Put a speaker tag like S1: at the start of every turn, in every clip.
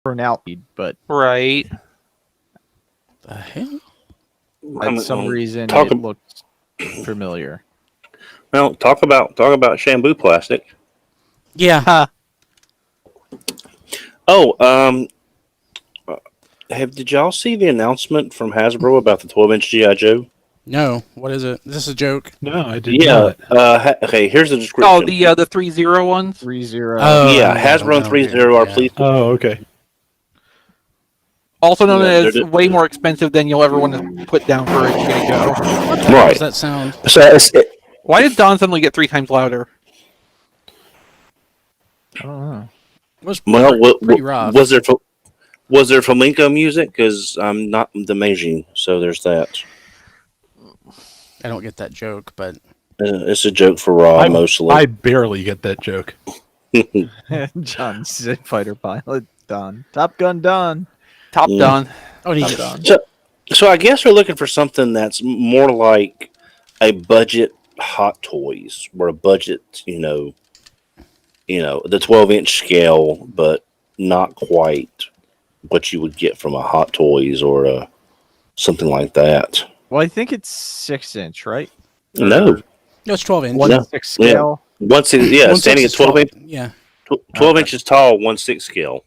S1: Ronaldo, but
S2: Right.
S3: The hell?
S1: for some reason
S4: talk
S1: it
S4: ab-
S1: looked familiar.
S4: Well, talk about shampoo plastic.
S3: Yeah.
S2: Huh.
S4: Oh, did y'all see the announcement from Hasbro about the 12-inch GI Joe?
S3: No. What is it? Is this a joke?
S5: No, I did not.
S4: Okay, here's the
S2: Oh,
S4: description.
S2: the 3-0 ones.
S1: 3-0.
S3: Oh,
S4: Yeah, Hasbro and 3-0 are pleased.
S5: Oh, okay.
S2: Also known
S4: Yeah,
S2: as way more expensive than you'll ever want to put down for a G.I. Joe.
S3: What the hell does that sound?
S4: So
S2: Why did Don suddenly get 3 times louder?
S1: I don't know.
S3: It was
S4: well,
S3: pretty rough.
S4: was there flamenco music? Because I'm not the Meijin, so there's that.
S3: I don't get that joke, but
S4: It's a joke for Raw mostly.
S5: I barely get that joke.
S1: John, fighter pilot, Don. Top Gun, Don.
S2: Top Don.
S3: oh, he
S1: Top
S3: just,
S1: Don.
S4: So I guess we're looking for something that's more like a budget Hot Toys, or a budget, the 12-inch scale, but not quite what you would get from a Hot Toys or something like that.
S1: Well, I think it's 6-inch, right?
S4: No,
S3: no, it's 12 inch.
S1: 1/6 scale.
S4: Standing at 12 inch,
S3: Yeah.
S4: 12 inches tall, 1/6 scale.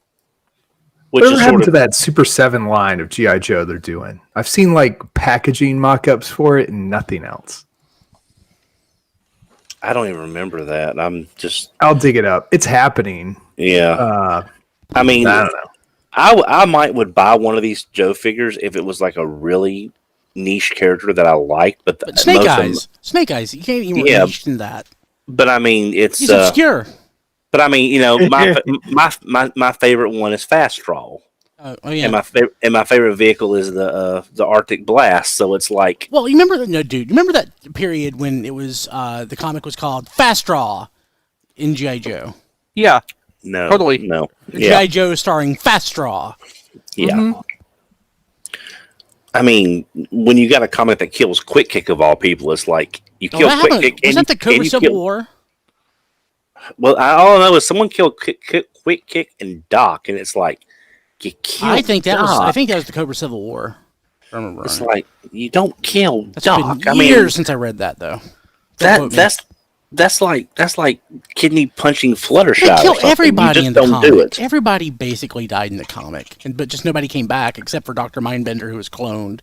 S4: Which
S6: Whatever
S4: is
S6: happened
S4: sort
S6: to
S4: of
S6: that Super 7 line of GI Joe they're doing? I've seen like packaging mock-ups for it and nothing else.
S4: I don't even remember that.
S6: I'll dig it up. It's happening.
S4: Yeah. I mean,
S6: I don't know.
S4: I would buy one of these Joe figures if it was like a really niche character that I liked, but
S3: Snake
S4: most of them-
S3: Eyes. Snake Eyes. You can't even
S4: Yeah.
S3: mention that.
S4: But I mean, it's
S3: He's obscure.
S4: but I mean, my favorite one is Fast Draw,
S3: Oh yeah.
S4: and my favorite vehicle is the Arctic Blast. So it's like,
S3: Well, you remember you remember that period when it was the comic was called Fast Draw in G.I. Joe?
S2: Yeah.
S4: no,
S2: Totally.
S4: no,
S3: G.I. Joe starring Fast Draw.
S4: yeah.
S2: Mhm.
S4: I mean, when you got a comic that kills Quick Kick of all people, it's like you
S3: Oh,
S4: kill
S3: that
S4: Quick
S3: happened.
S4: Kick.
S3: Was that the Cobra Civil War?
S4: Well, all I know is someone killed Quick Kick and Doc, and it's like you kill.
S3: I think that was.
S4: Doc.
S3: I think that was the Cobra Civil War. If I remember
S4: It's
S3: right.
S4: like you don't kill
S3: That's
S4: Doc.
S3: been years since I read that though. Don't quote me.
S4: that's like kidney punching Fluttershy.
S3: They
S4: or
S3: killed
S4: something.
S3: everybody
S4: You
S3: in
S4: just
S3: the
S4: don't
S3: comic.
S4: do it.
S3: Everybody basically died in the comic, but just nobody came back except for Dr. Mindbender, who was cloned,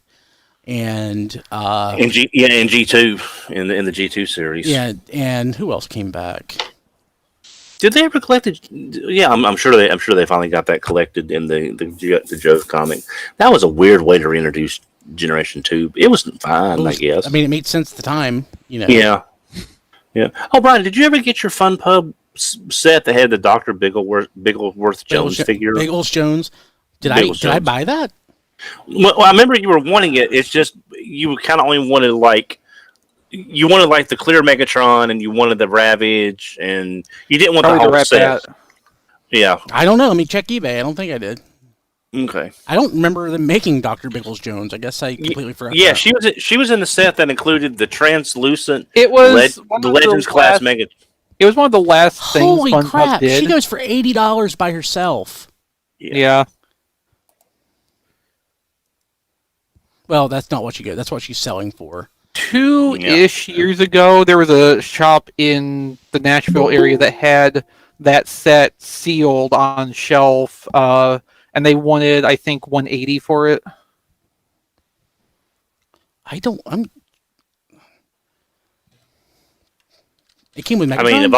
S3: and
S4: In G2 in the G2 series.
S3: yeah, and who else came back?
S4: Did they ever collect it? Yeah, I'm sure they finally got that collected in the Joe comic. That was a weird way to reintroduce Generation 2. It was fine, I guess.
S3: I mean, it made sense at the time, you know.
S4: Yeah. Oh, Brian, did you ever get your Fun Pub set that had the Dr. Bigglesworth Jones figure?
S3: Biggles Jones. Did
S4: Biggles
S3: I
S4: Jones.
S3: buy that?
S4: Well, I remember you were wanting it. It's just you kind of only wanted like the clear Megatron, and you wanted the Ravage, and you didn't want
S2: Probably
S4: the
S2: the
S4: whole
S2: Rat
S4: set.
S2: Bat.
S4: Yeah.
S3: I don't know. Let me check eBay. I don't think I did.
S4: Okay.
S3: I don't remember them making Dr. Biggles Jones. I guess I completely forgot.
S4: Yeah,
S3: that.
S4: she was in the set that included the translucent.
S2: It was one
S4: the
S2: of
S4: Legends
S2: the
S4: class
S2: last-
S4: Mega.
S2: It was one of the last things
S3: Holy
S2: Fun Pub
S3: crap!
S2: did.
S3: She goes for $80 by herself.
S2: Yeah.
S3: Well, that's not what she goes. That's what she's selling for.
S2: 2-ish years ago, there was a shop in the Nashville area that had that set sealed on shelf, and they wanted, I think, $180 for it.
S3: It came with Megatron?
S4: I mean,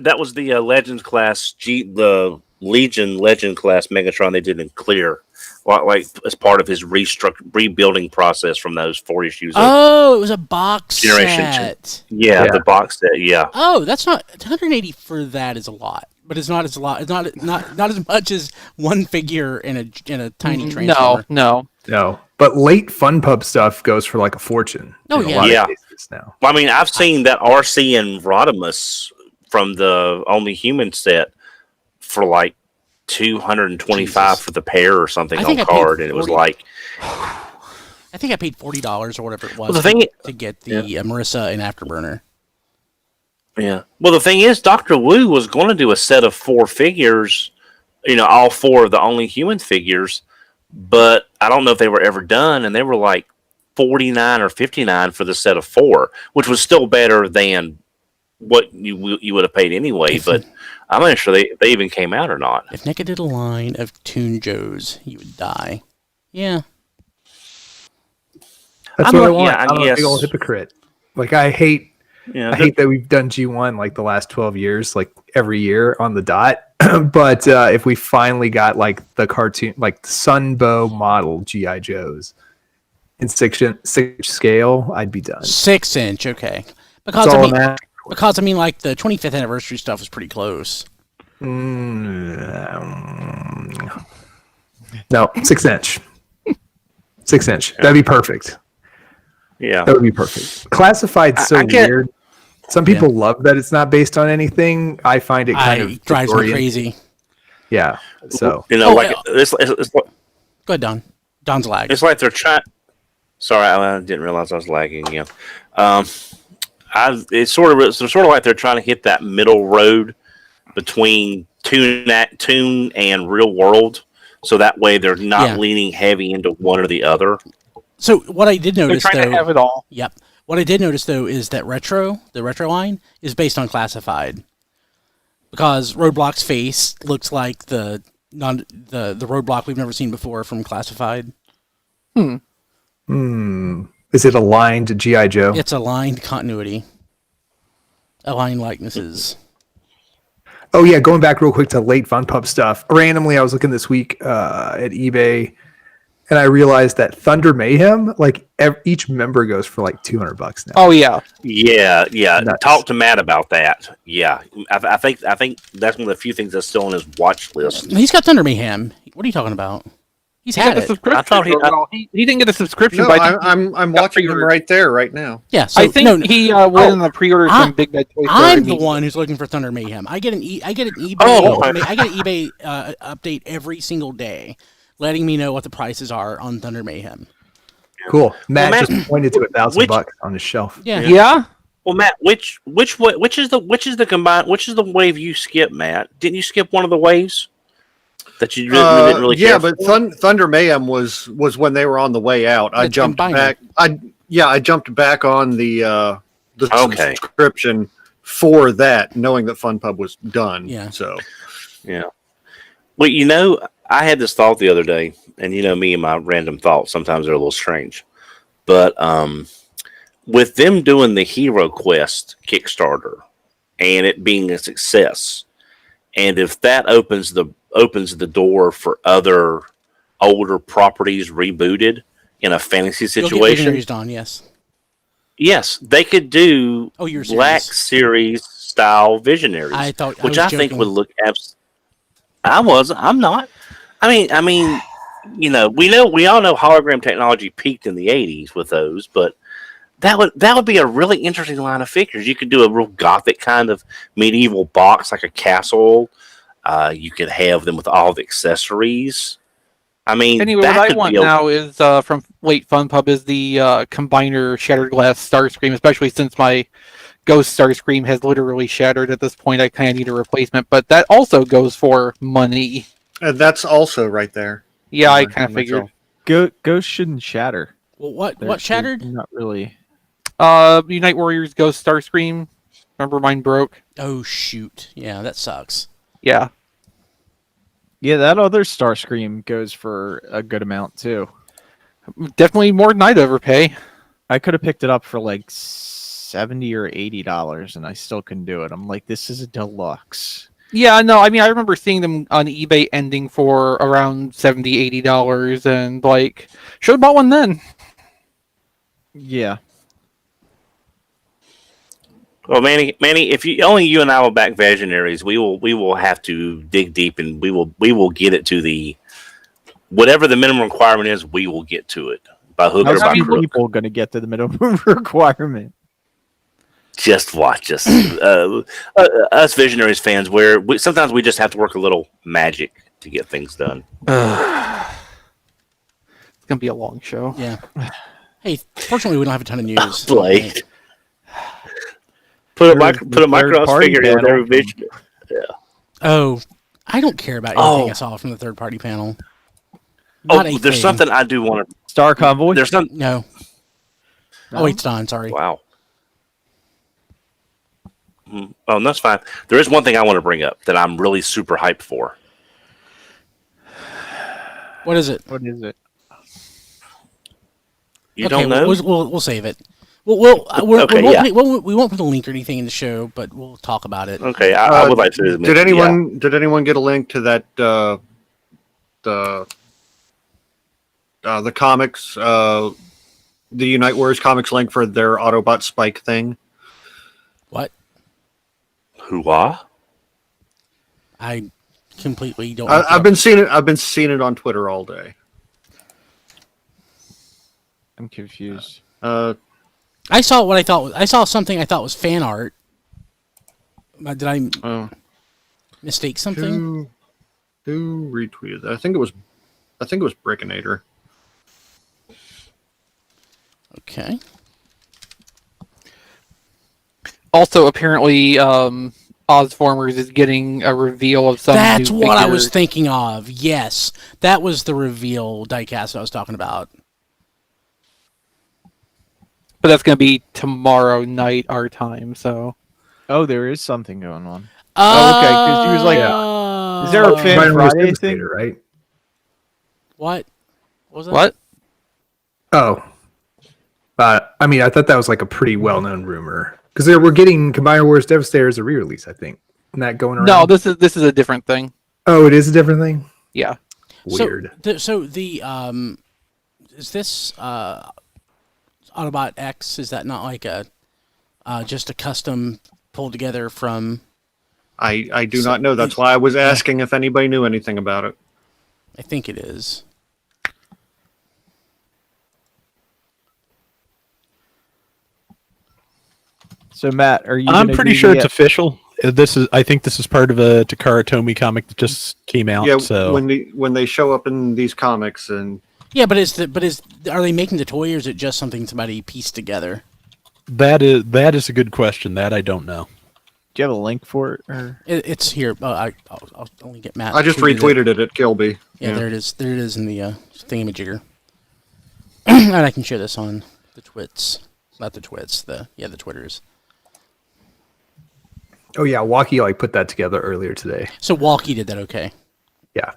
S4: that was the Legends class the Legion Legend class Megatron they did in clear, like as part of his rebuilding process from those 4 issues.
S3: Oh, it was a box
S4: Generation
S3: set.
S4: Yeah, the box set. Yeah.
S3: Oh, that's not 180 for that is a lot, but it's not as a lot. It's not as much as one figure in a tiny transformer.
S2: No.
S6: But late Fun Pub stuff goes for like a fortune.
S3: Oh,
S6: in a
S3: yeah.
S6: lot of
S4: Yeah.
S6: cases now.
S4: Well, I mean, I've seen that RC and Rodimus from the Only Human set for like $225 for the pair or something
S3: I
S4: on
S3: think I paid
S4: card, and it was
S3: 40.
S4: like,
S3: I think I paid $40 or whatever it was
S4: Well, the thing-
S3: to get the Marissa and Afterburner.
S4: Yeah. Well, the thing is, Doctor Wu was going to do a set of 4 figures. All 4 of the only human figures, but I don't know if they were ever done, and they were like 49 or 59 for the set of 4, which was still better than what you would have paid anyway. But I'm not sure they even came out or not.
S3: If NECA did a line of Toon Joes, he would die. Yeah.
S6: That's
S4: I'm
S6: what I
S4: like,
S6: want.
S4: yeah, I
S6: I'm a big
S4: guess-
S6: old hypocrite. Like I hate that we've done G1 like the last 12 years, like every year on the dot. But if we finally got like the cartoon, like Sunbow model GI Joes in 6-inch scale, I'd be done.
S3: 6-inch, okay.
S6: That's all I'm asking.
S3: Because I mean, like the 25th anniversary stuff was pretty close.
S6: No, 6-inch. 6-inch. That'd be perfect.
S4: Yeah.
S6: That would be perfect. Classified's so
S4: I get-
S6: weird. Some people love that it's not based on anything. I find it kind of
S3: drives me
S6: disorienting.
S3: crazy.
S6: Yeah. So
S4: Like it's
S3: Go ahead, Don. Don's lag.
S4: It's like they're trying. Sorry, I didn't realize I was lagging again. It's sort of like they're trying to hit that middle road between toon and real world, so that way they're not leaning heavy into one or the other.
S3: So what I did
S2: They're
S3: notice,
S2: trying
S3: though,
S2: to have it all.
S3: Yep. What I did notice though is that the retro line is based on Classified, because Roadblock's face looks like the Roadblock we've never seen before from Classified.
S6: is it aligned to GI Joe?
S3: It's aligned continuity, aligned likenesses.
S6: Oh yeah, going back real quick to late Fun Pup stuff. Randomly, I was looking this week at eBay, and I realized that Thunder Mayhem, like each member goes for like $200 now.
S2: Oh yeah.
S4: Yeah.
S6: Nuts.
S4: Talk to Matt about that. Yeah, I think that's one of the few things that's still on his watch list.
S3: He's got Thunder Mayhem. What are you talking about? He's had it.
S4: I thought
S2: he didn't get a subscription.
S7: No,
S2: but I think
S7: I'm watching him right there, right now.
S3: Yeah, so
S2: I think he went in the pre-order
S3: I-
S2: from Big Bad Toy Store.
S3: I'm the one who's looking for Thunder Mayhem. I get an eBay. I get an eBay update every single day, letting me know what the prices are on Thunder Mayhem.
S6: Cool. Matt
S4: Matt,
S6: just pointed to $1,000 on his shelf.
S3: Yeah.
S2: Yeah.
S4: Well, Matt, which is the wave you skip, Matt? Didn't you skip one of the waves that you didn't really care
S7: but
S4: for?
S7: Thunder Mayhem was when they were on the way out. I
S3: It's
S7: jumped
S3: combined.
S7: back. I jumped back on the
S4: Okay.
S7: subscription for that, knowing that Fun Pub was done.
S3: Yeah.
S7: So
S4: Yeah. Well, I had this thought the other day, and me and my random thoughts, sometimes they're a little strange. But with them doing the Hero Quest Kickstarter and it being a success, and if that opens the door for other older properties rebooted in a fantasy
S3: You'll get
S4: situation,
S3: Visionaries Dawn, yes.
S4: yes, they could do
S3: Oh, your
S4: Black
S3: series.
S4: Series style Visionaries,
S3: I thought
S4: which
S3: I
S4: I
S3: was
S4: think
S3: joking.
S4: would look I'm not. I mean, we all know hologram technology peaked in the 80s with those, but that would be a really interesting line of figures. You could do a real gothic kind of medieval box, like a castle. You could have them with all the accessories. I mean,
S2: Anyway,
S4: that
S2: what I
S4: could
S2: want
S4: be
S2: now is from Late Fun Pub is the combiner Shattered Glass Starscream, especially since my Ghost Starscream has literally shattered at this point. I kind of need a replacement, but that also goes for money.
S7: and that's also right there.
S2: Yeah, I
S7: On
S2: kind of
S7: my
S2: figured.
S7: shelf.
S1: Ghost shouldn't shatter.
S3: Well, what
S1: They're
S3: shattered?
S1: Not really.
S2: Unite Warriors Ghost Starscream. Remember mine broke?
S3: Oh shoot! Yeah, that sucks.
S2: Yeah.
S1: Yeah, that other Starscream goes for a good amount too.
S2: Definitely more than I'd ever pay.
S1: I could have picked it up for like $70 or $80, and I still couldn't do it. I'm like, this is a deluxe.
S2: Yeah, no, I mean, I remember seeing them on eBay ending for around $70, $80, and like, should have bought one then.
S1: Yeah.
S4: Well, Manny, if you and I will back Visionaries, we will have to dig deep, and we will get it to the whatever the minimum requirement is. We will get to it by hook or
S1: How's
S4: by
S1: two
S4: crook.
S1: people going to get to the minimum requirement?
S4: Just watch us, us Visionaries fans. Where sometimes we just have to work a little magic to get things done.
S2: It's gonna be a long show.
S3: Yeah. Hey, fortunately, we don't have a ton of news.
S4: Blade. Put
S1: Or
S4: a
S1: the
S4: Micronauts
S1: third-party
S4: figure in with
S1: panel.
S4: every vision.
S3: Oh, I don't care about anything
S4: Oh.
S3: I saw from the third party panel.
S4: Oh,
S3: Not a
S4: there's
S3: thing.
S4: something I do want to.
S1: Star Convoy.
S4: There's some.
S3: No.
S1: No?
S3: Oh, wait, it's Don. Sorry.
S4: Wow. Oh, that's fine. There is one thing I want to bring up that I'm really super hyped for.
S3: What is it?
S1: What is it?
S4: You don't know?
S3: We'll save it. We'll
S4: Okay,
S3: we won't put a link or anything in the show, but we'll talk about it.
S4: Okay, I would like to.
S7: Did anyone get a link to that the comics the Unite Wars comics link for their Autobot Spike thing?
S3: What?
S4: Hoo-ah?
S3: I completely don't.
S7: I've been seeing it. I've been seeing it on Twitter all day.
S1: I'm confused.
S3: I saw what I thought. I saw something I thought was fan art. Did I mistake something?
S7: Who retweeted that? I think it was Brickinator.
S3: Okay.
S2: Also, apparently, Ozformers is getting a reveal of some.
S3: That's
S2: new
S3: what I
S2: figure.
S3: was thinking of. Yes, that was the reveal diecast I was talking about.
S2: But that's going to be tomorrow night our time. So
S1: Oh, there is something going on. Oh, okay. Because he was like, "Is there a Fan
S6: Spider-Man
S1: Friday
S6: Devastator,
S1: thing?"
S6: right?
S3: What? What was that?
S2: what?
S6: Oh. I mean, I thought that was like a pretty well-known rumor because we're getting Combiner Wars Devastator as a re-release. I think. Isn't that going around?
S2: No, this is a different thing.
S6: Oh, it is a different thing.
S2: Yeah.
S6: Weird.
S3: So the is this Autobot X? Is that not like a just a custom pulled together from?
S7: I do not know. That's why I was asking if anybody knew anything about it.
S3: I think it is.
S1: So Matt, are you?
S5: I'm
S1: gonna
S5: pretty
S1: do
S5: sure
S1: the-
S5: it's official. I think this is part of a Takara Tomy comic that just came out.
S7: Yeah,
S5: so
S7: when they show up in these comics and
S3: Yeah, but are they making the toy or is it just something somebody pieced together?
S5: that is a good question. That I don't know.
S1: Do you have a link for it? Or?
S3: It's here. I'll only get Matt.
S7: I just retweeted it at Kilby.
S3: Yeah, there it is. There it is in the thingamajigger. And I can share this on the twits, not the twits. The Twitters.
S6: Oh yeah, Walkie like put that together earlier today.
S3: So Walkie did that. Okay.
S6: Yeah.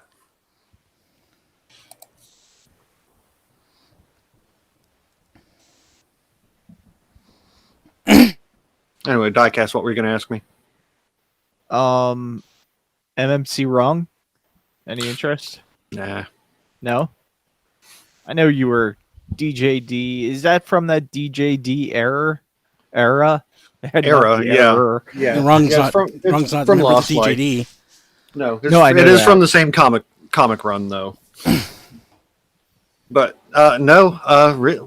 S7: Anyway, Diecast, what were you going to ask me?
S1: MMC wrong? Any interest?
S7: Nah.
S1: No. I know you were DJD. Is that from that DJD era?
S7: Era,
S1: Not the
S7: yeah.
S1: error.
S7: Yeah.
S3: And Wrong's
S7: Yeah,
S3: not.
S7: it's
S3: Wrong's not
S7: from
S3: the number
S7: Lost
S3: of
S7: Light.
S3: DJD.
S7: No,
S1: No, I know
S7: it is
S1: that.
S7: from the same comic run though. But no,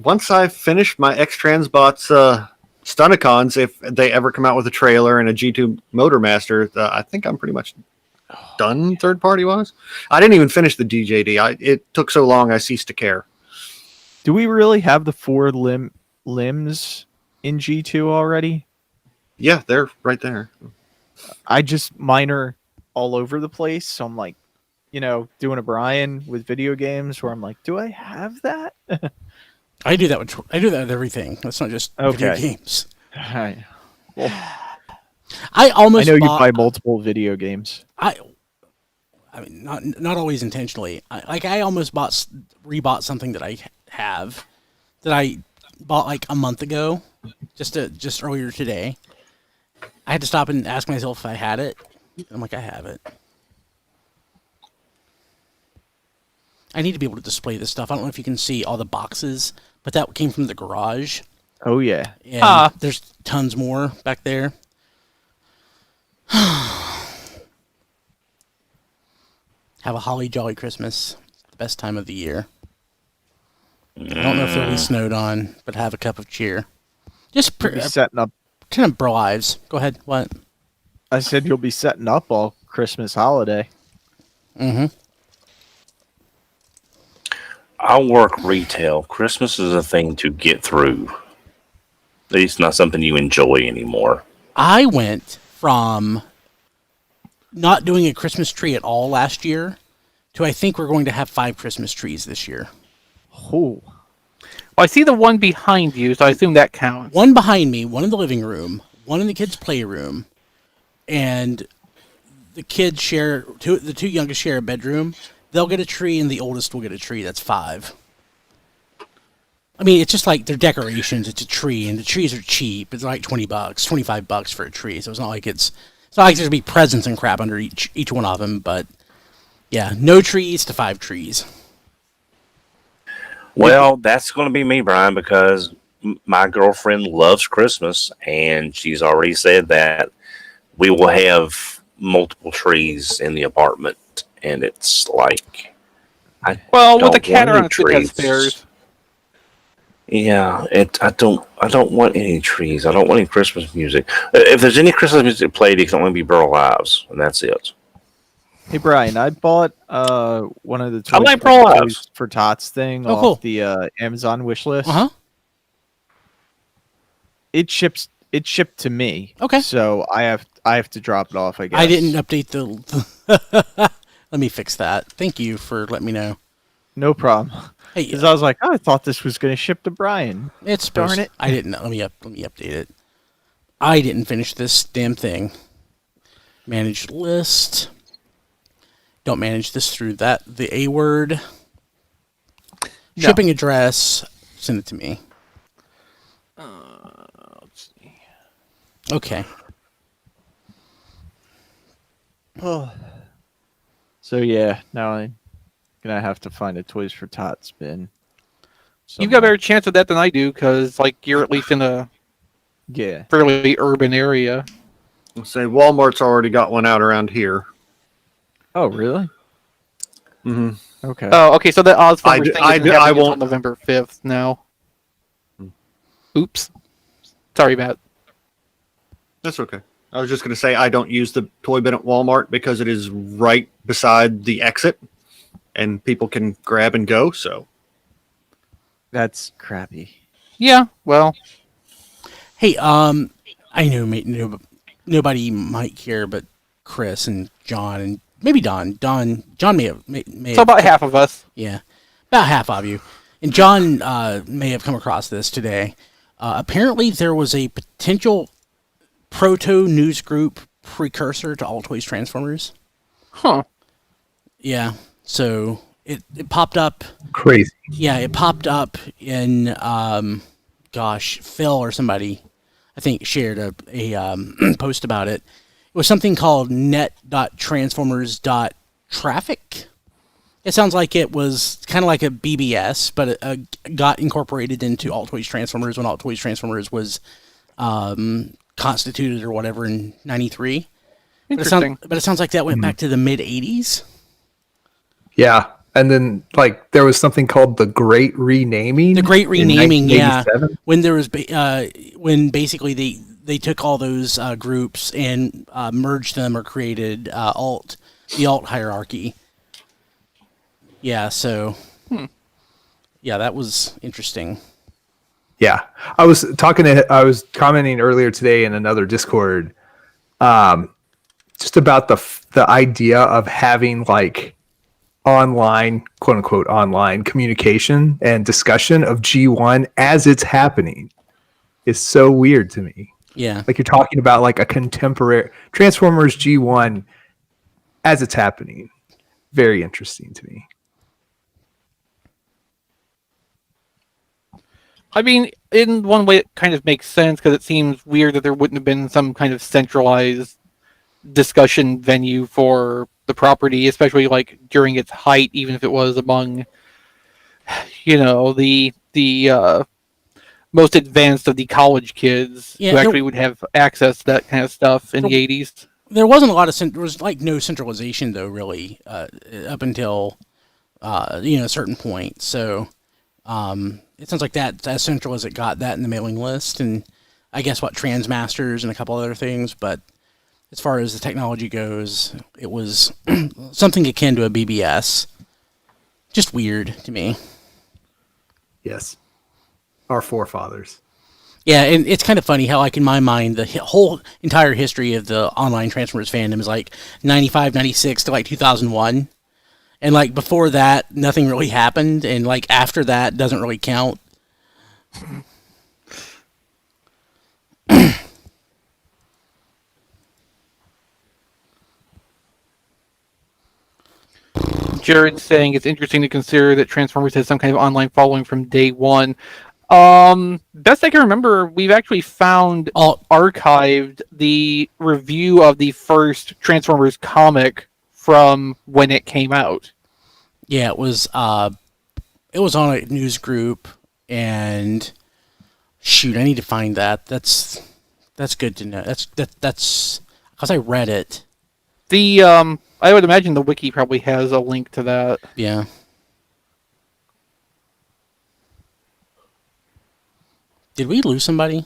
S7: once I finish my X-Transbots Stunicons, if they ever come out with a trailer and a G2 Motormaster, I think I'm pretty much done third party wise. I didn't even finish the DJD. It took so long I ceased to care.
S1: Do we really have the four limbs in G2 already?
S7: Yeah, they're right there.
S1: I just mine are all over the place. So I'm like, doing a Brian with video games where I'm like, do I have that?
S3: I do that with everything. That's not just video
S1: Okay.
S3: games.
S1: I
S3: I almost.
S1: know you
S3: bought,
S1: buy multiple video games.
S3: I mean, not always intentionally. I almost rebought something that I have that I bought like a month ago, just earlier today. I had to stop and ask myself if I had it. I'm like, I have it. I need to be able to display this stuff. I don't know if you can see all the boxes, but that came from the garage.
S1: Oh yeah.
S3: And there's tons more back there. Have a holly jolly Christmas. It's the best time of the year. I don't know if it'll be snowed on, but have a cup of cheer. Just
S1: Be setting up.
S3: kind of bro lives. Go ahead. What?
S1: I said you'll be setting up all Christmas holiday.
S3: Mm-hmm.
S4: I work retail. Christmas is a thing to get through. It's not something you enjoy anymore.
S3: I went from not doing a Christmas tree at all last year to I think we're going to have 5 Christmas trees this year.
S1: Oh,
S2: Well, I see the one behind you, so I assume that counts.
S3: One behind me, one in the living room, one in the kids' playroom, and the kids share the two youngest share a bedroom. They'll get a tree, and the oldest will get a tree. That's 5. I mean, it's just like they're decorations. It's a tree, and the trees are cheap. It's like $20, $25 for a tree. So it's not like there's gonna be presents and crap under each one of them. But yeah, no trees to 5 trees.
S4: Well, that's going to be me, Brian, because my girlfriend loves Christmas, and she's already said that we will have multiple trees in the apartment, and it's like,
S2: With the cat around, it has stairs.
S4: Yeah, I don't want any trees. I don't want any Christmas music. If there's any Christmas music played, it can only be Burl Ives, and that's it.
S1: hey Brian, I bought one of the
S4: I like Pro Lives.
S1: for Tots thing
S3: Oh,
S1: off
S3: cool.
S1: the Amazon wish list.
S3: Uh-huh.
S1: It shipped to me.
S3: Okay.
S1: So I have to drop it off, I guess.
S3: I didn't update the. Let me fix that. Thank you for letting me know.
S1: No problem.
S3: Hey,
S1: Because I was like, oh, I thought this was going to ship to Brian.
S3: it's
S1: Darn
S3: supposed.
S1: it.
S3: I didn't. Let me update it. I didn't finish this damn thing. Manage list. Don't manage this through the A word.
S1: No.
S3: Shipping address. Send it to me.
S2: Let's see.
S3: Okay.
S1: Oh. So yeah, now I'm gonna have to find a Toys for Tots bin.
S2: You've got a better chance of that than I do, because you're at least in a
S1: Yeah.
S2: fairly urban area.
S7: Let's say Walmart's already got one out around here.
S1: Oh really?
S7: Mm-hmm.
S1: Okay.
S2: Oh, okay. So the odds
S7: I won't-
S2: on November 5th now. Oops. Sorry, Matt.
S7: That's okay. I was just going to say I don't use the toy bin at Walmart because it is right beside the exit, and people can grab and go. So
S1: That's crappy.
S2: Yeah. Well,
S3: Hey, I know nobody might care, but Chris and John and maybe Don. John may have.
S2: so about half of us.
S3: Yeah, about half of you. And John may have come across this today. Apparently, there was a potential proto news group precursor to All Toys Transformers.
S2: Huh.
S3: Yeah, so it popped up.
S6: Crazy.
S3: Yeah, it popped up in, Phil or somebody, I think, shared a post about it. It was something called net.transformers.traffic. It sounds like it was kind of like a BBS, but it got incorporated into All Toys Transformers when All Toys Transformers was constituted or whatever in '93.
S2: Interesting.
S3: But it sounds like that went back to the mid '80s.
S6: Yeah. And then, like, there was something called the Great Renaming.
S3: The Great Renaming,
S6: in
S3: yeah.
S6: 1987.
S3: When there was, when basically they took all those groups and merged them or created the alt hierarchy. Yeah, so yeah, that was interesting.
S6: Yeah, I was commenting earlier today in another Discord, just about the idea of having like online, quote unquote, online communication and discussion of G1 as it's happening is so weird to me.
S3: Yeah,
S6: Like you're talking about like a contemporary Transformers G1 as it's happening. Very interesting to me.
S2: I mean, in one way, it kind of makes sense because it seems weird that there wouldn't have been some kind of centralized discussion venue for the property, especially like during its height, even if it was among, the most advanced of the college kids
S3: Yeah,
S2: who actually would have access to that kind of stuff in the 80s.
S3: there wasn't a lot of there was like no centralization though, really, up until a certain point. So it sounds like that's as central as it got, that in the mailing list, and I guess what Transmasters and a couple other things. But as far as the technology goes, it was something akin to a BBS. Just weird to me.
S6: Yes. Our forefathers.
S3: Yeah, and it's kind of funny how, like, in my mind, the whole entire history of the online Transformers fandom is like 95, 96 to like 2001. And like before that, nothing really happened, and like after that doesn't really count.
S2: Jared's saying it's interesting to consider that Transformers has some kind of online following from day one. Best I can remember, we've actually found archived the review of the first Transformers comic from when it came out.
S3: Yeah, it was on a news group, and shoot, I need to find that. That's good to know. That's because I read it.
S2: I would imagine the wiki probably has a link to that.
S3: Yeah. Did we lose somebody?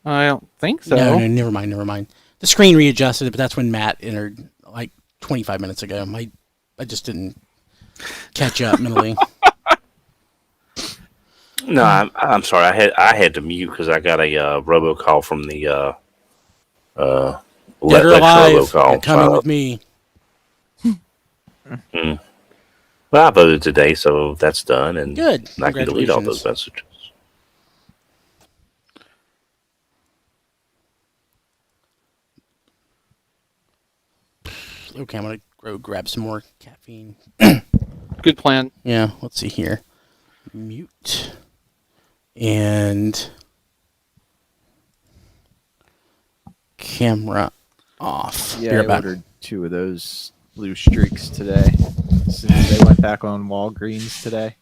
S2: I don't think so.
S3: No, never mind. The screen readjusted, but that's when Matt entered like 25 minutes ago. I just didn't catch up mentally.
S4: No, I'm sorry. I had to mute because I got a robocall from the
S3: Dead or alive, you're coming with me.
S4: Well, I voted today, so that's done, and
S3: Good.
S4: I can delete all those messages.
S3: Okay, I'm gonna go grab some more caffeine.
S2: Good plan.
S3: Yeah, let's see here. Mute. And camera off.
S1: Yeah, I ordered 2 of those blue streaks today. Since they went back on Walgreens today.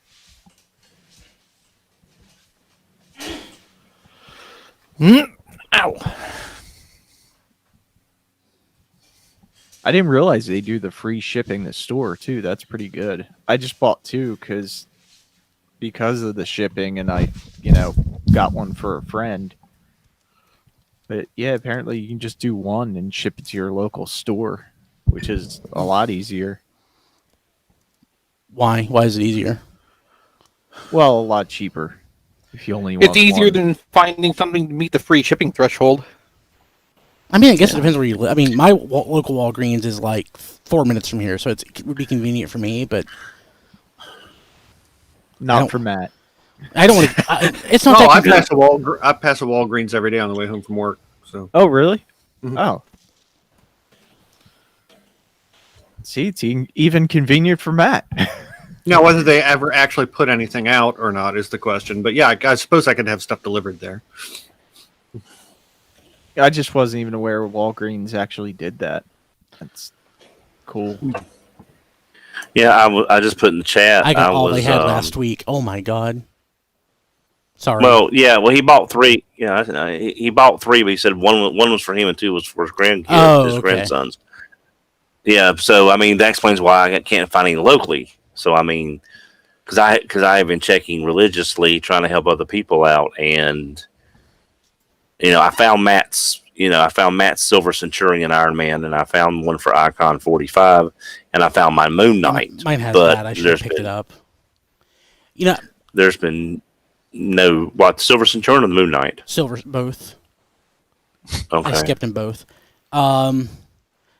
S2: Ow.
S1: I didn't realize they do the free shipping the store too. That's pretty good. I just bought 2 because of the shipping, and I, got one for a friend. But yeah, apparently you can just do 1 and ship it to your local store, which is a lot easier.
S3: Why? Why is it easier?
S1: Well, a lot cheaper. If you only want
S2: It's easier
S1: 1.
S2: than finding something to meet the free shipping threshold.
S3: I mean, I guess it depends where you live. I mean, my local Walgreens is like 4 minutes from here, so it would be convenient for me, but
S1: Not for Matt.
S3: I don't want to. It's not
S7: No,
S3: that
S7: I
S3: convenient.
S7: pass a Walgreens every day on the way home from work. So
S1: Oh, really?
S7: Mhm.
S1: Oh. See, it's even convenient for Matt.
S7: now, whether they ever actually put anything out or not is the question. But yeah, I suppose I could have stuff delivered there.
S1: I just wasn't even aware Walgreens actually did that. That's cool.
S4: Yeah, I just put in the chat.
S3: I got all they had last week. Oh my god. Sorry.
S4: Well, yeah. Well, he bought 3. Yeah, he bought 3, but he said one was for him and 2 was for his his grandsons. Yeah, so I mean that explains why I can't find any locally. So I mean, because I have been checking religiously, trying to help other people out, and I found Matt's Silver Centurion Iron Man, and I found one for Icon 45, and I found my Moon Knight.
S3: Mine has
S4: but
S3: that. I should have picked it up.
S4: There's been no Silver Centurion or the Moon Knight.
S3: Silver, both.
S4: Okay.
S3: I skipped them both.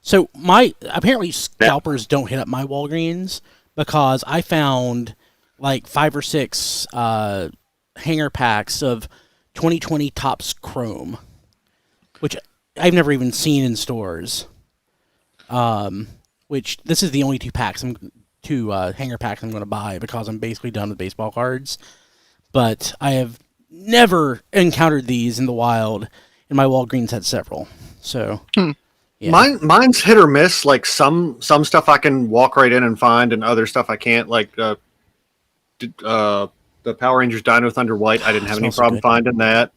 S3: So apparently scalpers don't hit up my Walgreens because I found like 5 or 6 hanger packs of 2020 Topps Chrome, which I've never even seen in stores. Which this is the only 2 hanger packs I'm going to buy because I'm basically done with baseball cards. But I have never encountered these in the wild, and my Walgreens had several. So. Yeah.
S7: Mine's hit or miss. Like some stuff I can walk right in and find, and other stuff I can't. Like the Power Rangers Dino Thunder White, I didn't have any problem finding that.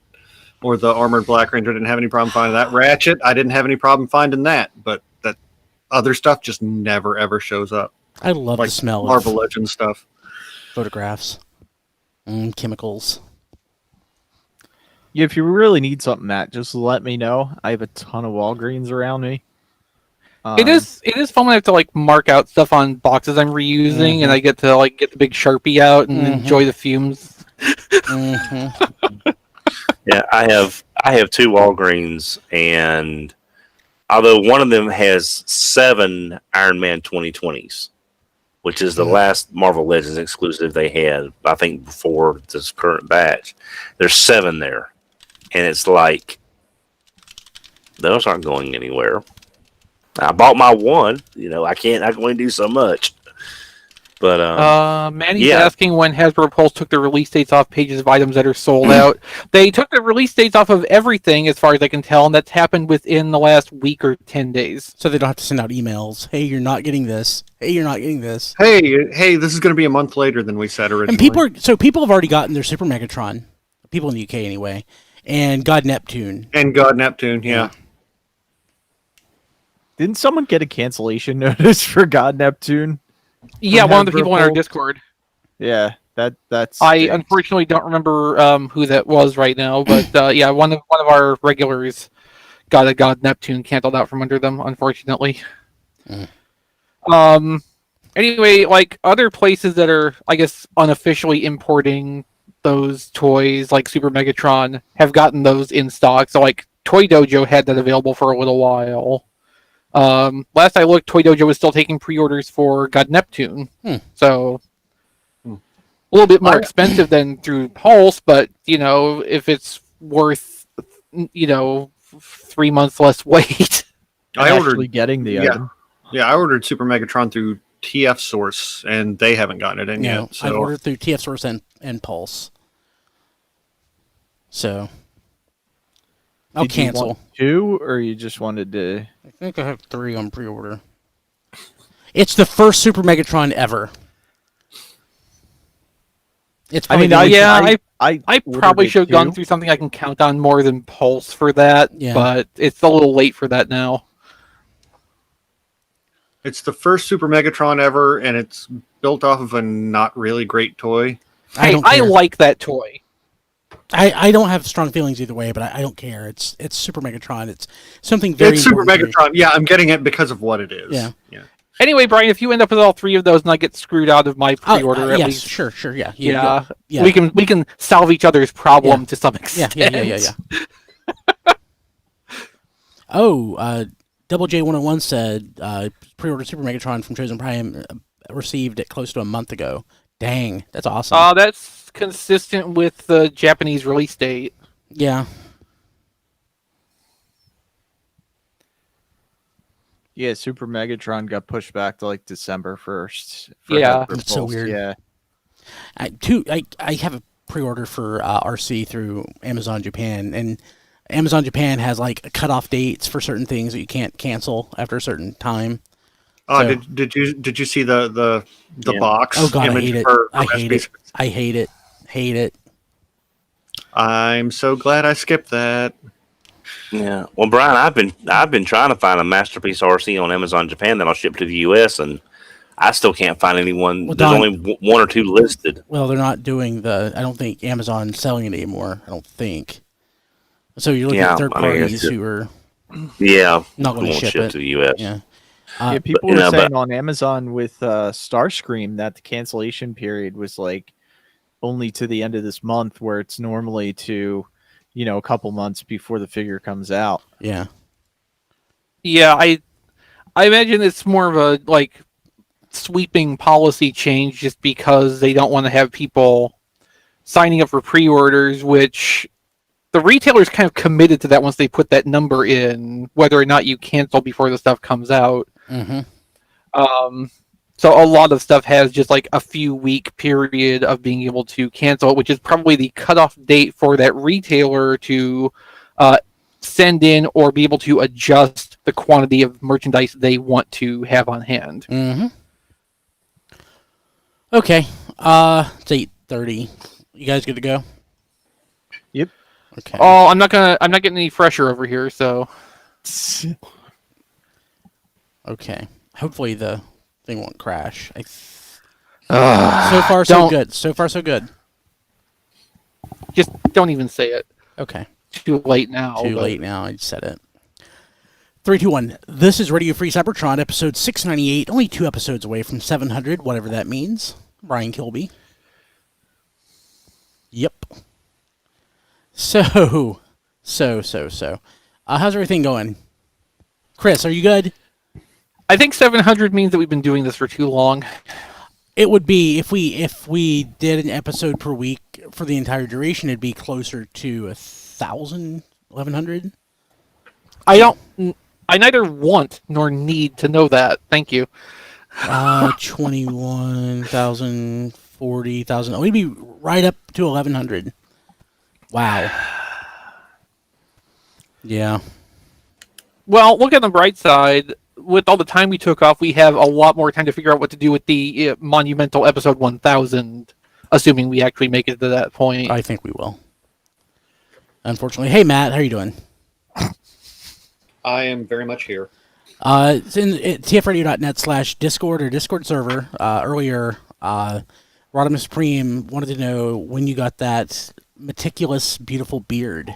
S7: Or the Armored Black Ranger, didn't have any problem finding that. Ratchet, I didn't have any problem finding that. But that other stuff just never ever shows up.
S3: I love the smell
S7: Marvel
S3: of
S7: Legends stuff.
S3: Photographs, chemicals.
S1: Yeah, if you really need something, Matt, just let me know. I have a ton of Walgreens around me.
S2: It is fun when I have to like mark out stuff on boxes I'm reusing, and I get to like get the big Sharpie out and enjoy the fumes.
S4: Yeah, Yeah, I have two Walgreens, and although one of them has 7 Iron Man 2020s, which is the last Marvel Legends exclusive they had, I think before this current batch. There's 7 there, and it's like those aren't going anywhere. I bought my one. I can only do so much. But
S2: Manny's asking when Hasbro Pulse took the release dates off pages of items that are sold out. They took the release dates off of everything, as far as I can tell, and that's happened within the last week or 10 days.
S3: So they don't have to send out emails. Hey, you're not getting this. Hey, you're not getting this.
S7: Hey, this is going to be a month later than we said originally.
S3: And people have already gotten their Super Megatron. People in the UK anyway, and God Neptune.
S7: Yeah.
S1: Didn't someone get a cancellation notice for God Neptune?
S2: Yeah, one of the people in our Discord.
S1: Yeah, that's.
S2: I unfortunately don't remember who that was right now, but yeah, one of our regulars got a God Neptune canceled out from under them, unfortunately. Anyway, like other places that are, I guess, unofficially importing those toys, like Super Megatron, have gotten those in stock. So, like, Toy Dojo had that available for a little while. Last I looked, Toy Dojo was still taking pre-orders for God Neptune. So, a little bit more expensive than through Pulse, but, if it's worth, 3 months less wait.
S1: I ordered getting the item.
S7: Yeah, I ordered Super Megatron through TF Source, and they haven't gotten it in yet. So
S3: I ordered through TF Source and Pulse. So I'll cancel.
S1: You want 2, or you just wanted to?
S3: I think I have 3 on pre-order. It's the first Super Megatron ever. It's
S2: I probably should have gone through something I can count on more than Pulse for that, but it's a little late for that now.
S7: It's the first Super Megatron ever, and it's built off of a not really great toy.
S2: I like that toy.
S3: I don't have strong feelings either way, but I don't care. It's Super Megatron. It's something very.
S7: It's Super Megatron. Yeah, I'm getting it because of what it is.
S3: Yeah.
S2: Anyway, Brian, if you end up with all 3 of those and I get screwed out of my pre-order, at least
S3: sure, yeah.
S2: We can solve each other's problem to some extent.
S3: Yeah. Oh, Double J101 said pre-order Super Megatron from Chosen Prime received it close to a month ago. Dang, that's awesome.
S2: That's consistent with the Japanese release date.
S3: Yeah.
S1: Yeah, Super Megatron got pushed back to like December 1st.
S2: Yeah,
S3: that's so weird.
S1: Yeah.
S3: I have a pre-order for RC through Amazon Japan, and Amazon Japan has like cutoff dates for certain things that you can't cancel after a certain time.
S7: Oh, so, did you see the box?
S3: Oh God, I hate it. I hate it.
S7: I'm so glad I skipped that.
S4: Yeah. Well, Brian, I've been trying to find a Masterpiece RC on Amazon Japan that'll ship to the US, and I still can't find anyone.
S3: Well,
S4: There's only 1 or 2 listed.
S3: Well, they're not doing I don't think Amazon's selling it anymore. I don't think. So you're looking at third parties who are not going to ship it
S4: to the US.
S3: Yeah.
S1: People were saying on Amazon with Starscream that the cancellation period was like only to the end of this month, where it's normally to, a couple months before the figure comes out.
S3: Yeah.
S2: Yeah, I imagine it's more of a like sweeping policy change, just because they don't want to have people signing up for pre-orders, which the retailer's kind of committed to that once they put that number in, whether or not you cancel before the stuff comes out.
S3: Mm-hmm.
S2: So a lot of stuff has just like a few week period of being able to cancel it, which is probably the cutoff date for that retailer to send in or be able to adjust the quantity of merchandise they want to have on hand.
S3: Mm-hmm. Okay. It's 8:30. You guys good to go?
S1: Yep.
S3: Okay.
S2: Oh, I'm not getting any fresher over here, so.
S3: Okay. Hopefully the thing won't crash. So far, so good. So far, so good.
S2: Just don't even say it.
S3: Okay.
S2: Too late now.
S3: Too late now. I said it. 3, 2, 1. This is Radio Free Cybertron, episode 698. Only 2 episodes away from 700, whatever that means. Brian Kilby. Yep. So. How's everything going? Chris, are you good?
S2: I think 700 means that we've been doing this for too long.
S3: It would be if we did an episode per week for the entire duration, it'd be closer to 1,000, 1,100.
S2: I neither want nor need to know that. Thank you.
S3: 21,000, 40,000. We'd be right up to 1,100. Wow. Yeah.
S2: Well, look at the bright side. With all the time we took off, we have a lot more time to figure out what to do with the monumental episode 1000, assuming we actually make it to that point.
S3: I think we will. Unfortunately. Hey, Matt, how are you doing?
S7: I am very much here.
S3: It's in tfradio.net/Discord or Discord server. Earlier, Rodimus Supreme wanted to know when you got that meticulous, beautiful beard.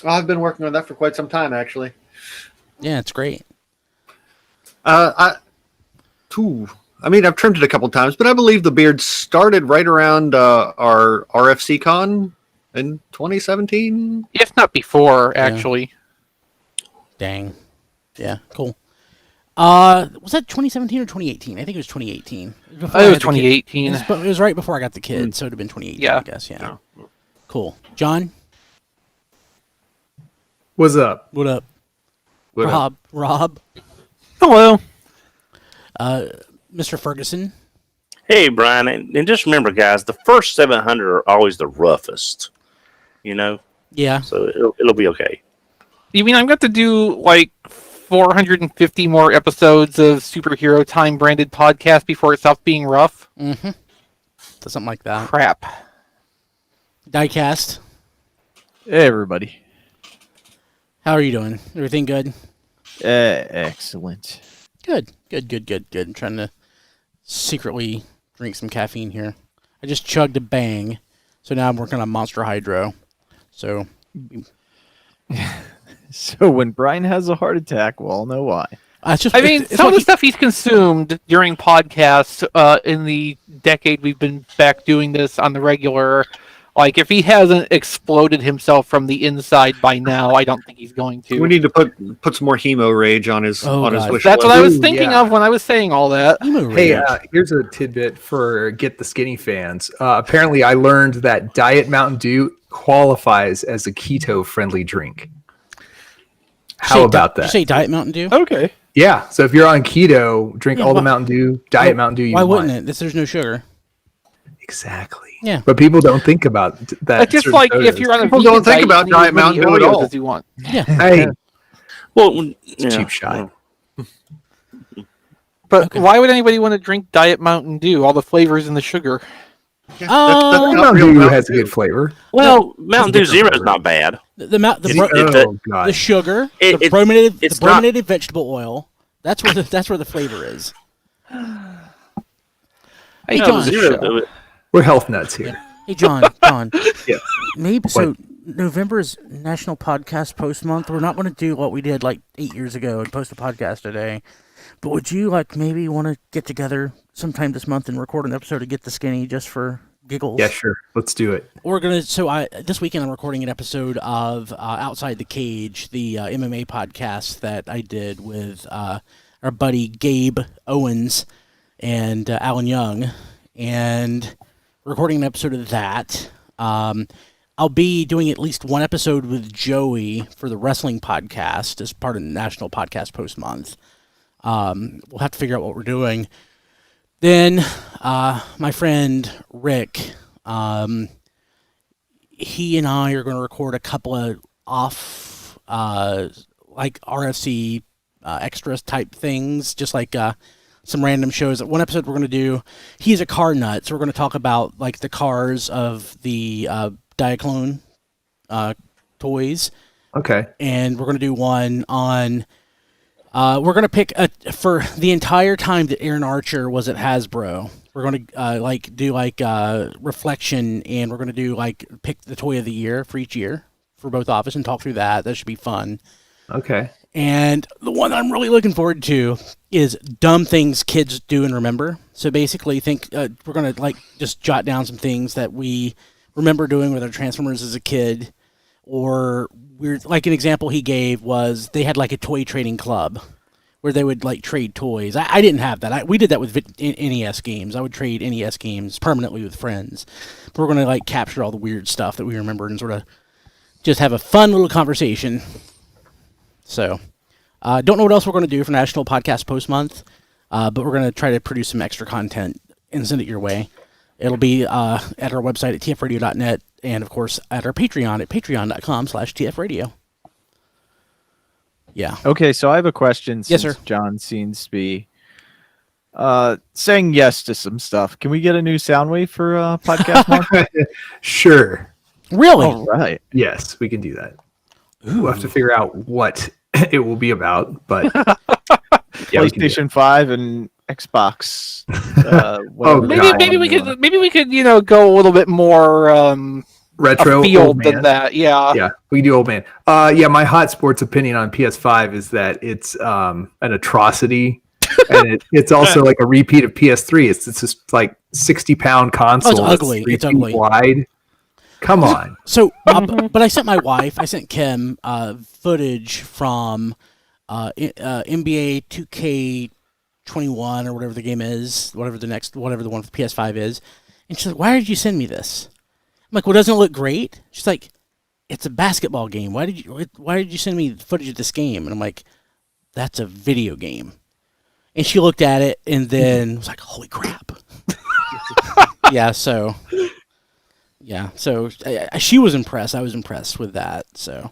S7: I've been working on that for quite some time, actually.
S3: Yeah, it's great.
S7: I mean, I've trimmed it a couple times, but I believe the beard started right around our RFC Con in 2017.
S2: If not before, actually.
S3: Dang. Yeah, cool. Was that 2017 or 2018? I think it was 2018.
S2: It was 2018.
S3: It was right before I got the kid, so it would have been 2018,
S2: Yeah.
S3: I guess. Yeah. Cool. John?
S6: What's up?
S3: What up?
S6: What up?
S3: Rob?
S2: Hello.
S3: Mr. Ferguson?
S4: Hey, Brian, and just remember, guys, the first 700 are always the roughest. You know,
S3: Yeah.
S4: so it'll be okay.
S2: You mean I'm going to do like 450 more episodes of Superhero Time branded podcast before it stops being rough?
S3: Mm-hmm. Something like that.
S2: Crap.
S3: Diecast?
S1: Hey, everybody.
S3: How are you doing? Everything good?
S1: Excellent.
S3: Good. I'm trying to secretly drink some caffeine here. I just chugged a Bang, so now I'm working on Monster Hydro. So,
S1: So when Brian has a heart attack, we'll all know why.
S3: it's just.
S2: I mean,
S3: it's
S2: some of
S3: what
S2: the stuff he's consumed during podcasts in the decade we've been back doing this on the regular, like if he hasn't exploded himself from the inside by now, I don't think he's going to.
S7: We need to put some more hemo rage on his
S3: Oh,
S7: his
S3: God.
S7: wish
S2: That's
S7: list.
S2: what I was
S6: Ooh,
S2: thinking
S6: yeah.
S2: of when I was saying all that.
S3: Emo
S6: Hey,
S3: Rage.
S6: here's a tidbit for Get the Skinny fans. Apparently, I learned that Diet Mountain Dew qualifies as a keto-friendly drink. How about
S3: Did
S6: that?
S3: you say Diet Mountain Dew?
S5: Okay.
S6: Yeah, so if you're on keto, drink
S3: Yeah,
S6: all the
S3: why-
S6: Mountain Dew, Diet Mountain Dew you
S3: Why
S6: want.
S3: wouldn't it? There's no sugar.
S6: Exactly.
S3: Yeah.
S6: But people don't think about that.
S2: It's just
S6: certain
S2: like
S6: sodas.
S2: if you're on a
S7: People
S2: vegan
S7: don't think
S2: diet,
S7: about
S2: you can eat
S7: Diet
S2: as many
S7: Mountain Dew at
S2: Oreos
S7: all.
S2: as you want.
S3: Yeah.
S6: Hey,
S4: Well,
S6: cheap shot.
S2: But why would anybody want to drink Diet Mountain Dew? All the flavors and the sugar.
S7: That's
S3: Oh,
S7: not
S6: Mountain
S7: real
S6: Dew
S7: Mountain
S6: has a
S7: Dew.
S6: good flavor.
S4: well, Mountain Dew
S6: different
S4: Zero is
S6: flavor.
S4: not bad.
S6: Oh God.
S3: the sugar,
S4: It-
S3: the
S4: it-
S3: brominated,
S4: it's
S3: the brominated vegetable oil. That's where the flavor is. Hey,
S4: No,
S3: John.
S4: Zero,
S6: We're health nuts here.
S3: Hey, John.
S6: Yeah.
S3: Maybe so. November is National Podcast Post Month. We're not going to do what we did like 8 years ago and post a podcast today. But would you like maybe want to get together sometime this month and record an episode of Get the Skinny just for giggles?
S6: Yeah, sure. Let's do it.
S3: We're gonna. So this weekend I'm recording an episode of Outside the Cage, the MMA podcast that I did with our buddy Gabe Owens and Alan Young, and recording an episode of that. I'll be doing at least one episode with Joey for the wrestling podcast as part of the National Podcast Post Month. We'll have to figure out what we're doing. Then, my friend Rick, he and I are going to record a couple of off, like RFC extras type things, just like some random shows. One episode we're going to do, he's a car nut, so we're going to talk about like the cars of the Diaclone toys.
S6: Okay.
S3: And we're going to do one on we're going to pick for the entire time that Aaron Archer was at Hasbro. We're going to do reflection, and we're going to do pick the toy of the year for each year for both of us and talk through that. That should be fun.
S6: Okay.
S3: And the one I'm really looking forward to is dumb things kids do and remember. So basically, we're going to just jot down some things that we remember doing with our Transformers as a kid. Or weird, like an example he gave was they had like a toy trading club where they would like trade toys. I didn't have that. We did that with NES games. I would trade NES games permanently with friends. But we're going to like capture all the weird stuff that we remembered and sort of just have a fun little conversation. So, don't know what else we're going to do for National Podcast Post Month, but we're going to try to produce some extra content and send it your way. It'll be at our website at tfradio.net and, of course, at our Patreon at patreon.com/tfradio. Yeah.
S1: Okay, so I have a question.
S3: Yes,
S1: Since
S3: sir.
S1: John seems to be saying yes to some stuff. Can we get a new Soundwave for podcast month?
S6: Sure.
S3: Really?
S1: All right.
S6: Yes, we can do that. We'll have to figure out what it will be about, but yeah, we can do
S1: PlayStation 5 and Xbox.
S6: Oh, God.
S2: Maybe we could go a little bit more
S6: retro
S2: afield
S6: old man.
S2: than that. Yeah.
S6: We can do old man. Yeah, my hot sports opinion on PS5 is that it's an atrocity, and it's also like a repeat of PS3. It's just like 60-pound console.
S3: Oh, it's ugly.
S6: that's 3
S3: It's
S6: feet
S3: ugly.
S6: wide. Come on.
S3: So, but I sent my wife, I sent Kim footage from NBA 2K21 or whatever the game is, whatever the one for PS5 is, and she's like, "Why did you send me this?" I'm like, "Well, doesn't it look great?" She's like, "It's a basketball game. Why did you send me footage of this game?" And I'm like, "That's a video game." And she looked at it and then was like, "Holy crap!" Yeah. So she was impressed. I was impressed with that. So.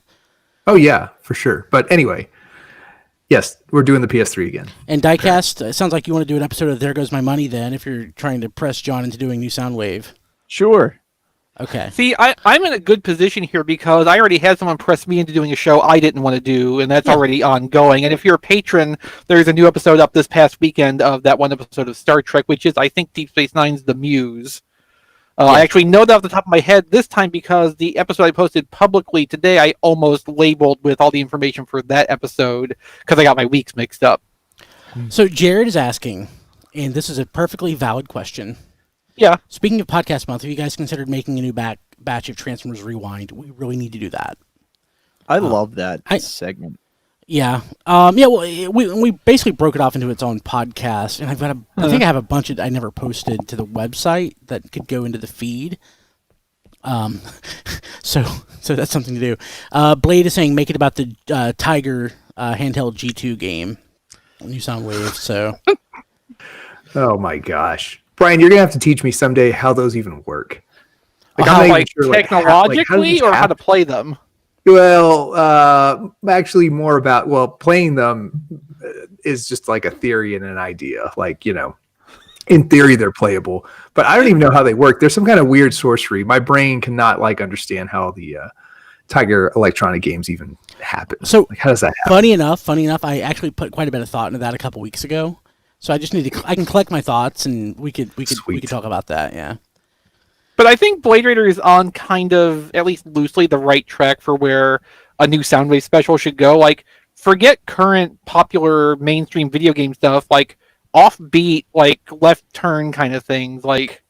S6: Oh yeah, for sure. But anyway, yes, we're doing the PS3 again.
S3: And Diecast, it sounds like you want to do an episode of There Goes My Money then, if you're trying to press John into doing new Soundwave.
S1: Sure.
S3: Okay.
S2: See, I'm in a good position here because I already had someone press me into doing a show I didn't want to do, and that's already ongoing. And if you're a patron, there's a new episode up this past weekend of that one episode of Star Trek, which is, I think, Deep Space Nine's The Muse. I actually know that off the top of my head this time because the episode I posted publicly today, I almost labeled with all the information for that episode because I got my weeks mixed up.
S3: So Jared is asking, and this is a perfectly valid question.
S2: Yeah.
S3: Speaking of podcast month, have you guys considered making a new batch of Transformers Rewind? We really need to do that.
S1: I love that segment.
S3: Yeah. Well, we basically broke it off into its own podcast, and I think I have a bunch I never posted to the website that could go into the feed. So that's something to do. Blade is saying make it about the Tiger handheld G2 game, new Soundwave. So.
S6: Oh my gosh, Brian, you're gonna have to teach me someday how those even work.
S2: Technologically, or how to play them.
S6: Well, actually, more about playing them is just like a theory and an idea. Like, in theory they're playable, but I don't even know how they work. There's some kind of weird sorcery. My brain cannot understand how the Tiger electronic games even happen.
S3: So
S6: how does that happen?
S3: Funny enough, I actually put quite a bit of thought into that a couple weeks ago. So I just need to. I can collect my thoughts, and we could talk about that. Yeah.
S2: But I think Blade Raider is on kind of, at least loosely, the right track for where a new Soundwave special should go. Like, forget current popular mainstream video game stuff, like offbeat, like left turn kind of things. Like,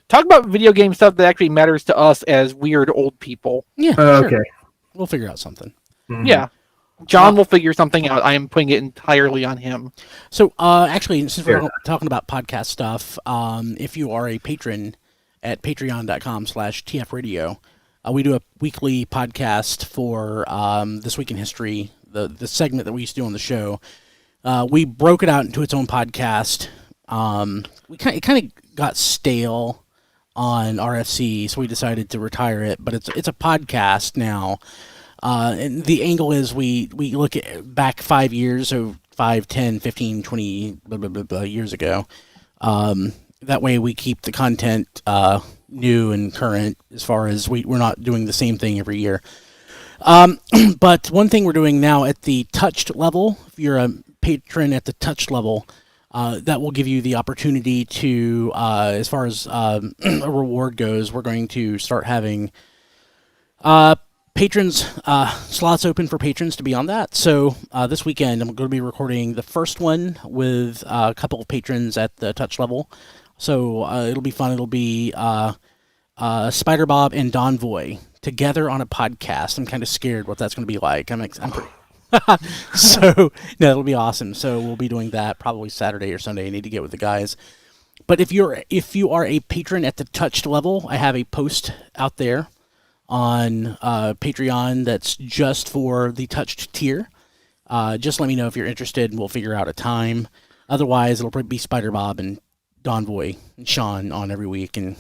S2: talk about video game stuff that actually matters to us as weird old people.
S3: Yeah. Sure.
S6: Okay.
S3: We'll figure out something.
S6: Mm-hmm.
S2: Yeah. John will figure something out. I am putting it entirely on him.
S3: So, actually, since we're talking about podcast stuff, if you are a patron at patreon.com/tfradio, we do a weekly podcast for This Week in History, the segment that we used to do on the show. We broke it out into its own podcast. It kind of got stale on RFC, so we decided to retire it. But it's a podcast now. And the angle is we look at back 5 years, so 5, 10, 15, 20 blah, blah, blah, blah, years ago. That way we keep the content new and current as far as we're not doing the same thing every year. But one thing we're doing now at the touched level, if you're a patron at the touched level, that will give you the opportunity to, as far as a reward goes, we're going to start having patrons, slots open for patrons to be on that. So this weekend I'm going to be recording the first one with a couple of patrons at the touch level. So it'll be fun. It'll be Spider Bob and Don Voy together on a podcast. I'm kind of scared what that's going to be like. I'm pretty. So no, it'll be awesome. So we'll be doing that probably Saturday or Sunday. I need to get with the guys. But if you are a patron at the touched level, I have a post out there on Patreon that's just for the touched tier. Just let me know if you're interested, and we'll figure out a time. Otherwise, it'll probably be Spider Bob and Don Voy and Sean on every week, and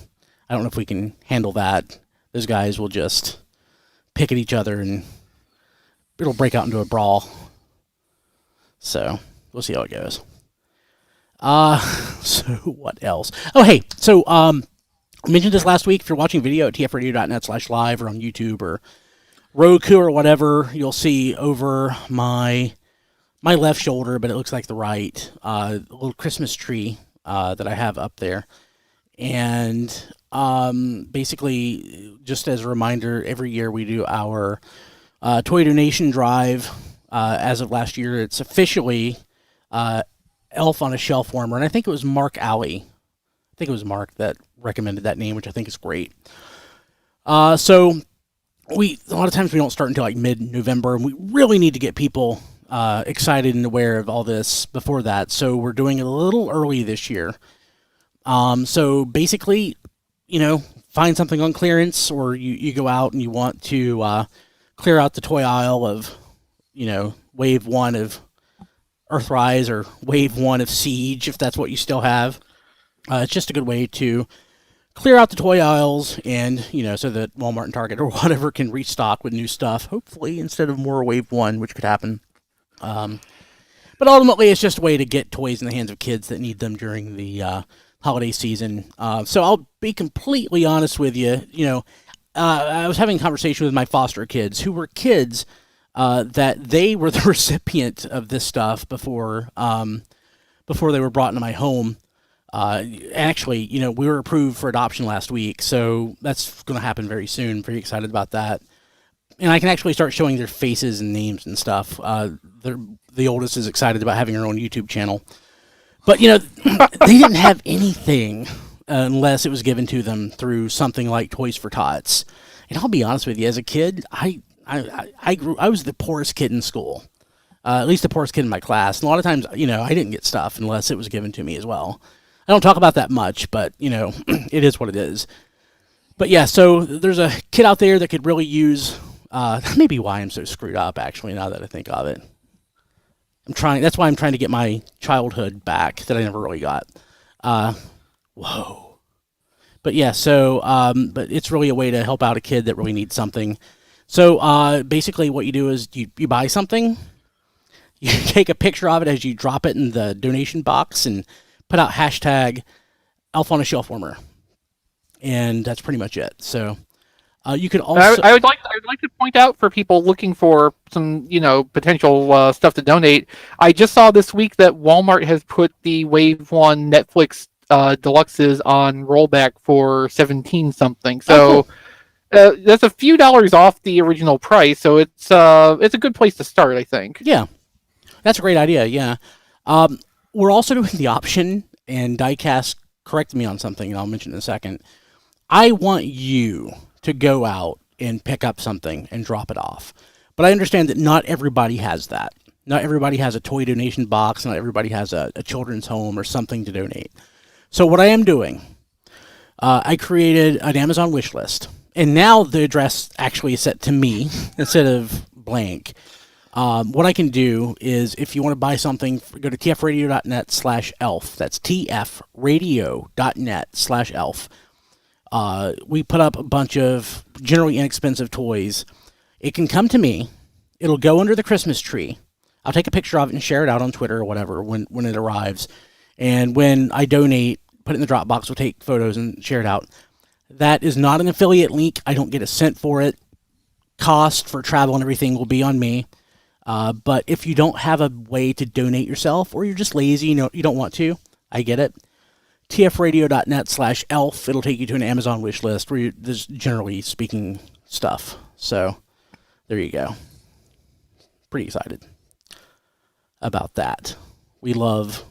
S3: I don't know if we can handle that. Those guys will just pick at each other, and it'll break out into a brawl. So we'll see how it goes. So what else? Oh, hey. So I mentioned this last week. If you're watching video at tfradio.net/live or on YouTube or Roku or whatever, you'll see over my left shoulder, but it looks like the right, a little Christmas tree that I have up there. And basically, just as a reminder, every year we do our toy donation drive. As of last year, it's officially Elf on a Shelf Warmer, and I think it was Mark Alley. I think it was Mark that recommended that name, which I think is great. So a lot of times we don't start until like mid-November, and we really need to get people excited and aware of all this before that. So we're doing it a little early this year. So basically, find something on clearance, or you go out and you want to clear out the toy aisle of, wave 1 of Earthrise or wave 1 of Siege, if that's what you still have. It's just a good way to clear out the toy aisles and, so that Walmart and Target or whatever can restock with new stuff, hopefully, instead of more wave 1, which could happen. But ultimately, it's just a way to get toys in the hands of kids that need them during the holiday season. So I'll be completely honest with you. I was having a conversation with my foster kids who were kids that they were the recipient of this stuff before they were brought into my home. Actually, we were approved for adoption last week, so that's going to happen very soon. Very excited about that. And I can actually start showing their faces and names and stuff. The oldest is excited about having her own YouTube channel. But, they didn't have anything unless it was given to them through something like Toys for Tots. And I'll be honest with you, as a kid, I was the poorest kid in school. At least the poorest kid in my class. And a lot of times, I didn't get stuff unless it was given to me as well. I don't talk about that much, but, it is what it is. But yeah, so there's a kid out there that could really use, that may be why I'm so screwed up, actually, now that I think of it. That's why I'm trying to get my childhood back that I never really got. Whoa. But yeah, so, but it's really a way to help out a kid that really needs something. So basically what you do is you buy something, you take a picture of it as you drop it in the donation box and put out hashtag Elf on a Shelf Warmer. And that's pretty much it. So you could also...
S2: I would like to point out for people looking for some, potential stuff to donate. I just saw this week that Walmart has put the Wave 1 Netflix deluxes on rollback for $17 something. So that's a few dollars off the original price. So it's a good place to start, I think.
S3: Yeah, that's a great idea. Yeah, we're also doing the option, and Diecast corrected me on something, and I'll mention in a second. I want you to go out and pick up something and drop it off. But I understand that not everybody has that. Not everybody has a toy donation box. Not everybody has a children's home or something to donate. So what I am doing, I created an Amazon wish list. And now the address actually is set to me instead of blank. What I can do is, if you want to buy something, go to tfradio.net/elf. That's tfradio.net/elf. We put up a bunch of generally inexpensive toys. It can come to me. It'll go under the Christmas tree. I'll take a picture of it and share it out on Twitter or whatever when it arrives. And when I donate, put it in the Dropbox, we'll take photos and share it out. That is not an affiliate link. I don't get a cent for it. Cost for travel and everything will be on me. But if you don't have a way to donate yourself, or you're just lazy, you don't want to, I get it. tfradio.net/elf. It'll take you to an Amazon wish list where there's generally speaking stuff. So there you go. Pretty excited about that. We love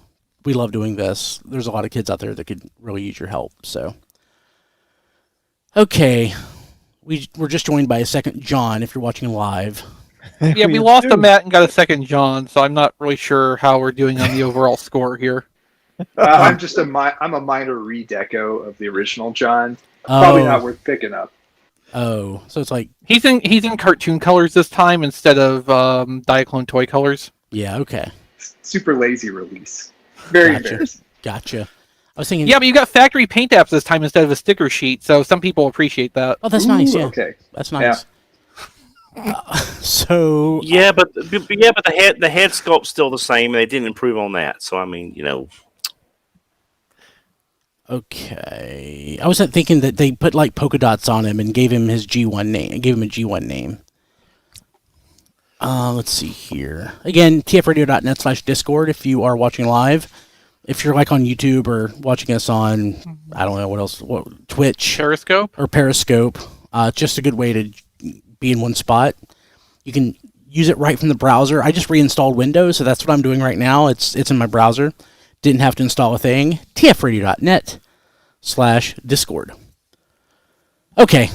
S3: doing this. There's a lot of kids out there that could really use your help. So Okay, we're just joined by a second John. If you're watching live,
S2: Yeah, we lost a Matt and got a second John, so I'm not really sure how we're doing on the overall score here.
S8: I'm just I'm a minor redeco of the original John. Probably not worth picking up.
S3: Oh, so it's like
S2: he's in cartoon colors this time instead of Diaclone toy colors.
S3: Yeah, okay.
S8: Super lazy release. Very embarrassing.
S3: Gotcha. I was thinking.
S2: Yeah, but you got factory paint apps this time instead of a sticker sheet, so some people appreciate that.
S3: Oh, that's nice. Yeah.
S8: Okay.
S3: That's nice. So.
S4: Yeah, but the head sculpt's still the same, and they didn't improve on that. So I mean,
S3: Okay. I was thinking that they put like polka dots on him and gave him his G1 name. Gave him a G1 name. Let's see here. Again, tfradio.net/Discord if you are watching live. If you're like on YouTube or watching us on, I don't know what else, Twitch. Periscope. Just a good way to be in one spot. You can use it right from the browser. I just reinstalled Windows, so that's what I'm doing right now. It's in my browser. Didn't have to install a thing. tfradio.net/Discord. Okay.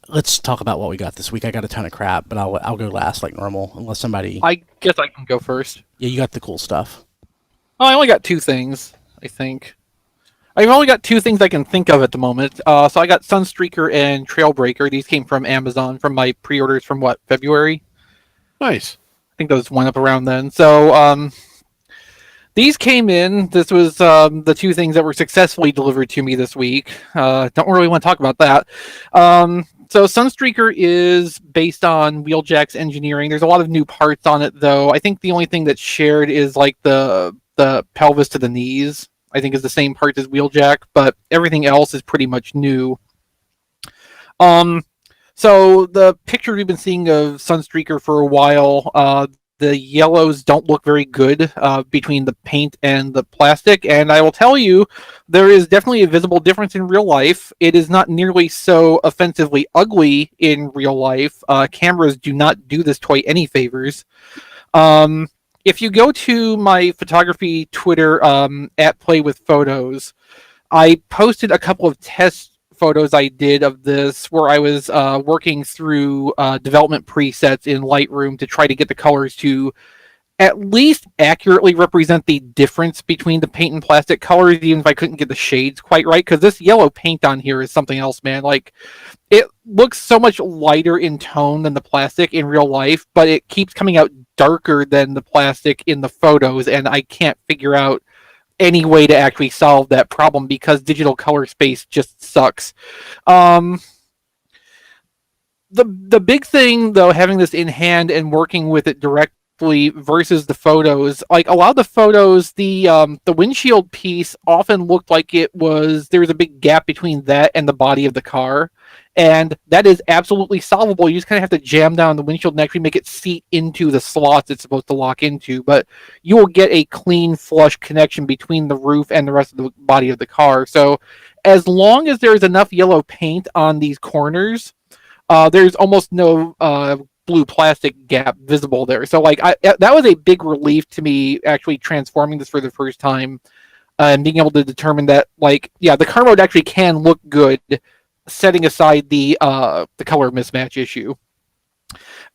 S3: Let's talk about what we got this week. I got a ton of crap, but I'll go last like normal, unless somebody.
S2: I guess I can go first.
S3: Yeah, you got the cool stuff.
S2: Oh, I only got two things, I think. I've only got two things I can think of at the moment. So I got Sunstreaker and Trailbreaker. These came from Amazon from my pre-orders from February?
S5: Nice.
S2: I think those went up around then. So these came in. This was the two things that were successfully delivered to me this week. Don't really want to talk about that. So Sunstreaker is based on Wheeljack's engineering. There's a lot of new parts on it, though. I think the only thing that's shared is like the pelvis to the knees. I think is the same part as Wheeljack, but everything else is pretty much new. So the picture we've been seeing of Sunstreaker for a while, the yellows don't look very good between the paint and the plastic, and I will tell you, there is definitely a visible difference in real life. It is not nearly so offensively ugly in real life. Cameras do not do this toy any favors. If you go to my photography Twitter at Play with Photos, I posted a couple of test photos I did of this where I was working through development presets in Lightroom to try to get the colors to at least accurately represent the difference between the paint and plastic colors, even if I couldn't get the shades quite right, because this yellow paint on here is something else, man. Like, it looks so much lighter in tone than the plastic in real life, but it keeps coming out darker than the plastic in the photos, and I can't figure out any way to actually solve that problem because digital color space just sucks. The big thing, though, having this in hand and working with it directly versus the photos, like a lot of the photos, the windshield piece often looked like there was a big gap between that and the body of the car, and that is absolutely solvable. You just kind of have to jam down the windshield and actually make it seat into the slots it's supposed to lock into, but you will get a clean flush connection between the roof and the rest of the body of the car. So as long as there's enough yellow paint on these corners, there's almost no blue plastic gap visible there. So like that was a big relief to me actually transforming this for the first time and being able to determine that, like, yeah, the car mode actually can look good, setting aside the color mismatch issue.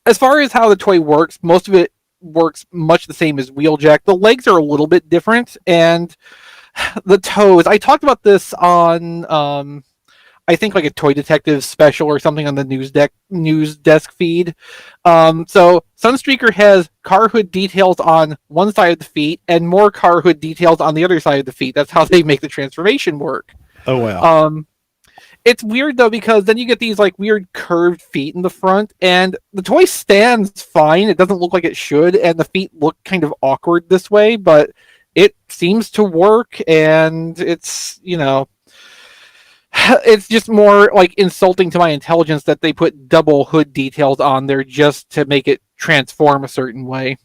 S2: As far as how the toy works, most of it works much the same as Wheeljack. The legs are a little bit different, and the toes. I talked about this on I think like a Toy Detective special or something on the news desk feed. So Sunstreaker has car hood details on one side of the feet and more car hood details on the other side of the feet. That's how they make the transformation work.
S5: Oh wow.
S2: It's weird though, because then you get these like weird curved feet in the front, and the toy stands fine. It doesn't look like it should, and the feet look kind of awkward this way, but it seems to work, and it's, it's just more like insulting to my intelligence that they put double hood details on there just to make it transform a certain way.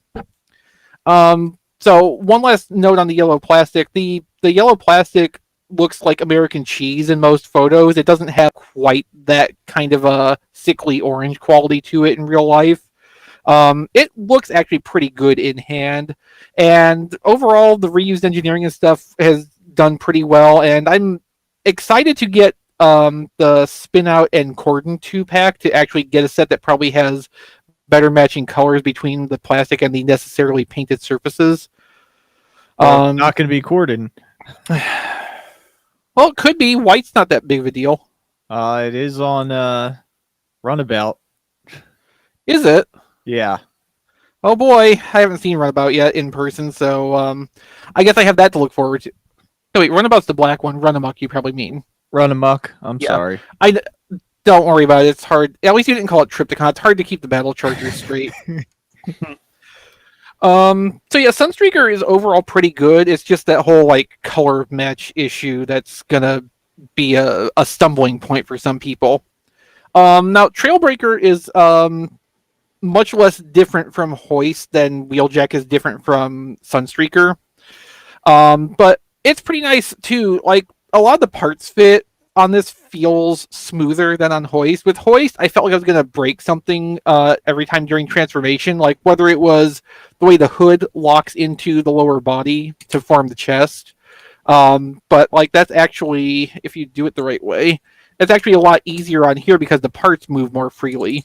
S2: So one last note on the yellow plastic. The yellow plastic looks like American cheese in most photos. It doesn't have quite that kind of a sickly orange quality to it in real life. It looks actually pretty good in hand, and overall the reused engineering and stuff has done pretty well, and I'm excited to get the spin out and cordon 2-pack to actually get a set that probably has better matching colors between the plastic and the necessarily painted surfaces.
S1: Not going to be cordon.
S2: Well, it could be. White's not that big of a deal.
S1: It is on Runabout.
S2: Is it?
S1: Yeah.
S2: Oh boy, I haven't seen Runabout yet in person, so I guess I have that to look forward to. No, wait, Runabout's the black one. Runamuck, you probably mean.
S1: Run amok. I'm
S2: Yeah.
S1: sorry.
S2: Don't worry about it. It's hard. At least you didn't call it Triptychon. It's hard to keep the battle chargers straight. So yeah, Sunstreaker is overall pretty good. It's just that whole like color match issue that's gonna be a stumbling point for some people. Now Trailbreaker is much less different from Hoist than Wheeljack is different from Sunstreaker. But it's pretty nice too. Like a lot of the parts fit on this feels smoother than on Hoist. With Hoist, I felt like I was going to break something every time during transformation, like whether it was the way the hood locks into the lower body to form the chest. But like that's actually, if you do it the right way, it's actually a lot easier on here because the parts move more freely.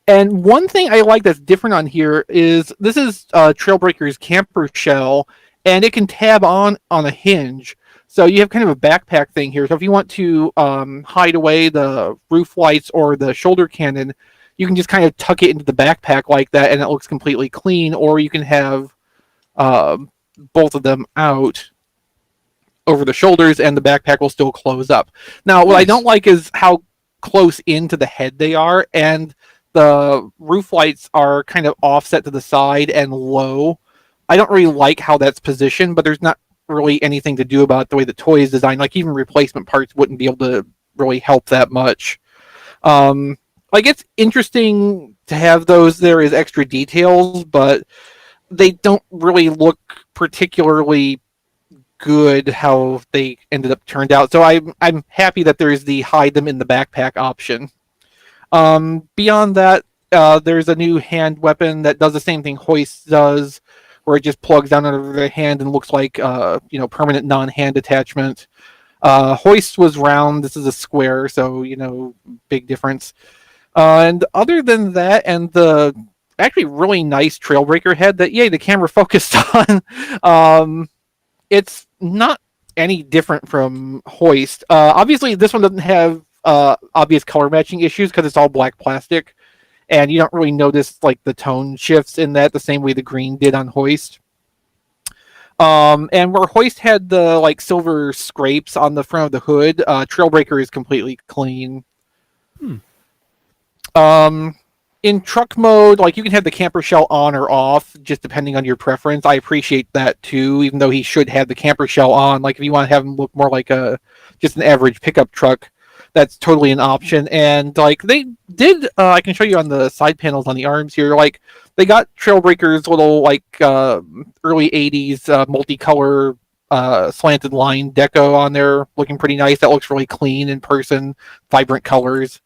S2: And one thing I like that's different on here is this is Trailbreaker's camper shell, and it can tab on a hinge. So you have kind of a backpack thing here. So if you want to hide away the roof lights or the shoulder cannon, you can just kind of tuck it into the backpack like that, and it looks completely clean. Or you can have both of them out over the shoulders, and the backpack will still close up. Now, what I don't like is how close into the head they are, and the roof lights are kind of offset to the side and low. I don't really like how that's positioned, but there's not really anything to do about the way the toy is designed. Like even replacement parts wouldn't be able to really help that much. Like it's interesting to have those there as extra details, but they don't really look particularly good how they ended up turned out. So I'm happy that there's the hide them in the backpack option. Beyond that, there's a new hand weapon that does the same thing Hoist does, where it just plugs down under the hand and looks like permanent non-hand attachment. Hoist was round. This is a square, so big difference. And other than that, and the actually really nice Trailbreaker head that the camera focused on, it's not any different from Hoist. Obviously, this one doesn't have obvious color matching issues because it's all black plastic. And you don't really notice like the tone shifts in that the same way the green did on Hoist. And where Hoist had the like silver scrapes on the front of the hood, Trailbreaker is completely clean. In truck mode, like you can have the camper shell on or off, just depending on your preference. I appreciate that too, even though he should have the camper shell on. Like if you want to have him look more like just an average pickup truck, that's totally an option. And like they did, I can show you on the side panels on the arms here. Like they got Trailbreaker's little like early '80s multicolor slanted line deco on there, looking pretty nice. That looks really clean in person, vibrant colors.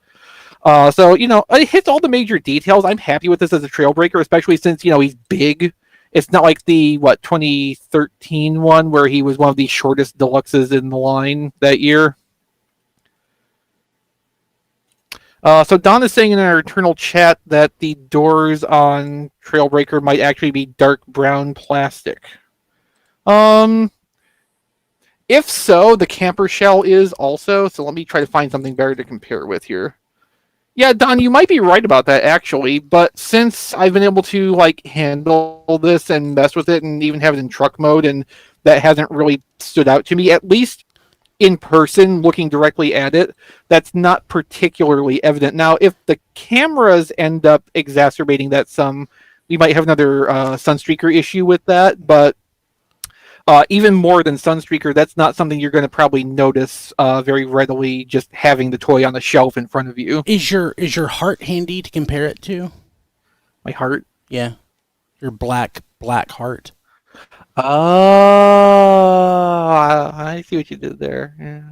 S2: So it hits all the major details. I'm happy with this as a Trailbreaker, especially since he's big. It's not like the 2013 one where he was one of the shortest deluxes in the line that year. So Don is saying in our internal chat that the doors on Trailbreaker might actually be dark brown plastic. If so, the camper shell is also. So let me try to find something better to compare with here. Yeah, Don, you might be right about that actually, but since I've been able to like handle this and mess with it and even have it in truck mode, and that hasn't really stood out to me, at least in person, looking directly at it, that's not particularly evident. Now, if the cameras end up exacerbating that some, we might have another Sunstreaker issue with that, but even more than Sunstreaker, that's not something you're going to probably notice very readily just having the toy on the shelf in front of you.
S3: Is your heart handy to compare it to?
S2: My heart?
S3: Yeah. Your black heart.
S2: Oh, I see what you did there. Yeah.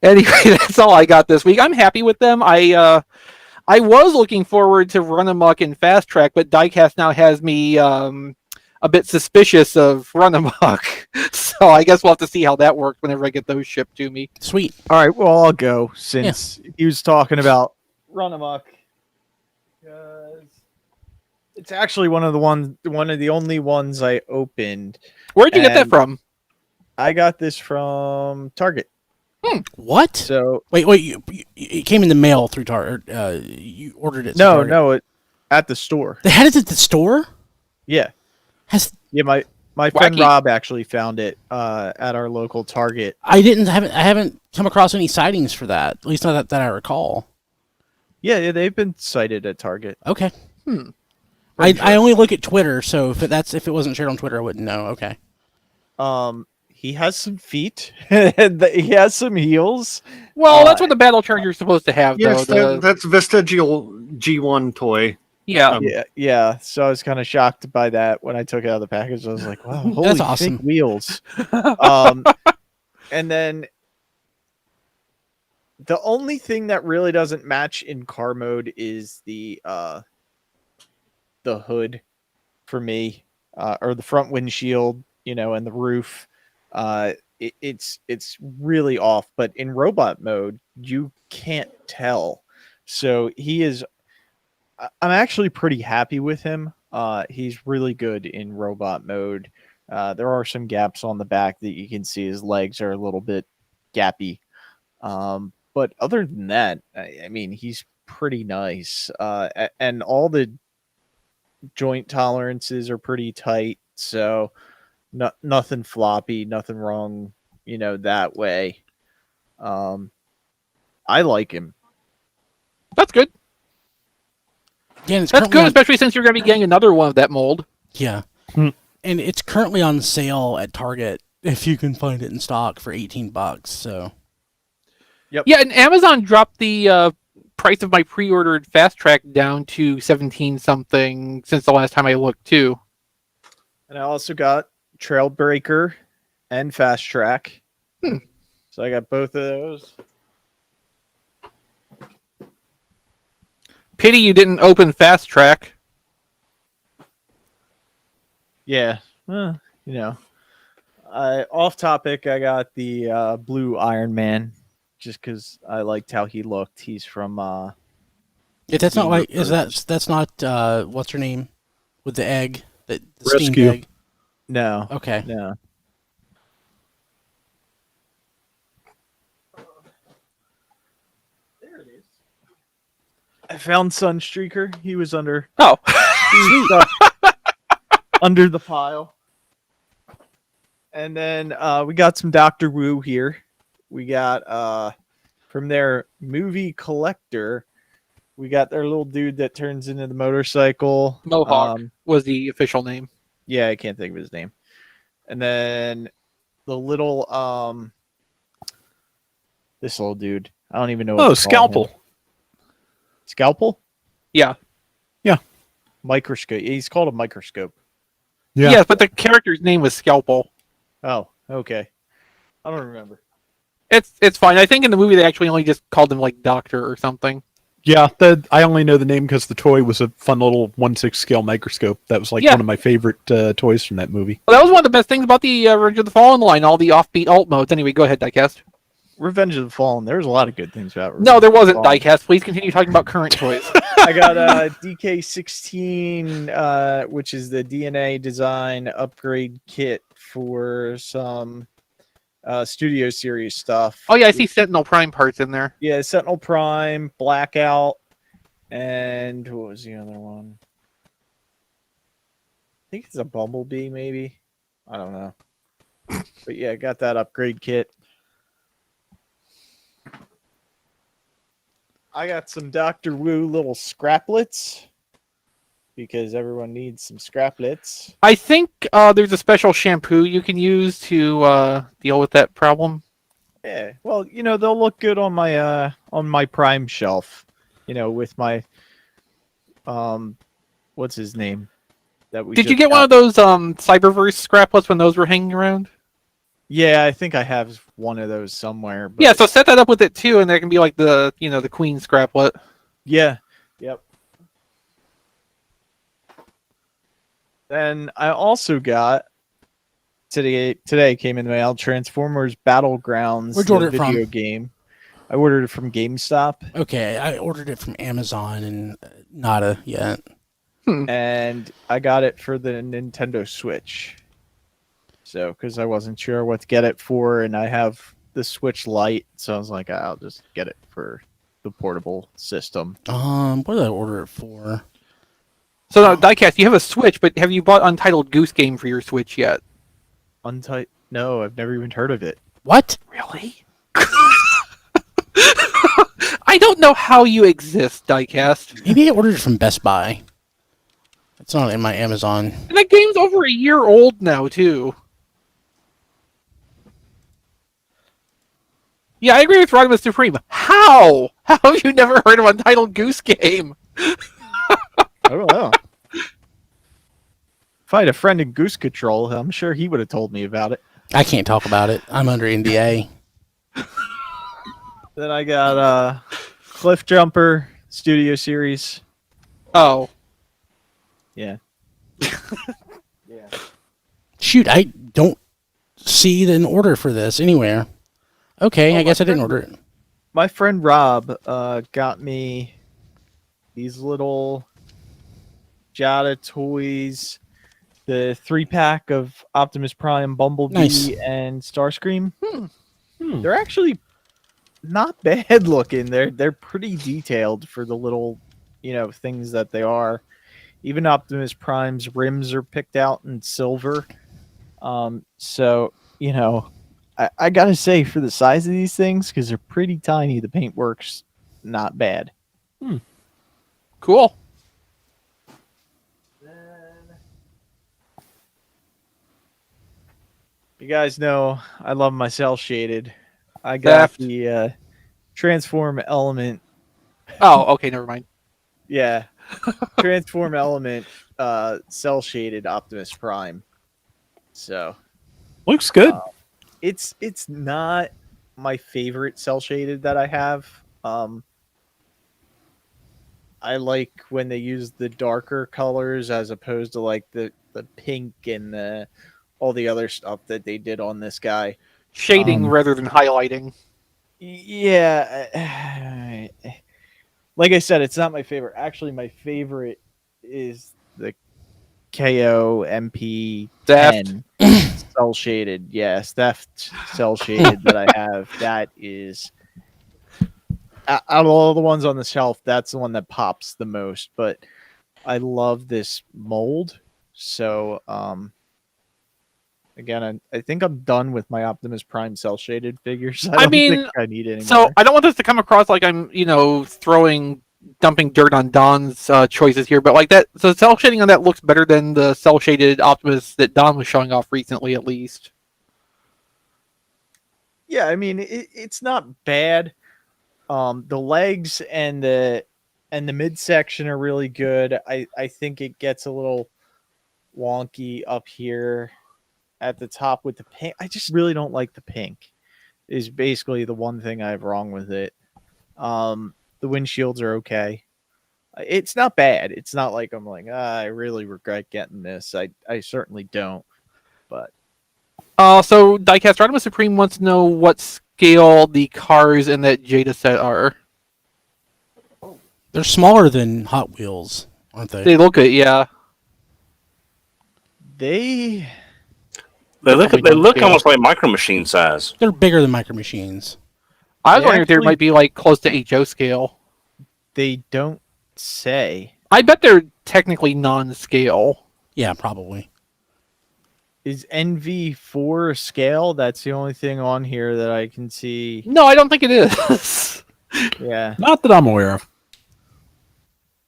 S2: Anyway, that's all I got this week. I'm happy with them. I was looking forward to Run Amok and Fast Track, but Diecast now has me a bit suspicious of Run Amok. So I guess we'll have to see how that works whenever I get those shipped to me.
S3: Sweet.
S1: All right, well, I'll go since he was talking about Run Amok. Because it's actually one of the only ones I opened.
S2: Where'd you get that from?
S1: I got this from Target.
S3: What?
S1: So
S3: wait, it came in the mail through Target. You ordered it.
S1: No, at the store.
S3: They had it at the store.
S1: Yeah, my friend Rob actually found it at our local Target.
S3: I haven't come across any sightings for that. At least not that I recall.
S1: Yeah, they've been cited at Target.
S3: Okay. I only look at Twitter, so if it wasn't shared on Twitter, I wouldn't know. Okay.
S1: He has some feet. He has some heels.
S2: Well, that's what the Battle Charger's supposed to have,
S7: Yes,
S2: though.
S7: that's vestigial G1 toy.
S2: Yeah.
S1: Yeah. So I was kind of shocked by that when I took it out of the package. I was like, wow, holy
S3: That's awesome.
S1: fake wheels. And then the only thing that really doesn't match in car mode is the hood for me, or the front windshield, and the roof. It's really off, but in robot mode, you can't tell. So I'm actually pretty happy with him. He's really good in robot mode. There are some gaps on the back that you can see. His legs are a little bit gappy. But other than that, I mean, he's pretty nice. And all the joint tolerances are pretty tight. So nothing floppy, nothing wrong, that way. I like him.
S2: That's good.
S3: Yeah,
S2: that's good, especially since you're going to be getting another one of that mold.
S3: Yeah. And it's currently on sale at Target if you can find it in stock for $18. So.
S1: Yep.
S2: Yeah, and Amazon dropped the price of my pre-ordered Fast Track down to 17 something since the last time I looked too.
S1: And I also got Trailbreaker and Fast Track. So I got both of those.
S2: Pity you didn't open Fast Track.
S1: Yeah. Off topic, I got the blue Iron Man just because I liked how he looked. He's from
S3: that's not like that's not what's her name with the egg, the steamed
S5: Rescue.
S3: egg.
S1: No.
S3: Okay.
S1: No. There it is. I found Sunstreaker. He was under.
S2: Oh.
S1: Under the pile. And then we got some Dr. Wu here. We got from their movie collector, we got their little dude that turns into the motorcycle.
S2: Mohawk was the official name.
S1: Yeah, I can't think of his name. And then the little this little dude. I don't even know what to call
S5: Scalpel.
S1: him. Scalpel?
S2: Yeah.
S1: Microscope. He's called a microscope.
S5: Yeah.
S2: Yes, but the character's name was Scalpel.
S1: Oh, okay. I don't remember.
S2: It's fine. I think in the movie they actually only just called him like Doctor or something.
S5: Yeah, I only know the name because the toy was a fun little 1/6 scale microscope. That was one of my favorite toys from that movie.
S2: Well, that was one of the best things about the Revenge of the Fallen line, all the offbeat alt modes. Anyway, go ahead, Diecast.
S1: Revenge of the Fallen. There's a lot of good things about Revenge
S2: No, there
S1: of the
S2: wasn't,
S1: Fallen.
S2: Diecast. Please continue talking about current toys.
S1: I got a DK16, which is the DNA design upgrade kit for some Studio Series stuff.
S2: Oh, yeah, I see Sentinel Prime parts in there.
S1: Yeah, Sentinel Prime, Blackout, and what was the other one? I think it's a Bumblebee, maybe. I don't know. But yeah, got that upgrade kit. I got some Dr. Wu little scraplets because everyone needs some scraplets.
S2: I think there's a special shampoo you can use to deal with that problem.
S1: Yeah, well, they'll look good on my Prime shelf. With my what's his name?
S2: Did you get one of those Cyberverse scraplets when those were hanging around?
S1: Yeah, I think I have one of those somewhere. But...
S2: Yeah, so set that up with it too, and there can be like the the Queen scraplet.
S1: Yeah. Yep. Then I also got today came in the mail Transformers Battlegrounds,
S3: Where'd you order
S1: the
S3: it from?
S1: video game. I ordered it from GameStop,
S3: Okay, I ordered it from Amazon and nada yet.
S1: and I got it for the Nintendo Switch. So, because I wasn't sure what to get it for, and I have the Switch Lite, so I was like, I'll just get it for the portable system.
S3: What did I order it for?
S2: So now, Diecast, you have a Switch, but have you bought Untitled Goose Game for your Switch yet?
S1: No, I've never even heard of it.
S3: What?
S2: Really? I don't know how you exist, Diecast.
S3: Maybe I ordered it from Best Buy. It's not in my Amazon.
S2: And that game's over a year old now, too. Yeah, I agree with Rodimus Supreme. How? How have you never heard of Untitled Goose Game?
S1: I don't know. If I had a friend in Goose Control, I'm sure he would have told me about it.
S3: I can't talk about it. I'm under NDA.
S1: Then I got Cliff Jumper Studio Series.
S2: Oh.
S1: Yeah.
S3: Shoot, I don't see an order for this anywhere. Okay, I guess I didn't order it.
S1: My friend Rob got me these little Jada toys, the 3-pack of Optimus Prime, Bumblebee,
S3: Nice.
S1: and Starscream. They're actually not bad looking. They're pretty detailed for the little, things that they are. Even Optimus Prime's rims are picked out in silver. So, I gotta say, for the size of these things, because they're pretty tiny, the paintwork's not bad.
S2: Cool.
S1: You guys know I love my cell shaded. I got
S2: Theft.
S1: the Transform Element.
S2: Oh, okay, never mind.
S1: Yeah. Transform Element cell shaded Optimus Prime. So
S5: Looks good.
S1: it's not my favorite cell shaded that I have. I like when they use the darker colors as opposed to like the pink and all the other stuff that they did on this guy.
S2: Shading rather than highlighting.
S1: Yeah. Like I said, it's not my favorite. Actually, my favorite is the KO MP
S2: Theft.
S1: 10 cell shaded. Yes, Theft cell shaded that I have. That is out of all the ones on the shelf, that's the one that pops the most. But I love this mold. So again, I think I'm done with my Optimus Prime cell shaded figures. I don't think I need any
S2: so
S1: more.
S2: I don't want this to come across like I'm, dumping dirt on Don's choices here, but like that, so cell shading on that looks better than the cell shaded Optimus that Don was showing off recently, at least.
S1: Yeah, I mean it's not bad. The legs and the midsection are really good. I think it gets a little wonky up here at the top with the pink. I just really don't like the pink. Is basically the one thing I have wrong with it. The windshields are okay. It's not bad. It's not like I'm like, I really regret getting this. I certainly don't. But
S2: So Diecast Rodimus Supreme wants to know what scale the cars in that Jada set are.
S3: They're smaller than Hot Wheels, aren't they?
S2: They look it, yeah.
S1: they
S4: look almost like Micro Machine size.
S3: They're bigger than Micro Machines.
S2: I was
S1: They
S2: wondering if there
S1: actually-
S2: might be like close to HO scale.
S1: they don't say.
S2: I bet they're technically non-scale.
S3: Yeah, probably.
S1: Is NV4 scale? That's the only thing on here that I can see.
S2: No, I don't think it is.
S1: Yeah.
S5: Not that I'm aware of.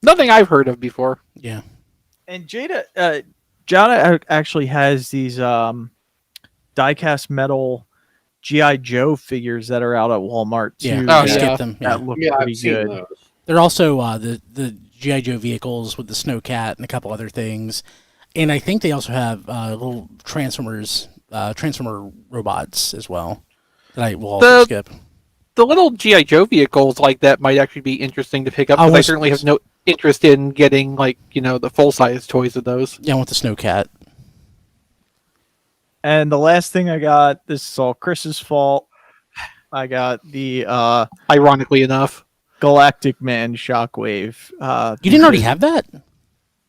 S2: Nothing I've heard of before.
S3: Yeah.
S1: And Jada actually has these die-cast metal G.I. Joe figures that are out at Walmart too.
S3: Yeah,
S2: Oh,
S3: just
S2: yeah.
S3: get them. Yeah.
S1: That look
S7: Yeah,
S1: pretty
S7: I've seen
S1: good.
S7: those.
S3: They're also the G.I. Joe vehicles with the Snowcat and a couple other things. And I think they also have little Transformer robots as well that I will also skip.
S2: The little G.I. Joe vehicles like that might actually be interesting to pick up,
S3: I
S2: because I
S3: was-
S2: certainly have no... interest in getting the full size toys of those.
S3: Yeah, I want the Snow Cat.
S1: And the last thing I got, this is all Chris's fault. I got the
S2: Ironically enough,
S1: Galactic Man Shockwave.
S3: You didn't already have that?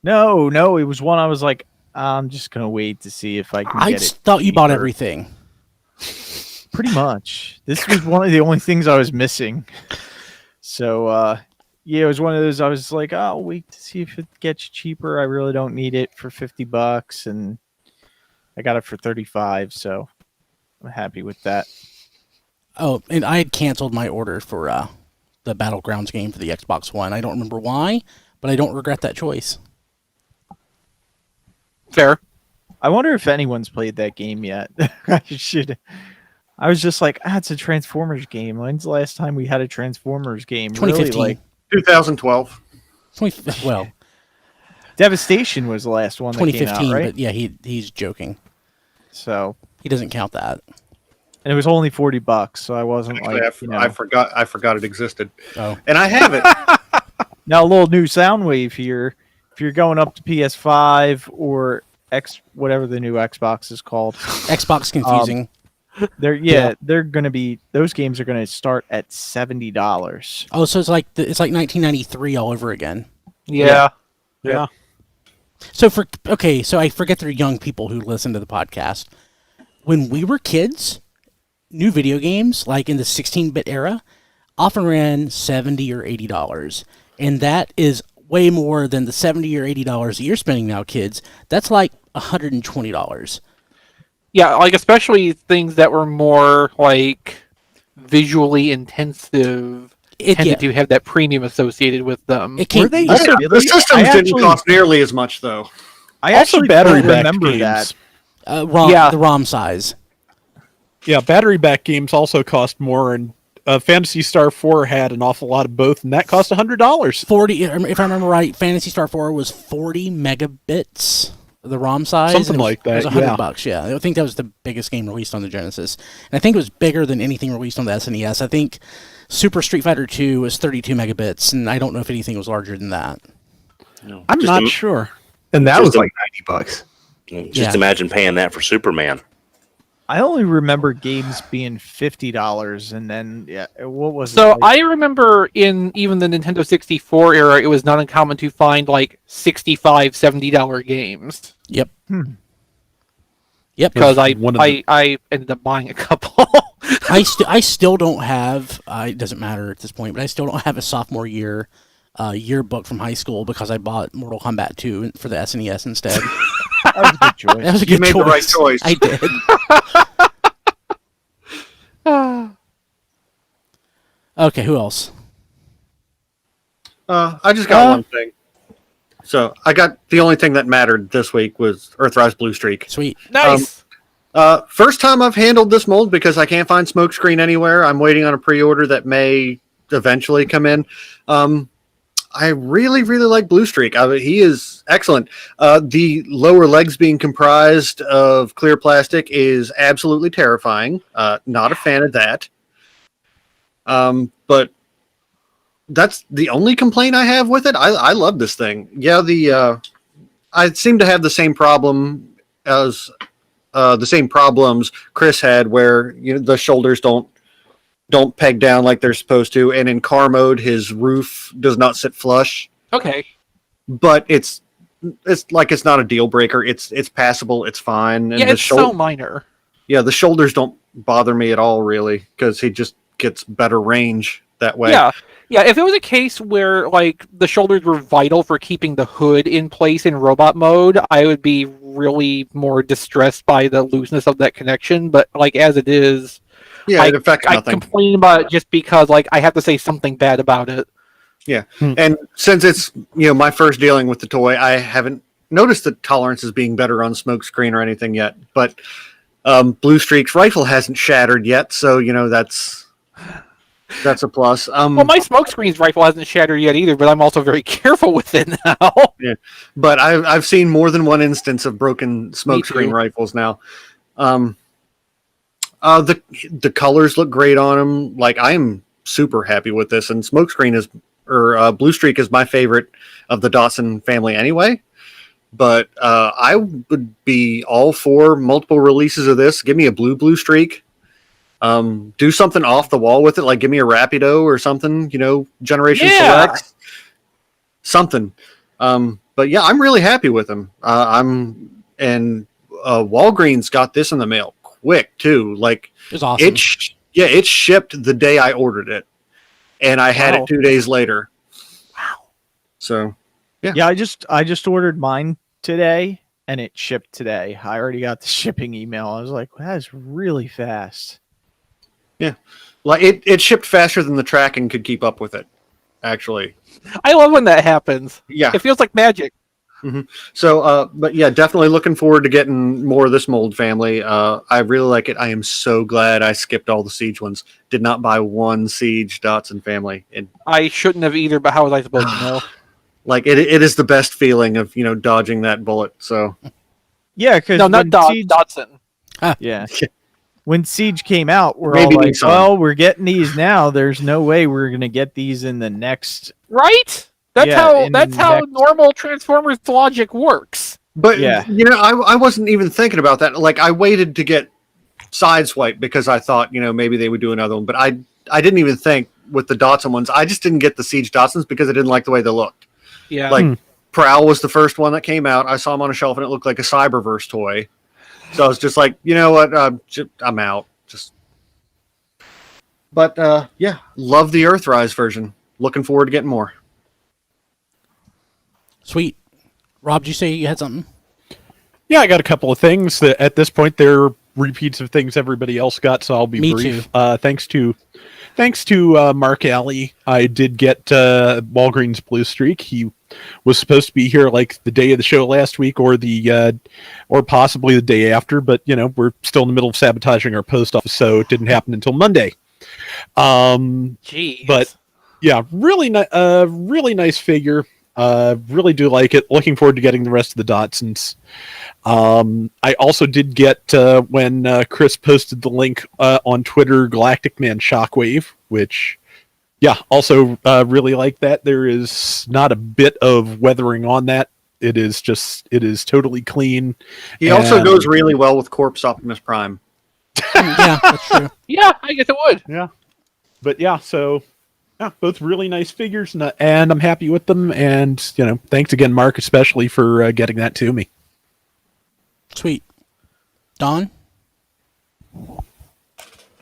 S1: No, it was one I was like, I'm just gonna wait to see if I can
S3: I
S1: get
S3: just
S1: it.
S3: thought you bought
S1: cheaper.
S3: everything.
S1: Pretty much. This was one of the only things I was missing. So yeah, it was one of those I was like, I'll wait to see if it gets cheaper. I really don't need it for $50, and I got it for 35, so I'm happy with that.
S3: Oh, and I had canceled my order for the Battlegrounds game for the Xbox One. I don't remember why, but I don't regret that choice.
S2: fair.
S1: I wonder if anyone's played that game yet. I was just like, it's a Transformers game. When's the last time we had a Transformers game?
S3: 2015.
S1: Really,
S7: 2012.
S3: Well,
S1: Devastation was the last one that came
S3: 2015,
S1: out, right?
S3: but yeah, he's joking.
S1: So,
S3: He doesn't count that.
S1: and it was only $40, so I wasn't
S7: Actually,
S1: like,
S7: I forgot it existed,
S3: Oh,
S7: and I have it.
S1: Now a little new Soundwave here. If you're going up to PS5 or whatever the new Xbox is called,
S3: Xbox confusing.
S1: they're gonna be, those games are gonna start at $70.
S3: Oh, so it's like 1993 all over again.
S2: Yeah.
S5: Yeah.
S3: So so I forget there are young people who listen to the podcast. When we were kids, new video games like in the 16-bit era often ran $70 or $80, and that is way more than the $70 or $80 that you're spending now, kids. That's like $120.
S2: Yeah, especially things that were more visually intensive tended to have that premium associated with them.
S3: It came,
S7: The systems didn't cost nearly as much, though.
S1: I
S5: Also
S1: actually
S5: battery
S1: don't
S5: back
S1: remember
S5: games.
S1: that.
S3: the ROM size.
S5: Yeah, battery back games also cost more, and Phantasy Star 4 had an awful lot of both, and that cost $100.
S3: 40, if I remember right, Phantasy Star 4 was 40 megabits, the ROM size.
S5: Something like that,
S3: It was $100, yeah. I think that was the biggest game released on the Genesis. And I think it was bigger than anything released on the SNES. I think Super Street Fighter 2 was 32 megabits, and I don't know if anything was larger than that.
S5: I'm not sure.
S6: And that
S4: Just
S6: was
S4: a-
S6: like $90.
S4: Just
S3: Yeah.
S4: imagine paying that for Superman.
S1: I only remember games being $50, and then what was it?
S2: So
S1: like-
S2: I remember in even the Nintendo 64 era, it was not uncommon to find $65, $70 games.
S3: Yep.
S2: Because
S5: One of the-
S2: I ended up buying a couple.
S3: I still don't have, it doesn't matter at this point, but I still don't have a sophomore year yearbook from high school because I bought Mortal Kombat 2 for the SNES instead.
S1: that was a good choice.
S3: That was a
S7: You
S3: good
S7: made the right choice.
S3: I did. Okay, who else?
S7: I just got one thing. So I got the only thing that mattered this week was Earthrise Blue Streak.
S3: Sweet.
S2: Nice.
S7: First time I've handled this mold because I can't find Smokescreen anywhere. I'm waiting on a pre-order that may eventually come in. I really, really like Blue Streak. He is excellent. The lower legs being comprised of clear plastic is absolutely terrifying. Not a fan of that. But that's the only complaint I have with it. I love this thing. Yeah, I seem to have the same problem as the same problems Chris had, where the shoulders don't peg down like they're supposed to, and in car mode his roof does not sit flush.
S2: Okay.
S7: But it's not a deal breaker. It's passable. It's fine. And
S2: Yeah, it's so minor.
S7: Yeah, the shoulders don't bother me at all, really, because he just gets better range that way.
S2: Yeah. If it was a case where the shoulders were vital for keeping the hood in place in robot mode, I would be really more distressed by the looseness of that connection. But as it is,
S7: it affects
S2: I
S7: nothing.
S2: complain about it just because I have to say something bad about it.
S7: Yeah, and since it's my first dealing with the toy, I haven't noticed the tolerances being better on Smokescreen or anything yet. But Blue Streak's rifle hasn't shattered yet, so that's a plus.
S2: Well, my Smokescreen's rifle hasn't shattered yet either, but I'm also very careful with it now.
S7: Yeah, but I've seen more than one instance of broken Smokescreen
S2: too.
S7: rifles now. The colors look great on them. I am super happy with this, and Smokescreen is Blue Streak is my favorite of the Dotson family anyway. But I would be all for multiple releases of this. Give me a Blue Streak. Do something off the wall with it, like give me a Rapido or something, Generation Selects. Something. But yeah, I'm really happy with them. Walgreens got this in the mail quick too. Like
S3: It was awesome.
S7: It shipped the day I ordered it, and I had it 2 days later.
S3: Wow.
S7: So
S1: Yeah, I just ordered mine today and it shipped today. I already got the shipping email. I was like, well, that is really fast.
S7: yeah, like it shipped faster than the tracking could keep up with it. Actually,
S2: I love when that happens.
S7: yeah.
S2: It feels like magic.
S7: So, but yeah, definitely looking forward to getting more of this mold family. I really like it. I am so glad I skipped all the Siege ones. Did not buy one Siege Dotson family.
S2: I shouldn't have either, but how was I supposed to know?
S7: Like it is the best feeling of dodging that bullet. So
S1: Yeah, because
S2: No, not Dotson.
S1: Yeah. When Siege came out, we're
S7: Maybe
S1: all like,
S7: some.
S1: well, we're getting these now. There's no way we're going to get these in the next.
S2: Right? That's
S1: Yeah,
S2: how how
S1: next-
S2: normal Transformers logic works.
S7: But
S1: Yeah.
S7: I wasn't even thinking about that. Like I waited to get Sideswipe because I thought maybe they would do another one. But I didn't even think with the Dotson ones. I just didn't get the Siege Dotsons because I didn't like the way they looked.
S2: Yeah.
S7: Like Prowl was the first one that came out. I saw him on a shelf and it looked like a Cyberverse toy. So I was just like, you know what? I'm out. But yeah, love the Earthrise version. Looking forward to getting more.
S3: Sweet. Rob, did you say you had something?
S5: Yeah, I got a couple of things that at this point they're repeats of things everybody else got, so I'll be
S3: Me
S5: brief.
S3: too.
S5: Thanks to Mark Alley, I did get Walgreens Blue Streak. He was supposed to be here like the day of the show last week, or or possibly the day after. But we're still in the middle of sabotaging our post office, so it didn't happen until Monday.
S2: Jeez.
S5: But yeah, really nice figure. Really do like it. Looking forward to getting the rest of the Dotsons. I also did get when Chris posted the link on Twitter, Galactic Man Shockwave, which also really like that. There is not a bit of weathering on that. It is totally clean.
S7: He also goes really well with Corpse Optimus Prime.
S3: Yeah, that's true.
S2: Yeah, I guess it would.
S5: Yeah, but both really nice figures, and I'm happy with them. And thanks again, Mark, especially for getting that to me.
S3: Sweet. Don?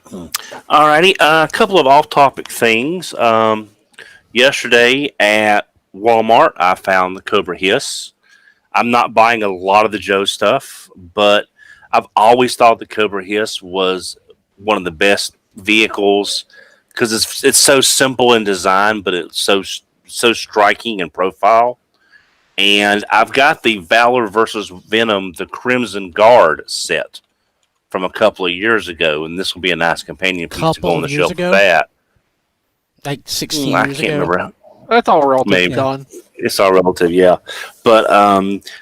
S4: Alrighty, a couple of off-topic things. Yesterday at Walmart, I found the Cobra Hiss. I'm not buying a lot of the Joe stuff, but I've always thought the Cobra Hiss was one of the best vehicles because it's so simple in design, but it's so striking in profile. And I've got the Valor versus Venom, the Crimson Guard set from a couple of years ago, and this will be a nice companion piece to go on the shelf
S3: ago?
S4: with that.
S3: Like 16
S4: I
S3: years
S4: can't
S3: ago?
S4: remember.
S2: That's all relative,
S4: Maybe.
S2: Don.
S4: It's all relative, yeah. But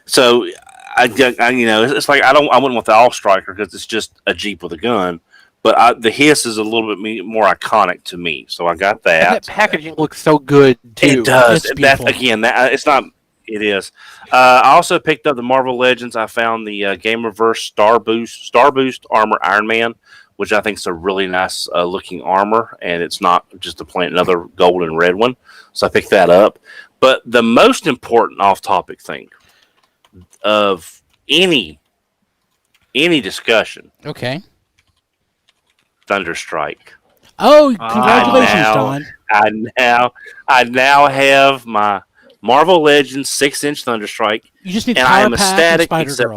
S4: so I it's like I wouldn't want the All Striker because it's just a Jeep with a gun. But the Hiss is a little bit more iconic to me, so I got
S2: And
S4: that.
S2: that packaging looks so good too.
S4: It does.
S3: It's
S4: That's
S3: beautiful.
S4: again. It's not. It is. I also picked up the Marvel Legends. I found the Game Reverse Star Boost Armor Iron Man, which I think is a really nice looking armor, and it's not just a plain another gold and red one. So I picked that up. But the most important off-topic thing of any discussion,
S3: Okay.
S4: Thunderstrike.
S3: Oh, congratulations,
S4: now-
S3: Don.
S4: I now have my Marvel Legends 6-inch Thunderstrike,
S3: You just need
S4: and
S3: Power
S4: I am
S3: Pack
S4: ecstatic,
S3: and
S4: except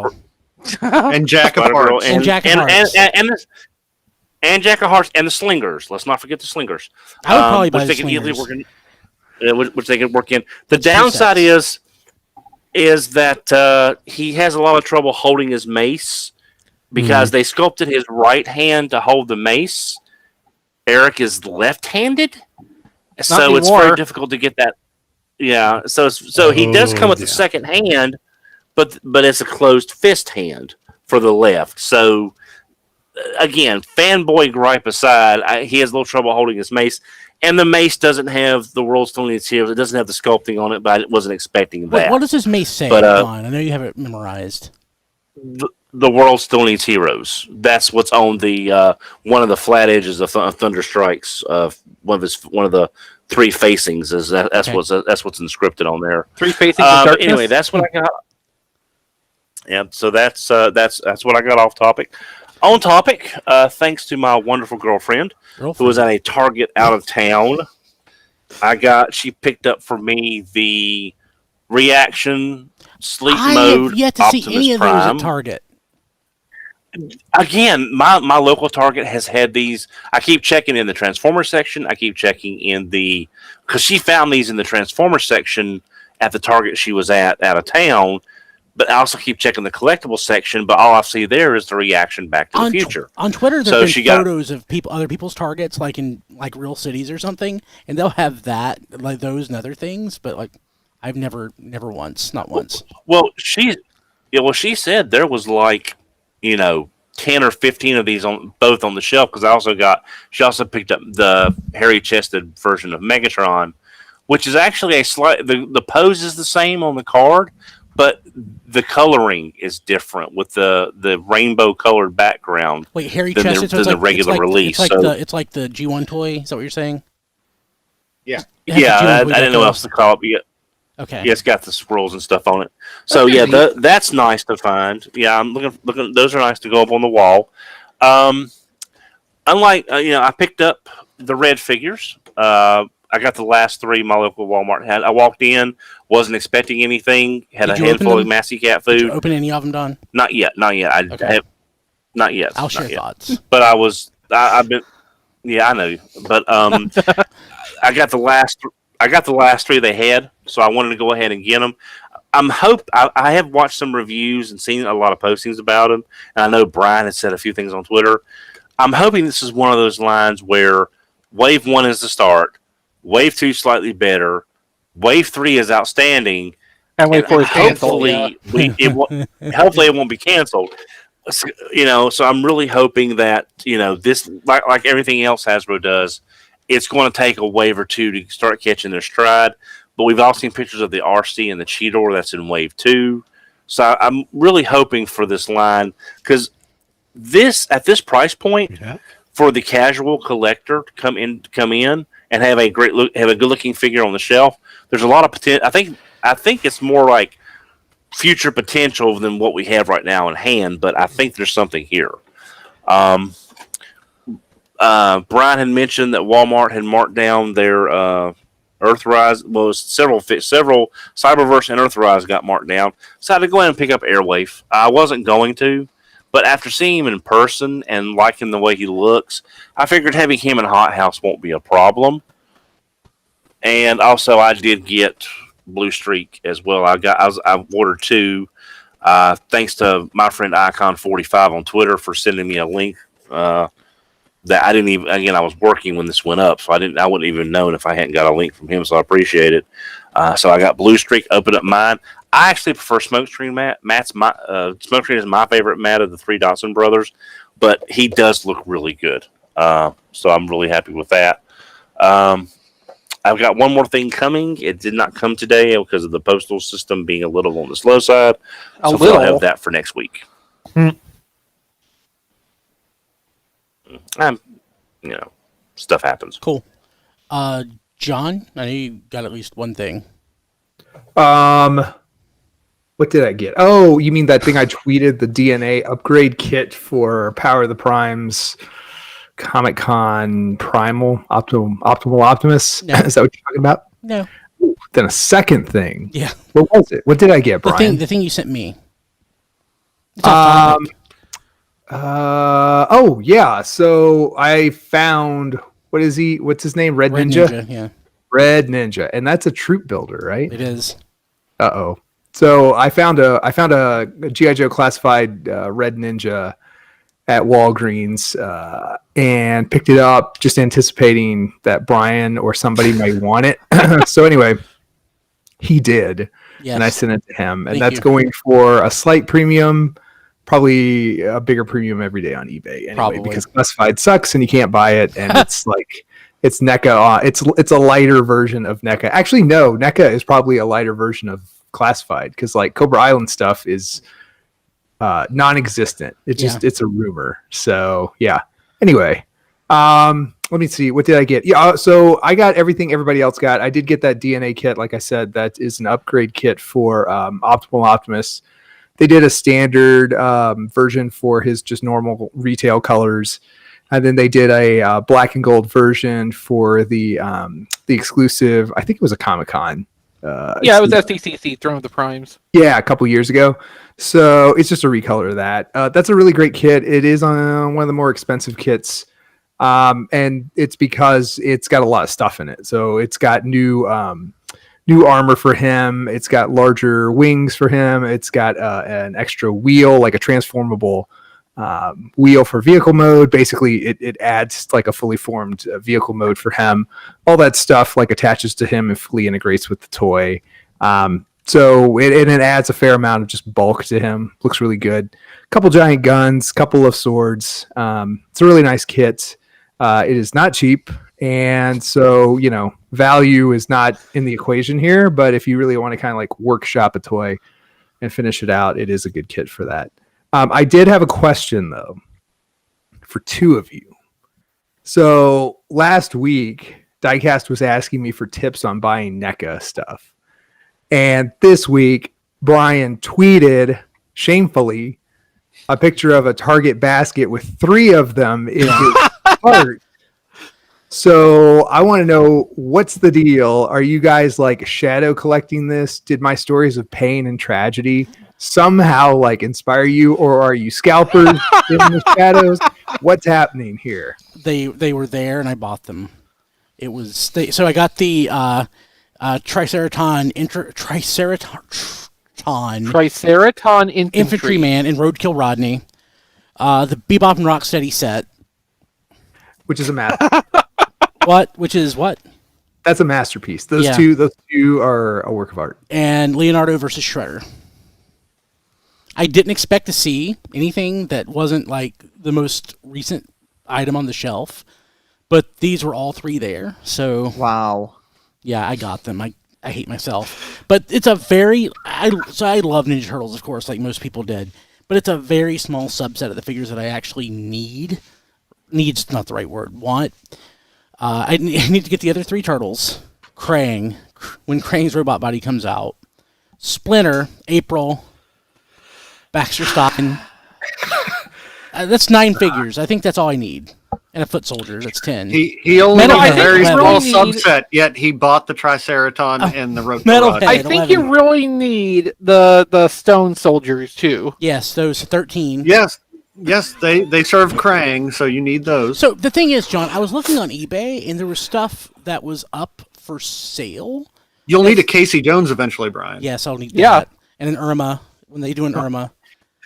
S3: Spider-Girl.
S7: And Jack of
S4: Spider-Girl
S7: Hearts.
S3: And Jack of Hearts.
S4: and Jack of Hearts and the Slingers. Let's not forget the Slingers.
S3: I would probably buy
S4: which
S3: the
S4: they can easily
S3: Slingers.
S4: work in. Which they can work in. The
S3: It's two
S4: downside
S3: sets.
S4: is that he has a lot of trouble holding his mace because they sculpted his right hand to hold the mace. Eric is left-handed, so it's very
S2: anymore.
S4: difficult to get that. Yeah, so he does come with the second hand, but it's a closed fist hand for the left. So again, fanboy gripe aside, he has a little trouble holding his mace, And the mace doesn't have the world's stoniest heroes. It doesn't have the sculpting on it, but I wasn't expecting that.
S3: What does this mace say,
S4: But,
S3: Don? I know you have it memorized.
S4: The world still needs heroes. That's what's on the one of the flat edges of Thunder Strikes. One of the three facings is that's
S3: Okay.
S4: what's inscripted on there.
S2: Three facings of
S4: But
S2: darkness.
S4: anyway, that's what I got. Yeah, so that's what I got off topic. On topic, thanks to my wonderful girlfriend who was at a Target out of town. She picked up for me the reaction sleep
S3: I
S4: mode
S3: have yet to
S4: Optimus
S3: see any of
S4: Prime.
S3: those at Target.
S4: Again, my local Target has had these. I keep checking in the Transformer section. I keep checking in because she found these in the Transformer section at the Target she was at out of town. But I also keep checking the collectible section. But all I see there is the reaction Back to the Future.
S3: On Twitter,
S4: So
S3: there's
S4: she
S3: been
S4: got-
S3: photos of other people's Targets, like in real cities or something, and they'll have that, like those and other things. But like, I've not once.
S4: Well, she said there was 10 or 15 of these on the shelf because she also picked up the hairy chested version of Megatron, which is actually the pose is the same on the card, but the coloring is different with the rainbow colored background.
S3: Wait, hairy
S4: than
S3: chested, so
S4: the
S3: it's
S4: regular release.
S3: It's like the G1 toy. Is that what you're saying?
S8: Yeah.
S3: It has the
S4: I
S3: G1 toy
S4: didn't know what
S3: deco.
S4: else to call it. But
S3: Okay.
S4: yeah, it's got the swirls and stuff on it. So
S6: Okay.
S4: yeah, that's nice to find. Yeah, I'm looking. Those are nice to go up on the wall. Unlike I picked up the red figures. I got the last three my local Walmart had. I walked in, wasn't expecting anything. Had
S3: Did
S4: a
S3: you open
S4: handful of
S3: them?
S4: Massey Cat
S3: Did you
S4: food.
S3: open any of them, Don?
S4: Not yet. I
S3: Okay.
S4: have not yet.
S3: I'll
S4: not
S3: share
S4: yet.
S3: thoughts.
S4: But I've been. Yeah, I know. But I got the last three they had, so I wanted to go ahead and get them. I have watched some reviews and seen a lot of postings about them, and I know Brian has said a few things on Twitter. I'm hoping this is one of those lines where Wave 1 is the start, Wave 2 slightly better, Wave 3 is outstanding,
S2: And wait for his cancel.
S4: hopefully hopefully it won't be canceled. So I'm really hoping that this like everything else Hasbro does, it's going to take a wave or two to start catching their stride. But we've all seen pictures of the RC and the Cheetor that's in Wave 2. So I'm really hoping for this line because at this price point for the casual collector to come in and have a good looking figure on the shelf. There's a lot of potential. I think it's more like future potential than what we have right now in hand, but I think there's something here. Brian had mentioned that Walmart had marked down their Earthrise. Well, several Cyberverse and Earthrise got marked down. So I had to go ahead and pick up Airwave. I wasn't going to, but after seeing him in person and liking the way he looks, I figured having him in Hot House won't be a problem. And also, I did get Blue Streak as well. I ordered two. Thanks to my friend Icon45 on Twitter for sending me a link. That I didn't even. Again, I was working when this went up, so I wouldn't even known if I hadn't got a link from him. So I appreciate it. So I got Blue Streak. Opened up mine. I actually prefer Smokescreen Matt. Smokescreen is my favorite Matt of the three Dotson brothers, but he does look really good. So I'm really happy with that. I've got one more thing coming. It did not come today because of the postal system being a little on the slow side. So I'll have that for next week. Stuff happens.
S3: Cool. John, I know you got at least one thing.
S6: What did I get? Oh, you mean that thing I tweeted, the DNA upgrade kit for Power of the Primes Comic-Con Optimal Optimus?
S3: No.
S6: Is that what you're talking about?
S3: No.
S6: Ooh, then a second thing.
S3: Yeah.
S6: What was it? What did I get, Brian?
S3: The thing you sent me. It's off topic.
S6: Oh yeah. So I found what's his name? Red Ninja?
S3: Yeah.
S6: Red Ninja. And that's a troop builder, right?
S3: It is.
S6: Uh-oh. So I found a G.I. Joe classified Red Ninja at Walgreens and picked it up just anticipating that Brian or somebody might want it. So anyway, he did.
S3: Yes.
S6: And I sent it to him. And
S3: Thank
S6: that's
S3: you.
S6: going for a slight premium, probably a bigger premium every day on eBay anyway,
S3: Probably.
S6: because classified sucks and you can't buy it. And it's like It's NECA. It's a lighter version of NECA. Actually, no, NECA is probably a lighter version of Classified because like Cobra Island stuff is non-existent. It's a rumor. So yeah. Anyway, let me see. What did I get? Yeah, so I got everything everybody else got. I did get that DNA kit. Like I said, that is an upgrade kit for Optimal Optimus. They did a standard version for his just normal retail colors. And then they did a black and gold version for the exclusive. I think it was a Comic-Con.
S2: It was SDCC, Throne of the Primes.
S6: Yeah, a couple years ago. So it's just a recolor of that. That's a really great kit. It is on one of the more expensive kits. And it's because it's got a lot of stuff in it. So it's got new armor for him. It's got larger wings for him. It's got an extra wheel, like a transformable wheel for vehicle mode. Basically, it adds like a fully formed vehicle mode for him. All that stuff like attaches to him and fully integrates with the toy. So it adds a fair amount of just bulk to him. Looks really good. Couple giant guns, couple of swords. It's a really nice kit. It is not cheap. And so, value is not in the equation here, but if you really want to kind of like workshop a toy and finish it out, it is a good kit for that. I did have a question though, for two of you. So last week, Diecast was asking me for tips on buying NECA stuff. And this week, Brian tweeted shamefully a picture of a Target basket with 3 of them in his cart. So I want to know, what's the deal? Are you guys like shadow collecting this? Did my stories of pain and tragedy somehow like inspire you, or are you scalpers in the shadows? What's happening here?
S3: They were there and I bought them. It was so I got the Triceratops Infantryman and Roadkill Rodney, the Bebop and Rocksteady set,
S6: which is a masterpiece.
S3: Which is what?
S6: That's a masterpiece. Those two are a work of art.
S3: And Leonardo versus Shredder. I didn't expect to see anything that wasn't like the most recent item on the shelf, but these were all 3 there. So
S1: wow.
S3: Yeah, I got them. I hate myself. But it's a very... I love Ninja Turtles, of course, like most people did. But it's a very small subset of the figures that I actually need. Need's not the right word. Want. I need to get the other 3 turtles. Krang, when Krang's robot body comes out. Splinter, April. Baxter Stockton. That's 9 figures. I think that's all I need. And a foot soldier. That's 10.
S7: He only has a very small subset, yet he bought the Triceratops and the Roadkill.
S2: I think you really need the stone soldiers too.
S3: Yes, those 13.
S7: Yes, they serve Krang, so you need those.
S3: So the thing is, John, I was looking on eBay, and there was stuff that was up for sale.
S7: You'll need a Casey Jones eventually, Brian.
S3: Yes, I'll need that. And an Irma, when they do an Irma.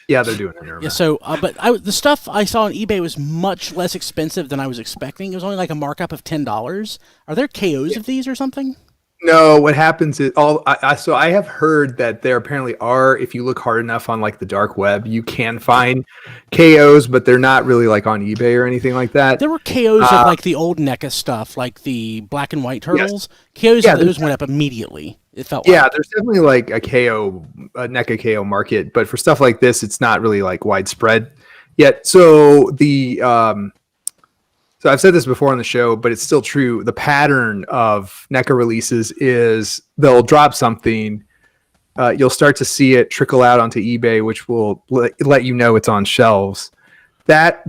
S6: Yeah, they're doing an Irma.
S3: Yeah, so, but the stuff I saw on eBay was much less expensive than I was expecting. It was only like a markup of $10. Are there KOs of these or something?
S6: No, what happens is so I have heard that there apparently are, if you look hard enough on like the dark web, you can find KOs, but they're not really like on eBay or anything like that.
S3: There were KOs of like the old NECA stuff, like the black and white turtles. Yes. KOs of those went up immediately. It felt like.
S6: There's definitely like a NECA KO market, but for stuff like this, it's not really like widespread yet. So So I've said this before on the show, but it's still true. The pattern of NECA releases is they'll drop something, you'll start to see it trickle out onto eBay, which will let you know it's on shelves. That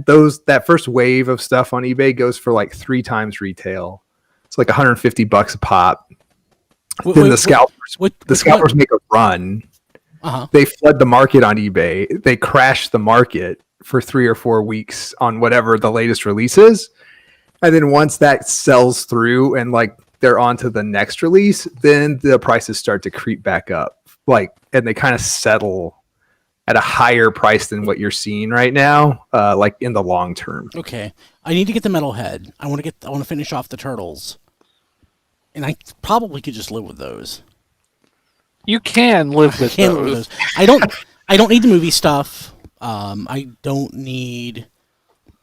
S6: first wave of stuff on eBay goes for like 3 times retail. It's like $150 a pop. Then the scalpers make a run.
S3: Uh-huh.
S6: They flood the market on eBay. They crash the market for 3 or 4 weeks on whatever the latest release is. And then once that sells through and like they're on to the next release, then the prices start to creep back up. And they kind of settle at a higher price than what you're seeing right now, like in the long term.
S3: Okay. I need to get the metal head. I want to finish off the turtles. And I probably could just live with those.
S2: You can live with those.
S3: I don't need the movie stuff. I don't need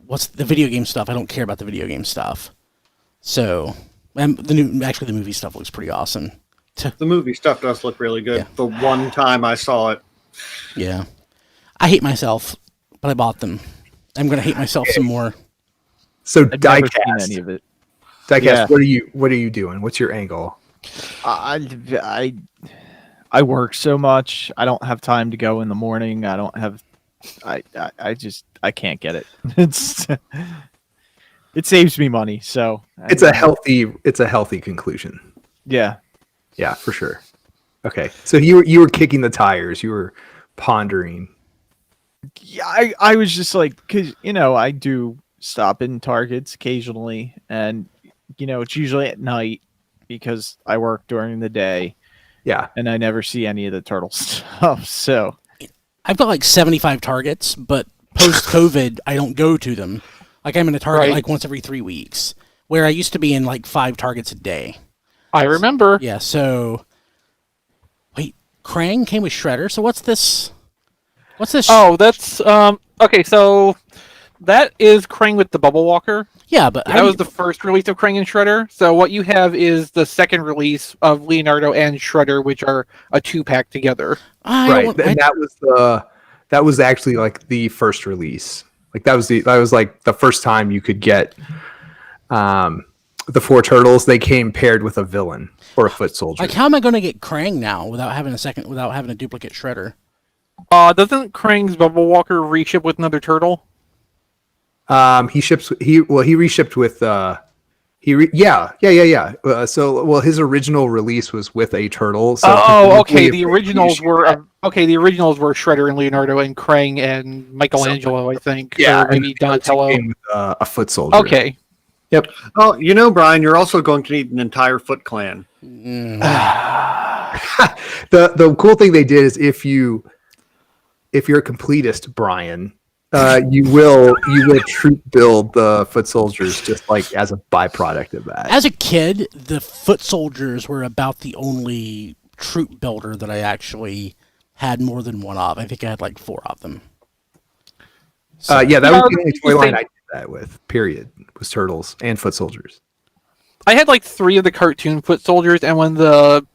S3: the video game stuff. I don't care about the video game stuff. So, and the movie stuff looks pretty awesome.
S7: The movie stuff does look really good.
S3: Yeah.
S7: The one time I saw it.
S3: Yeah. I hate myself, but I bought them. I'm going to hate myself some more.
S6: So
S1: I've never seen
S6: diecast.
S1: any of it.
S6: Diecast.
S1: Yeah.
S6: What are you doing? What's your angle?
S1: I work so much. I don't have time to go in the morning. I don't have. I can't get it. It saves me money. So
S6: It's a healthy conclusion.
S1: Yeah.
S6: Yeah, for sure. Okay, so you were kicking the tires. You were pondering.
S1: Yeah, I was just like, because I do stop in Targets occasionally, and it's usually at night because I work during the day.
S6: Yeah,
S1: and I never see any of the turtle stuff. So
S3: I've got like 75 Targets, but post-COVID, I don't go to them. Like I'm in a Target like once every 3 weeks, where I used to be in like 5 Targets a day.
S2: I remember.
S3: Yeah. So wait, Krang came with Shredder. So what's this? What's this?
S2: Oh, that's okay. So that is Krang with the Bubble Walker.
S3: Yeah, but
S2: That was the first release of Krang and Shredder. So what you have is the second release of Leonardo and Shredder, which are a 2-pack together.
S6: Right, and that was actually like the first release. Like that was like the first time you could get the 4 turtles. They came paired with a villain or a foot soldier.
S3: Like, how am I going to get Krang now without having a duplicate Shredder?
S2: Doesn't Krang's Bubble Walker reship with another turtle?
S6: He reshipped with his original release was with a turtle. So
S2: okay. The originals were Shredder and Leonardo and Krang and Michelangelo, I think.
S6: Yeah,
S2: or maybe Donatello.
S6: Came with, a foot soldier.
S2: Okay.
S6: Yep.
S7: Oh, Brian, you're also going to need an entire Foot Clan.
S6: The cool thing they did is if you're a completist, Brian, you will troop build the foot soldiers just like as a byproduct of that.
S3: As a kid, the foot soldiers were about the only troop builder that I actually had more than one of. I think I had like 4 of them.
S6: So, that was the only toy line I did that with. Period. Was turtles and foot soldiers.
S2: I had like 3 of the cartoon foot soldiers, and when the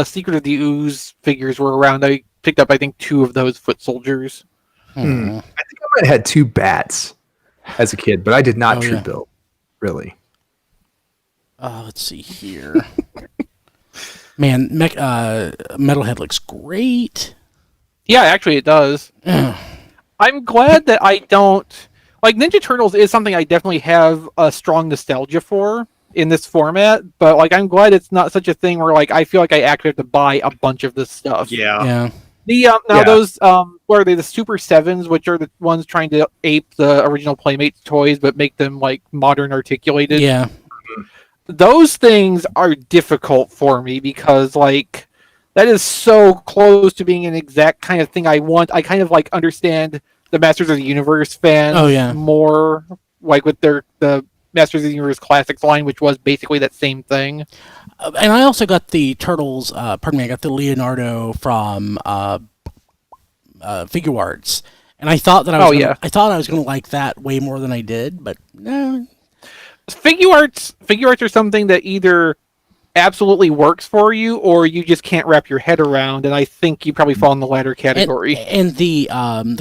S2: Secret of the Ooze figures were around, I picked up I think 2 of those foot soldiers.
S6: I think I might have had 2 bats as a kid, but I did not troop build. Really.
S3: Let's see here. Man, Metalhead looks great.
S2: Yeah, actually it does. I'm glad that I don't... Like, Ninja Turtles is something I definitely have a strong nostalgia for in this format, but like I'm glad it's not such a thing where like I feel like I actually have to buy a bunch of this stuff.
S3: Yeah.
S2: Those what are they, the Super 7s, which are the ones trying to ape the original Playmates toys but make them like modern articulated.
S3: Yeah.
S2: Those things are difficult for me because like that is so close to being an exact kind of thing I want. I kind of like understand the Masters of the Universe fans more, like with the Masters of the Universe Classics line, which was basically that same thing.
S3: And I also got the Turtles, I got the Leonardo from Figure Arts. And I thought that I thought I was going to like that way more than I did, but no.
S2: Figure arts are something that either absolutely works for you or you just can't wrap your head around, and I think you probably fall in the latter category.
S3: And the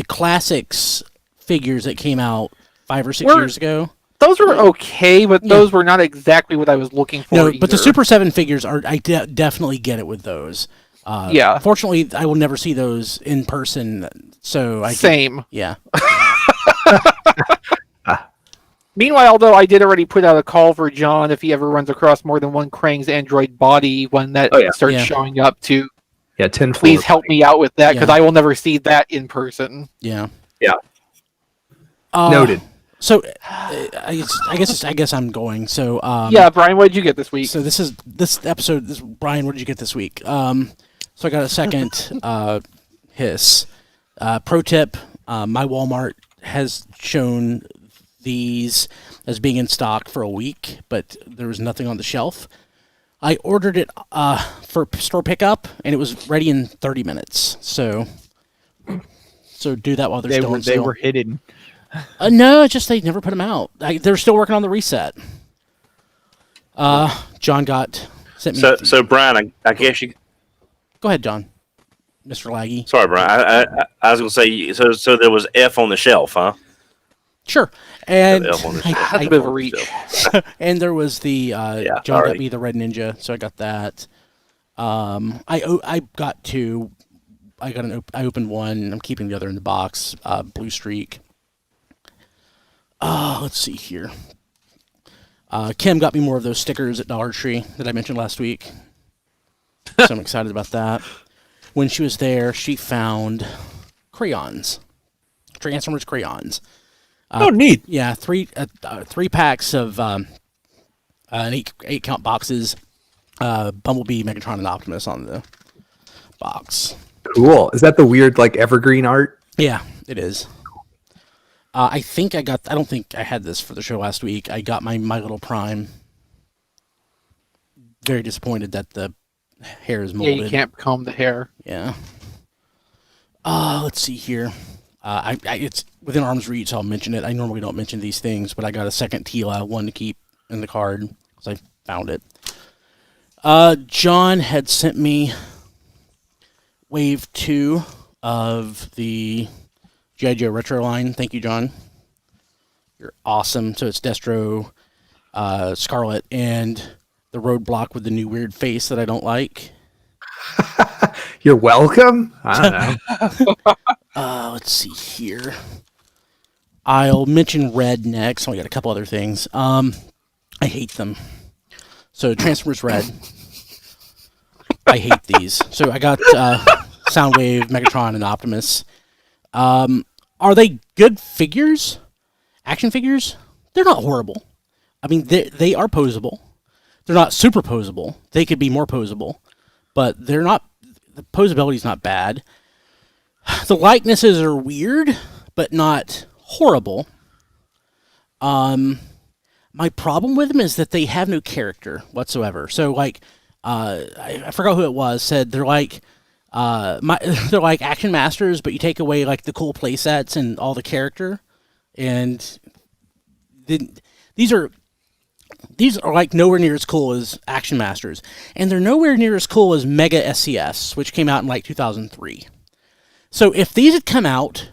S3: classics figures that came out 5 or 6 years ago,
S2: those were okay, but those were not exactly what I was looking for.
S3: No,
S2: either.
S3: But the Super 7 figures are definitely get it with those. Fortunately, I will never see those in person, so
S2: Same.
S3: Yeah.
S2: Meanwhile, though, I did already put out a call for John if he ever runs across more than one Krang's android body when that starts showing up to.
S6: Yeah, 10.
S2: Please help me out with that because I will never see that in person.
S3: Yeah.
S6: Yeah. Noted.
S3: So, I guess I'm going. So,
S2: Brian, what did you get this week?
S3: So this episode. Brian, what did you get this week? So I got a second hiss. Pro tip: my Walmart has shown these as being in stock for a week, but there was nothing on the shelf. I ordered it for store pickup, and it was ready in 30 minutes. So do that while they're still on sale.
S1: They were hidden.
S3: No, it's just they never put them out. They're still working on the reset. John sent me.
S4: So Brian, I guess you.
S3: Go ahead, John. Mr. Laggy.
S4: Sorry, Brian. I was gonna say. So there was F on the shelf, huh?
S3: Sure. And
S4: F on the shelf.
S2: That's a bit of a reach.
S3: and there was the John
S4: alright.
S3: got me the Red Ninja, so I got that. I got two. I opened one. I'm keeping the other in the box. Blue Streak. Let's see here. Kim got me more of those stickers at Dollar Tree that I mentioned last week. So I'm excited about that. When she was there, she found crayons. Transformers crayons.
S5: Neat.
S3: Yeah, three packs of an eight count boxes. Bumblebee, Megatron, and Optimus on the box.
S6: Cool. Is that the weird like evergreen art?
S3: Yeah, it is. I think I don't think I had this for the show last week. I got my Little Prime. Very disappointed that the hair is molded.
S2: Yeah, you can't comb the hair.
S3: Yeah. Let's see here. It's within arm's reach, so I'll mention it. I normally don't mention these things, but I got a second Tila, one to keep in the card because I found it. John had sent me Wave 2 of the G.I. Joe Retro line. Thank you, John. You're awesome. So it's Destro, Scarlet, and the Roadblock with the new weird face that I don't like.
S6: You're welcome. I don't know.
S3: Let's see here. I'll mention Red next. I got a couple other things. I hate them. So Transformers Red. I hate these. So I got Soundwave, Megatron, and Optimus. Are they good figures? Action figures? They're not horrible. I mean, they are posable. They're not super posable. They could be more posable, but they're not. The posability is not bad. The likenesses are weird, but not horrible. My problem with them is that they have no character whatsoever. So, like, I forgot who it was said they're like they're like Action Masters, but you take away like the cool play sets and all the character, and these are like nowhere near as cool as Action Masters, and they're nowhere near as cool as Mega SCS, which came out in like 2003. So if these had come out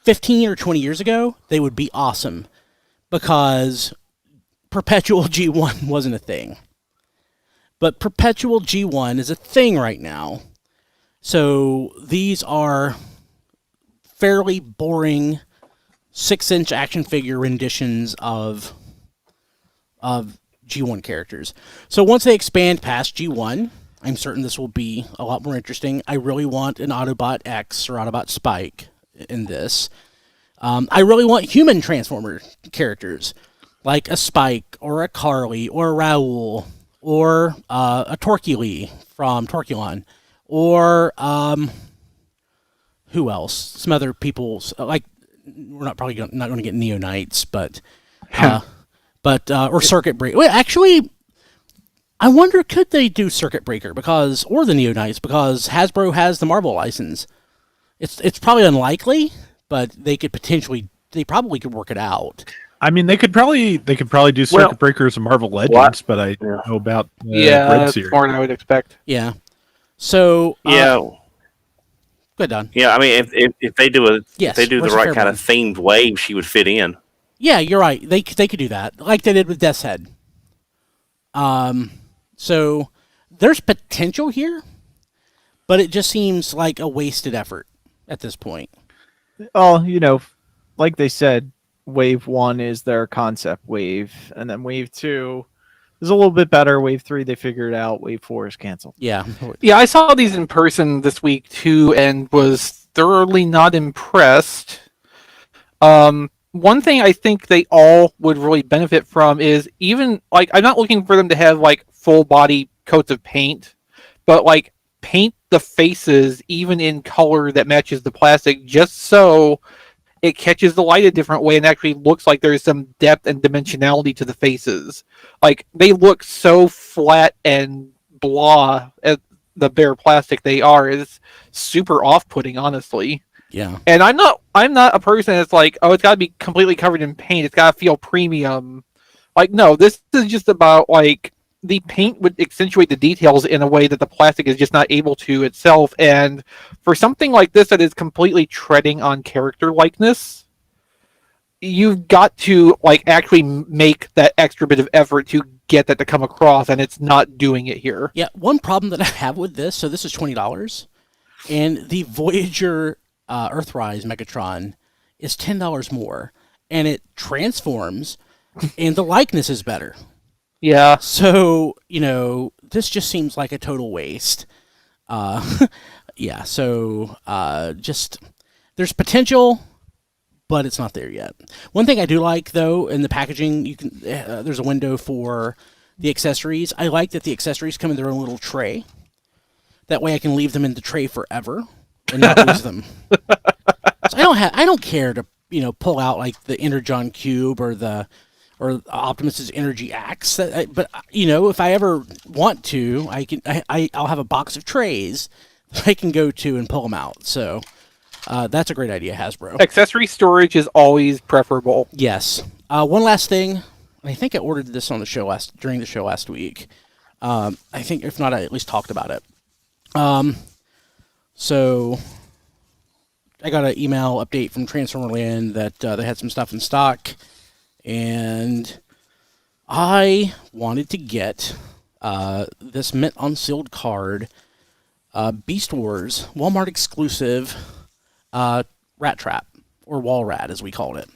S3: 15 or 20 years ago, they would be awesome, because Perpetual G1 wasn't a thing. But Perpetual G1 is a thing right now. So these are fairly boring 6-inch action figure renditions of G1 characters. So once they expand past G1, I'm certain this will be a lot more interesting. I really want an Autobot X or Autobot Spike in this. I really want human Transformer characters, like a Spike or a Carly or a Raoul or a Torquili from Torquilon, or who else? Some other people, like, we're not going to get Neo Knights, but or Circuit Breaker. Well, actually, I wonder, could they do Circuit Breaker or the Neo Knights, because Hasbro has the Marvel license. It's probably unlikely, but they probably could work it out.
S5: I mean, they could probably do Circuit Breakers and Marvel Legends, but I don't know about Red
S2: that's
S5: Series.
S2: more than I would expect.
S3: Yeah. So
S4: Yeah.
S3: Good, Don.
S4: Yeah, I mean, if they do
S3: Yes,
S4: the
S3: where's the
S4: right
S3: fair
S4: kind
S3: one?
S4: of themed wave, she would fit in.
S3: Yeah, you're right. They could do that, like they did with Death's Head. So there's potential here, but it just seems like a wasted effort at this point.
S1: Oh, like they said, Wave 1 is their concept wave, and then Wave 2 is a little bit better. Wave 3, they figured it out. Wave 4 is canceled.
S3: Yeah.
S2: Yeah, I saw these in person this week too, and was thoroughly not impressed. One thing I think they all would really benefit from is, even like, I'm not looking for them to have like full body coats of paint, but like paint the faces even in color that matches the plastic, just so it catches the light a different way and actually looks like there's some depth and dimensionality to the faces. Like, they look so flat and blah at the bare plastic they are. Is super off-putting, honestly.
S3: Yeah.
S2: And I'm not a person that's like, oh, it's got to be completely covered in paint. It's got to feel premium. Like, no, this is just about like the paint would accentuate the details in a way that the plastic is just not able to itself. And for something like this that is completely treading on character likeness, you've got to like actually make that extra bit of effort to get that to come across, and it's not doing it here.
S3: Yeah, one problem that I have with this, so this is $20, and the Voyager Earthrise Megatron is $10 more, and it transforms, and the likeness is better.
S2: Yeah.
S3: So, this just seems like a total waste. Yeah, so just there's potential, but it's not there yet. One thing I do like, though, in the packaging, you can there's a window for the accessories. I like that the accessories come in their own little tray. That way I can leave them in the tray forever and not lose them. So I don't care to, pull out like the Energon Cube or Optimus's Energy Axe. But if I ever want to, I'll have a box of trays that I can go to and pull them out. So that's a great idea, Hasbro.
S2: Accessory storage is always preferable.
S3: Yes. One last thing. I think I ordered this on the show during the show last week. I think if not, I at least talked about it. So I got an email update from Transformerland that they had some stuff in stock, and I wanted to get this mint unsealed card, Beast Wars Walmart exclusive Rat Trap, or Wall Rat as we called it.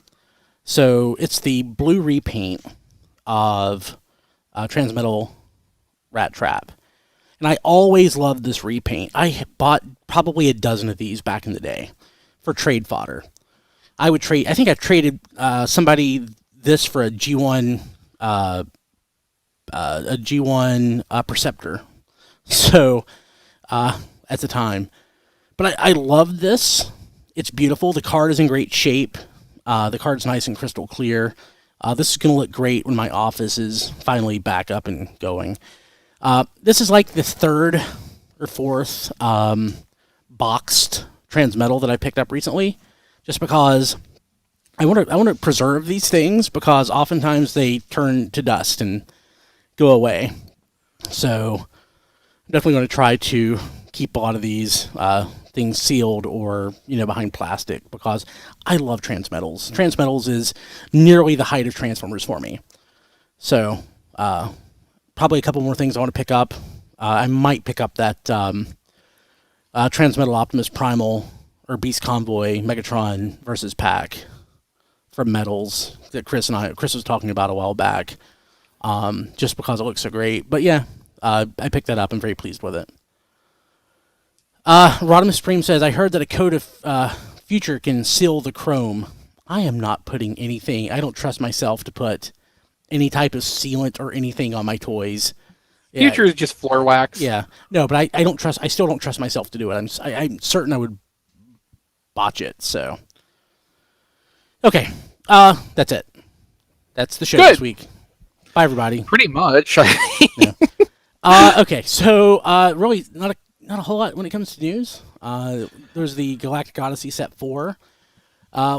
S3: So it's the blue repaint of Transmetal Rat Trap. And I always loved this repaint. I bought probably a dozen of these back in the day for trade fodder. I think I traded somebody this for a G1 Perceptor. So at the time. But I love this. It's beautiful. The card is in great shape. The card's nice and crystal clear. This is going to look great when my office is finally back up and going. This is like the third or fourth boxed Transmetal that I picked up recently, just because I want to preserve these things, because oftentimes they turn to dust and go away. So I'm definitely going to try to keep a lot of these things sealed or behind plastic, because I love Transmetals. Transmetals is nearly the height of Transformers for me. So probably a couple more things I want to pick up. I might pick up that Transmetal Optimus Primal or Beast Convoy Megatron versus pack from Metals that Chris was talking about a while back, just because it looks so great. But yeah, I picked that up. I'm very pleased with it. Rodimus Supreme says, I heard that a Code of Future can seal the chrome. I am not putting anything. I don't trust myself to put any type of sealant or anything on my toys.
S2: Future is just floor wax.
S3: Yeah. No, but I still don't trust myself to do it. I'm certain I would botch it, so. Okay. That's it. That's the show this week. Bye, everybody.
S2: Pretty much.
S3: Yeah. Okay, so really not a whole lot when it comes to news. There's the Galactic Odyssey Set 4,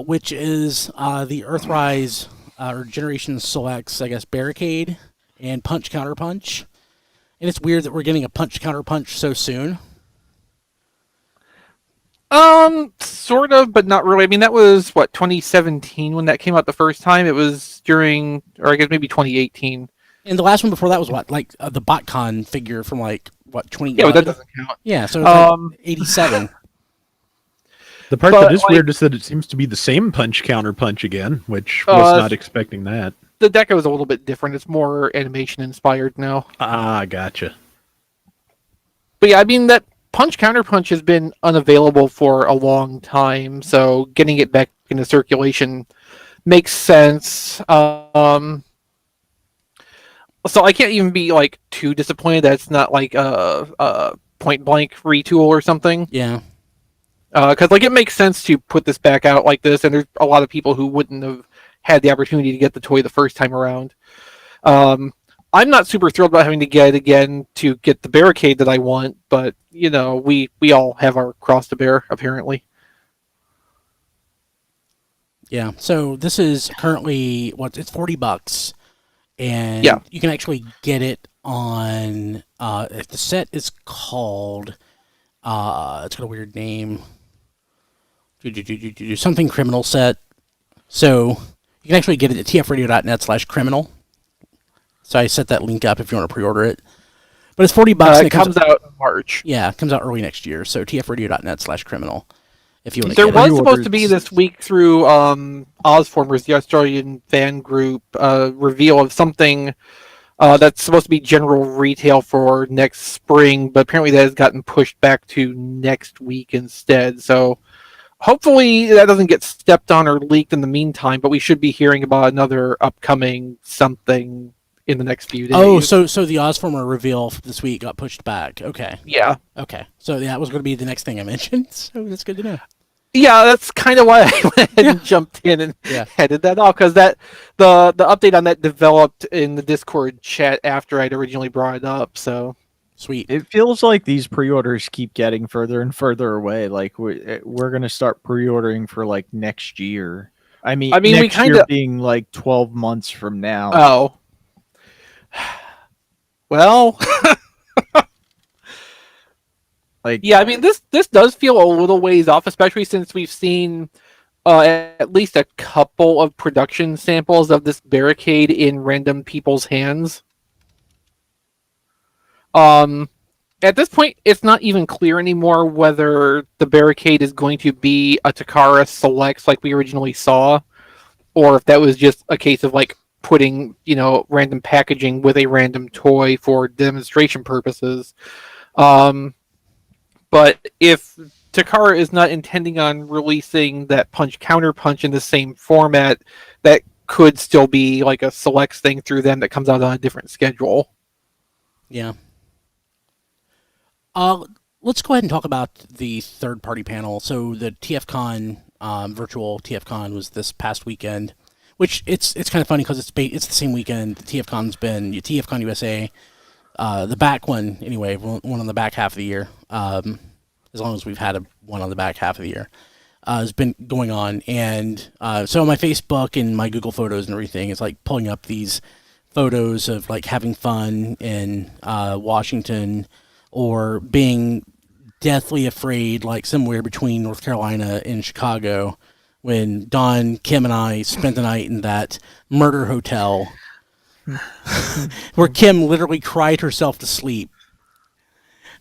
S3: which is the Earthrise or Generation Selects, I guess, Barricade and Punch Counter Punch. And it's weird that we're getting a Punch Counter Punch so soon.
S2: Sort of, but not really. I mean, that was, 2017 when that came out the first time? It was during, or I guess maybe 2018.
S3: And the last one before that was what? Like the BotCon figure from 2011?
S2: Yeah, but that doesn't count.
S3: Yeah, so it's 87.
S5: The part that is weird is that it seems to be the same Punch Counter Punch again, which was not expecting that.
S2: The deco is a little bit different. It's more animation inspired now.
S5: Ah, gotcha.
S2: But yeah, I mean, that Punch Counter Punch has been unavailable for a long time, so getting it back into circulation makes sense. So I can't even be too disappointed that it's not a point blank retool or something.
S3: Yeah.
S2: Because it makes sense to put this back out like this, and there's a lot of people who wouldn't have had the opportunity to get the toy the first time around. I'm not super thrilled about having to get it again to get the Barricade that I want, but we all have our cross to bear, apparently.
S3: Yeah. So this is currently it's $40, and
S2: yeah,
S3: you can actually get it on the set is called it's got a weird name. Something criminal set. So you can actually get it at tfradio.net/criminal. So I set that link up if you want to pre-order it. But it's $40. And
S2: it comes out in March.
S3: Yeah, it comes out early next year. So tfradio.net/criminal. If you want to
S2: there
S3: get
S2: was
S3: it.
S2: supposed to be this week through Ozformers, the Australian fan group, reveal of something that's supposed to be general retail for next spring, but apparently that has gotten pushed back to next week instead. So hopefully that doesn't get stepped on or leaked in the meantime, but we should be hearing about another upcoming something in the next few days.
S3: Oh, so the Ozformer reveal this week got pushed back. Okay.
S2: Yeah.
S3: Okay. So that was going to be the next thing I mentioned. So that's good to know.
S2: Yeah, that's kind of why I went ahead and jumped in and headed that off, because the update on that developed in the Discord chat after I'd originally brought it up. So
S3: sweet.
S1: It feels like these pre-orders keep getting further and further away. Like we're gonna start pre-ordering for like next year. I mean
S2: we
S1: next
S2: kinda
S1: year being like 12 months from now.
S2: Oh. Well, yeah, I mean this does feel a little ways off, especially since we've seen at least a couple of production samples of this barricade in random people's hands. At this point, it's not even clear anymore whether the barricade is going to be a Takara Selects like we originally saw, or if that was just a case of like putting, random packaging with a random toy for demonstration purposes. But if Takara is not intending on releasing that Punch Counter Punch in the same format, that could still be like a Selects thing through them that comes out on a different schedule.
S3: Yeah. Let's go ahead and talk about the third-party panel. So the TFCon, virtual TFCon, was this past weekend, which it's kind of funny because it's the same weekend the TFCon's been TFCon USA, the back one anyway, one on the back half of the year. As long as we've had one on the back half of the year, has been going on, and so on my Facebook and my Google Photos and everything, it's like pulling up these photos of like having fun in Washington, or being deathly afraid, like somewhere between North Carolina and Chicago, when Don, Kim, and I spent the night in that murder hotel where Kim literally cried herself to sleep.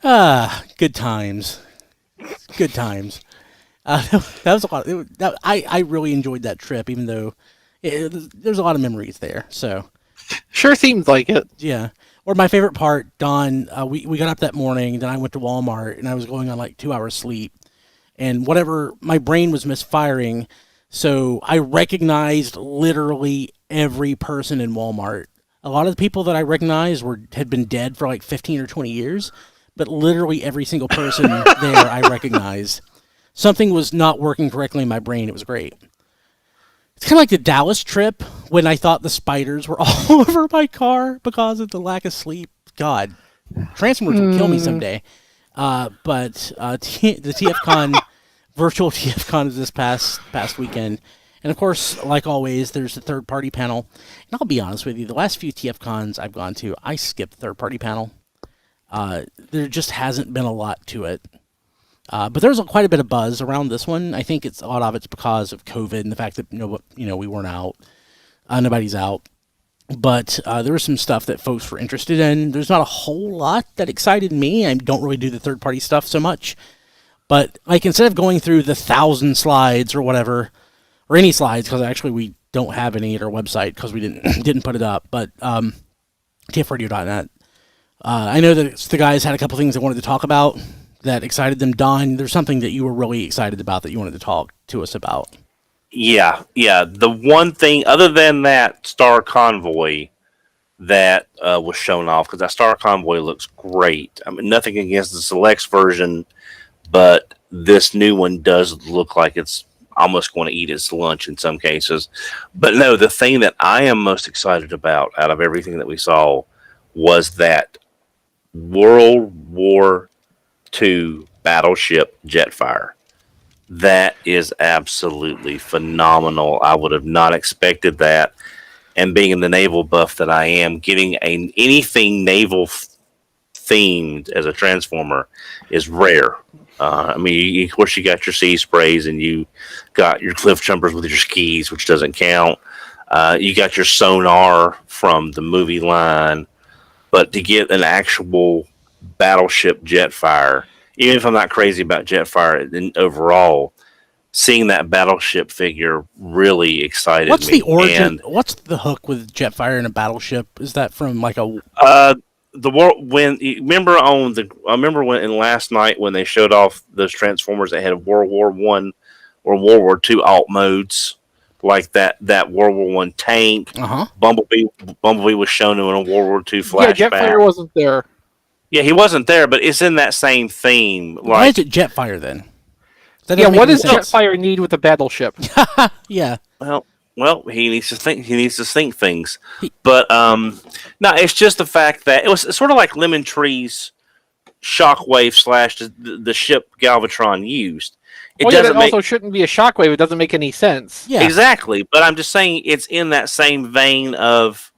S3: Good times. Good times. That was a lot. I really enjoyed that trip, even though there's a lot of memories there. So
S2: sure seems like it.
S3: Yeah. Or my favorite part, Don, we got up that morning, then I went to Walmart, and I was going on like 2 hours sleep. And whatever, my brain was misfiring, so I recognized literally every person in Walmart. A lot of the people that I recognized had been dead for like 15 or 20 years, but literally every single person there I recognized. Something was not working correctly in my brain. It was great. It's kind of like the Dallas trip when I thought the spiders were all over my car because of the lack of sleep. God, Transformers will kill me someday. But the TFCon, virtual TFCon is this past weekend. And of course, like always, there's the third-party panel. And I'll be honest with you, the last few TFCons I've gone to, I skipped the third-party panel. There just hasn't been a lot to it. But there's quite a bit of buzz around this one. I think a lot of it's because of COVID and the fact that we weren't out, nobody's out. But there was some stuff that folks were interested in. There's not a whole lot that excited me. I don't really do the third party stuff so much. But like instead of going through the 1,000 slides or whatever, or any slides, because actually we don't have any at our website because we didn't put it up. But tfradio.net. I know that the guys had a couple things they wanted to talk about that excited them. Don, there's something that you were really excited about that you wanted to talk to us about.
S4: Yeah. The one thing, other than that Star Convoy that was shown off, because that Star Convoy looks great. I mean, nothing against the Selects version, but this new one does look like it's almost going to eat its lunch in some cases. But no, the thing that I am most excited about out of everything that we saw was that World War II battleship Jetfire. That is absolutely phenomenal. I would have not expected that. and being the naval buff that I am, getting anything naval themed as a Transformer is rare. I mean, of course, you got your sea sprays and you got your cliff jumpers with your skis, which doesn't count. You got your sonar from the movie line, but to get an actual battleship Jetfire, even if I'm not crazy about Jetfire overall, seeing that battleship figure really excited
S3: What's
S4: me.
S3: the origin?
S4: And,
S3: what's the hook with Jetfire and a battleship? Is that from like a?
S4: the world when you remember I remember when in last night when they showed off those Transformers that had World War One or World War Two alt modes, like that World War One tank. Bumblebee was shown in a World War Two flashback.
S2: Yeah, Jetfire wasn't there.
S4: Yeah, he wasn't there, but it's in that same theme.
S3: Why is it Jetfire then?
S2: Yeah, what does Jetfire need with a battleship?
S3: Yeah.
S4: Well, he needs to think. He needs to think things. But no, it's just the fact that it's sort of like Lemon Tree's Shockwave / the ship Galvatron used. It
S2: doesn't also shouldn't be a Shockwave. It doesn't make any sense.
S3: Yeah,
S4: exactly. But I'm just saying it's in that same vein of,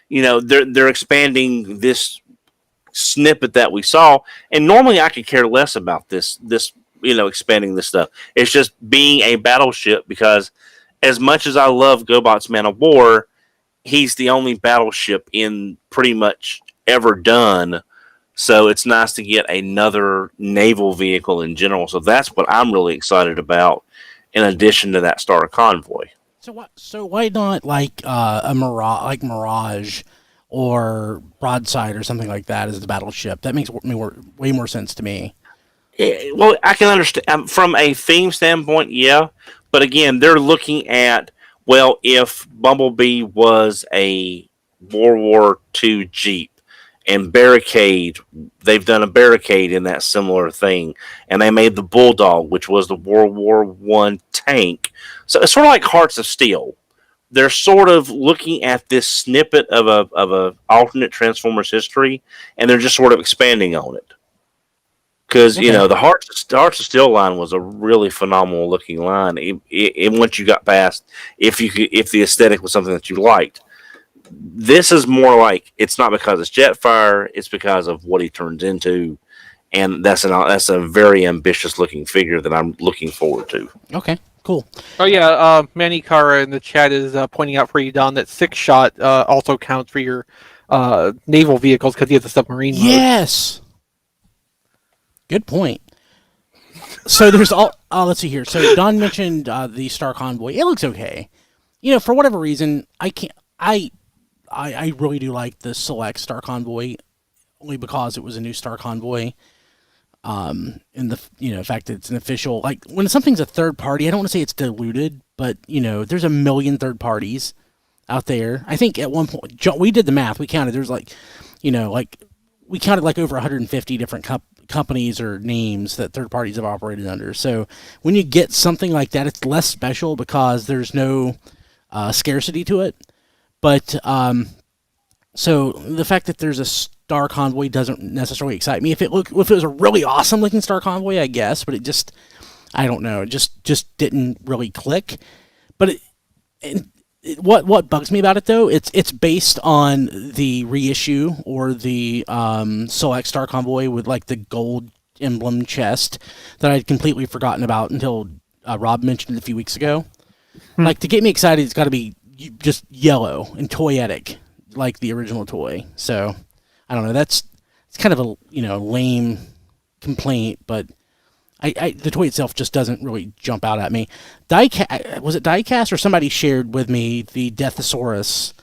S4: they're expanding this snippet that we saw, and normally I could care less about this expanding this stuff. It's just being a battleship because, as much as I love GoBot's Man of War, he's the only battleship in pretty much ever done. So it's nice to get another naval vehicle in general. So that's what I'm really excited about, in addition to that Star Convoy.
S3: So why not like a Mirage or Broadside or something like that as the battleship? That makes way more sense to me.
S4: Well, I can understand from a theme standpoint, yeah. But again, they're looking at, well, if Bumblebee was a World War II Jeep and Barricade, they've done a Barricade in that similar thing. And they made the Bulldog, which was the World War I tank. So it's sort of like Hearts of Steel. They're sort of looking at this snippet of a alternate Transformers history, and they're just sort of expanding on it. Because the Hearts of Steel line was a really phenomenal looking line. It once you got past, if the aesthetic was something that you liked, this is more like it's not because it's Jetfire, it's because of what he turns into, and that's a very ambitious looking figure that I'm looking forward to.
S3: Okay, cool.
S2: Oh yeah, Manny Kara in the chat is pointing out for you, Don, that 6-shot also counts for your naval vehicles because he has a submarine mode.
S3: Yes. Good point. So there's let's see here. So Don mentioned the Star Convoy. It looks okay. For whatever reason, I really do like the Select Star Convoy, only because it was a new Star Convoy. In the fact that it's an official, like when something's a third party, I don't want to say it's diluted, but there's a million third parties out there. I think at one point we did the math. We counted. There's we counted like over 150 different companies or names that third parties have operated under. So when you get something like that, it's less special because there's no scarcity to it. But so the fact that there's a Star Convoy doesn't necessarily excite me. If it was a really awesome looking Star Convoy, I guess, but it just, I don't know, it just didn't really click. But what bugs me about it though, it's based on the reissue or the Select Star Convoy with like the gold emblem chest that I'd completely forgotten about until Rob mentioned it a few weeks ago. Like, to get me excited, it's got to be just yellow and toyetic like the original toy. So I don't know. It's kind of a lame complaint, but the toy itself just doesn't really jump out at me. Was it Diecast or somebody shared with me the Deathosaurus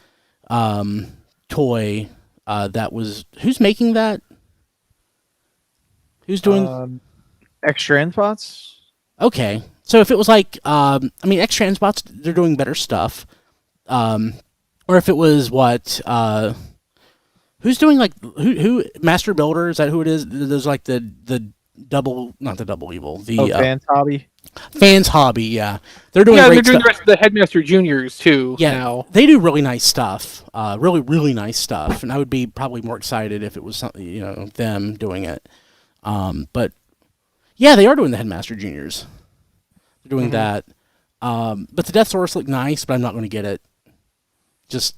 S3: toy that was... Who's making that? Who's doing...
S1: X-Transbots?
S3: Okay. So if it was like... X-Transbots, they're doing better stuff. Or if it was what... who's doing like... Who Master Builder? Is that who it is? There's like the double, not the Double Evil.
S1: Fans Hobby.
S3: Fans Hobby, yeah. They're doing
S2: they're
S3: great
S2: doing
S3: stuff.
S2: the rest of the Headmaster Juniors too.
S3: Yeah,
S2: now.
S3: They do really nice stuff. Really, really nice stuff. And I would be probably more excited if it was something, them doing it. But yeah, they are doing the Headmaster Juniors. They're doing that. But the Death Source looked nice, but I'm not going to get it. just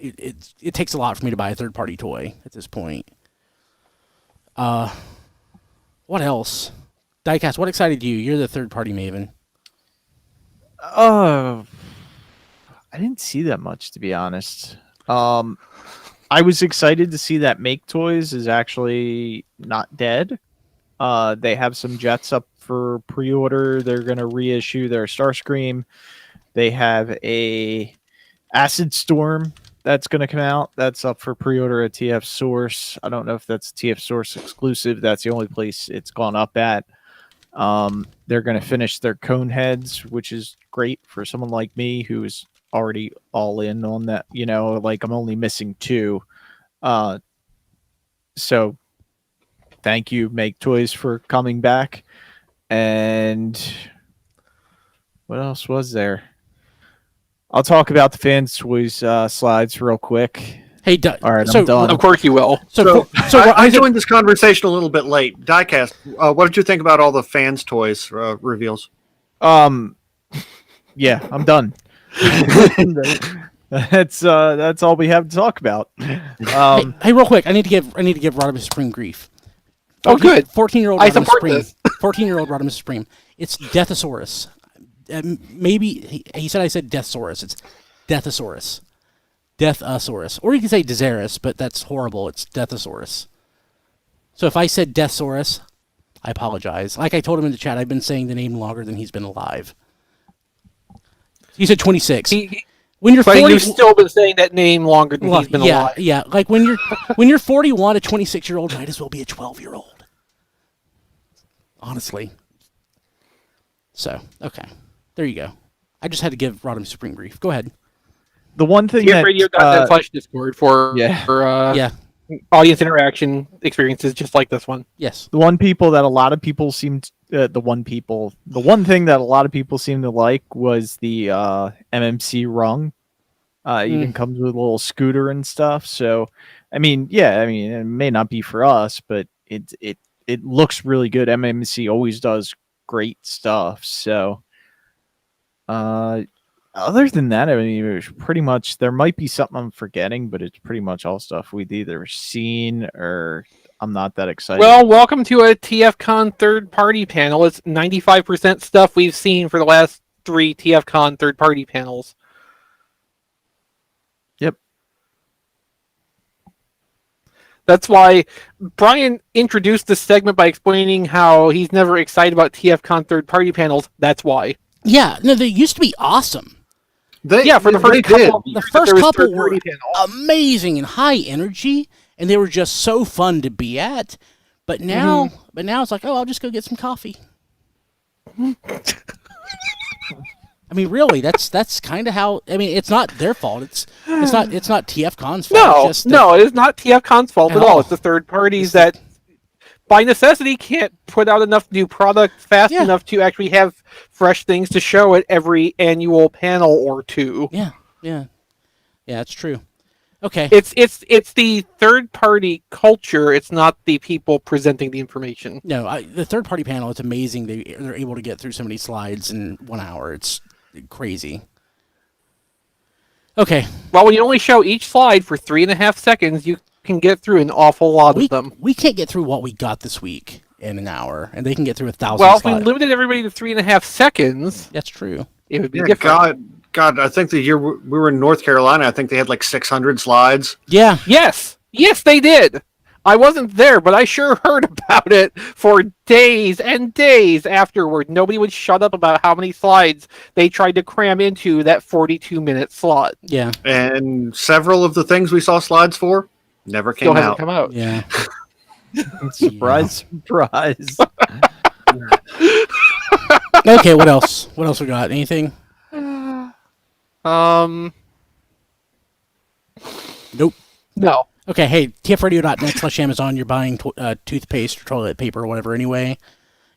S3: it takes a lot for me to buy a third party toy at this point. What else? Diecast, what excited you? You're the third party maven.
S1: I didn't see that much, to be honest. I was excited to see that Make Toys is actually not dead. They have some jets up for pre-order. They're going to reissue their Starscream. They have a Acid Storm that's going to come out. That's up for pre-order at TF Source. I don't know if that's TF Source exclusive. That's the only place it's gone up at. They're going to finish their cone heads, which is great for someone like me who is already all in on that. You know, like I'm only missing 2. So thank you, Make Toys, for coming back. And what else was there? I'll talk about the Fans Toys slides real quick.
S3: Hey,
S1: all right,
S3: so,
S1: I'm done.
S2: Of course you will.
S7: So I joined this conversation a little bit late. Diecast, what did you think about all the Fans Toys reveals?
S1: Yeah, I'm done. That's all we have to talk about.
S3: Hey, real quick, I need to give Rodimus Supreme grief.
S2: Oh, good.
S3: 14-year-old
S2: I
S3: Rodimus
S2: support
S3: Supreme.
S2: this.
S3: 14-year-old Rodimus Supreme. It's Deathosaurus. Maybe he said I said Deathsaurus. It's Deathosaurus. Deathosaurus. Or you can say Desaurus, but that's horrible. It's Deathosaurus. So if I said Deathsaurus, I apologize. Like I told him in the chat, I've been saying the name longer than he's been alive. He said 26. When you're 40,
S2: you've still been saying that name longer than he's been alive.
S3: Yeah. Like when you're 41, a 26-year-old might as well be a 12-year-old. Honestly. So, okay. There you go. I just had to give Rodimus Supreme grief. Go ahead.
S1: The one thing
S2: TF Radio.net / Discord for audience interaction experiences just like this one.
S3: Yes.
S1: The one thing that a lot of people seem to like was the MMC rung. Even comes with a little scooter and stuff. So, it may not be for us, but it looks really good. MMC always does great stuff. So, other than that, it's pretty much, there might be something I'm forgetting, but it's pretty much all stuff we've either seen or I'm not that excited.
S2: Well, welcome to a TFCon third-party panel. It's 95% stuff we've seen for the last 3 TFCon third-party panels.
S1: Yep.
S2: That's why Brian introduced this segment by explaining how he's never excited about TFCon third-party panels. That's why.
S3: Yeah, no, they used to be awesome.
S2: For the first couple of years,
S3: the first couple were amazing and high energy, and they were just so fun to be at. But now, it's like, I'll just go get some coffee. Really, that's kind of how. It's not their fault. It's not TFCon's fault.
S2: No, it is not TFCon's fault at all. It's the third parties that, by necessity, can't put out enough new product fast enough to actually have fresh things to show at every annual panel or 2.
S3: Yeah, it's true. Okay.
S2: It's the third party culture. It's not the people presenting the information.
S3: No, the third party panel. It's amazing. They're able to get through so many slides in 1 hour. It's crazy. Okay.
S2: Well, when you only show each slide for 3.5 seconds, you can get through an awful lot of them.
S3: We can't get through what we got this week in an hour, and they can get through 1,000
S2: Well,
S3: slides.
S2: if we limited everybody to 3.5 seconds,
S3: that's true.
S2: It would be different.
S7: God, I think the year we were in North Carolina, I think they had like 600 slides.
S3: Yeah.
S2: Yes, they did. I wasn't there, but I sure heard about it for days and days afterward. Nobody would shut up about how many slides they tried to cram into that 42-minute slot.
S3: Yeah.
S7: And several of the things we saw slides for never came
S2: Still hasn't
S7: out.
S2: come out.
S3: Yeah.
S1: Surprise.
S3: Okay, what else? What else we got? Anything? Nope.
S2: No.
S3: Okay, hey, tfradio.net/Amazon. You're buying toothpaste or toilet paper or whatever anyway.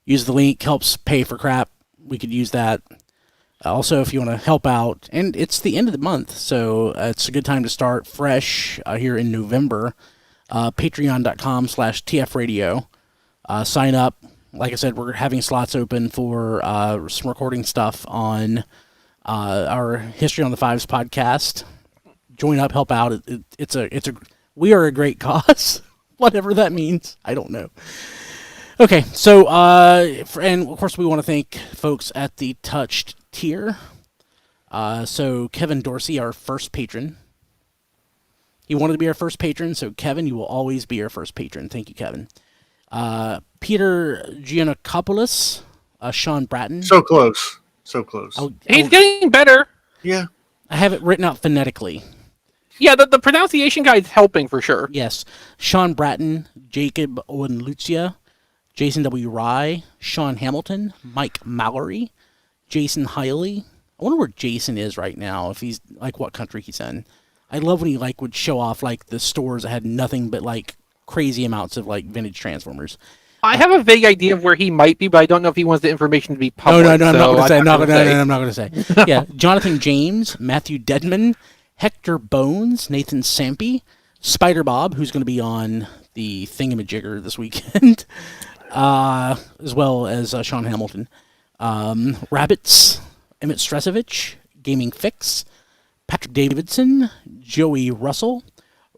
S3: Use the link, helps pay for crap. We could use that. Also, if you want to help out, and it's the end of the month, so it's a good time to start fresh here in November. Patreon.com/tfradio. Sign up. Like I said, we're having slots open for some recording stuff on our History on the Fives podcast. Join up, help out. We are a great cause, whatever that means. I don't know. Okay, so and of course we want to thank folks at the Touched tier. So Kevin Dorsey, our first patron. He wanted to be our first patron, so Kevin, you will always be our first patron. Thank you, Kevin. Peter Giannakopoulos, Sean Bratton.
S7: So close.
S2: He's getting better.
S7: Yeah.
S3: I have it written out phonetically.
S2: Yeah, the pronunciation guide's helping for sure.
S3: Yes. Sean Bratton, Jacob Owen Lucia, Jason W. Rye, Sean Hamilton, Mike Mallory, Jason Hiley. I wonder where Jason is right now, if he's, like, what country he's in. I love when he, like, would show off, like, the stores that had nothing but, like, crazy amounts of, like, vintage Transformers.
S2: I have a vague idea of where he might be, but I don't know if he wants the information to be public.
S3: No, I'm not going to say.
S2: I'm
S3: not going to say. Yeah, Jonathan James, Matthew Dedman, Hector Bones, Nathan Sampy, Spider Bob, who's going to be on the Thingamajigger this weekend, as well as Sean Hamilton, Rabbits, Emmett Stresovich, Gaming Fix, Patrick Davidson, Joey Russell,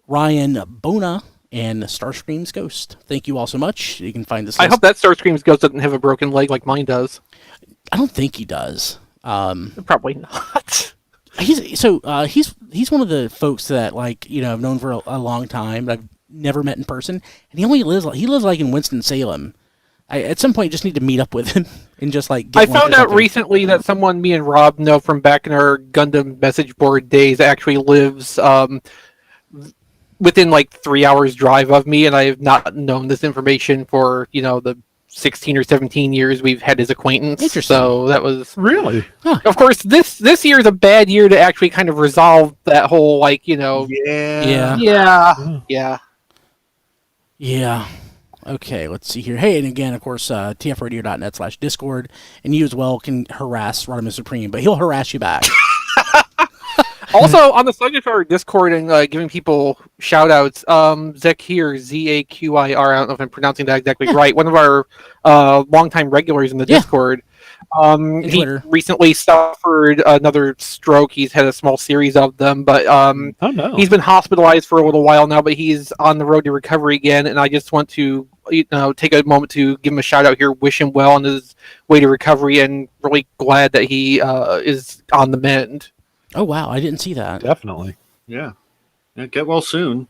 S3: Ryan Bona, and Starscream's Ghost. Thank you all so much. You can find this list.
S2: I hope that Starscream's Ghost doesn't have a broken leg like mine does.
S3: I don't think he does.
S2: Probably not.
S3: He's one of the folks that, like, you know, I've known for a long time, but I've never met in person, and he lives like in Winston-Salem. I at some point just need to meet up with him and just like.
S2: I found out recently that someone me and Rob know from back in our Gundam message board days actually lives within like 3 hours drive of me, and I have not known this information for the 16 or 17 years we've had his acquaintance.
S3: Interesting.
S2: So that was
S5: Really?
S2: Of course, this year is a bad year to actually kind of resolve that whole
S3: Yeah. Okay, let's see here. Hey, and again, of course, tfradio.net/Discord, and you as well can harass Rodimus Supreme, but he'll harass you back.
S2: Also, on the subject of our Discord and giving people shout-outs, Zakir, Zakir, I don't know if I'm pronouncing that exactly right, one of our longtime regulars in the Discord, he recently suffered another stroke. He's had a small series of them, but he's been hospitalized for a little while now, but he's on the road to recovery again, and I just want to take a moment to give him a shout-out here, wish him well on his way to recovery, and really glad that he is on the mend.
S3: Oh, wow. I didn't see that.
S5: Definitely.
S7: Yeah. Get well soon.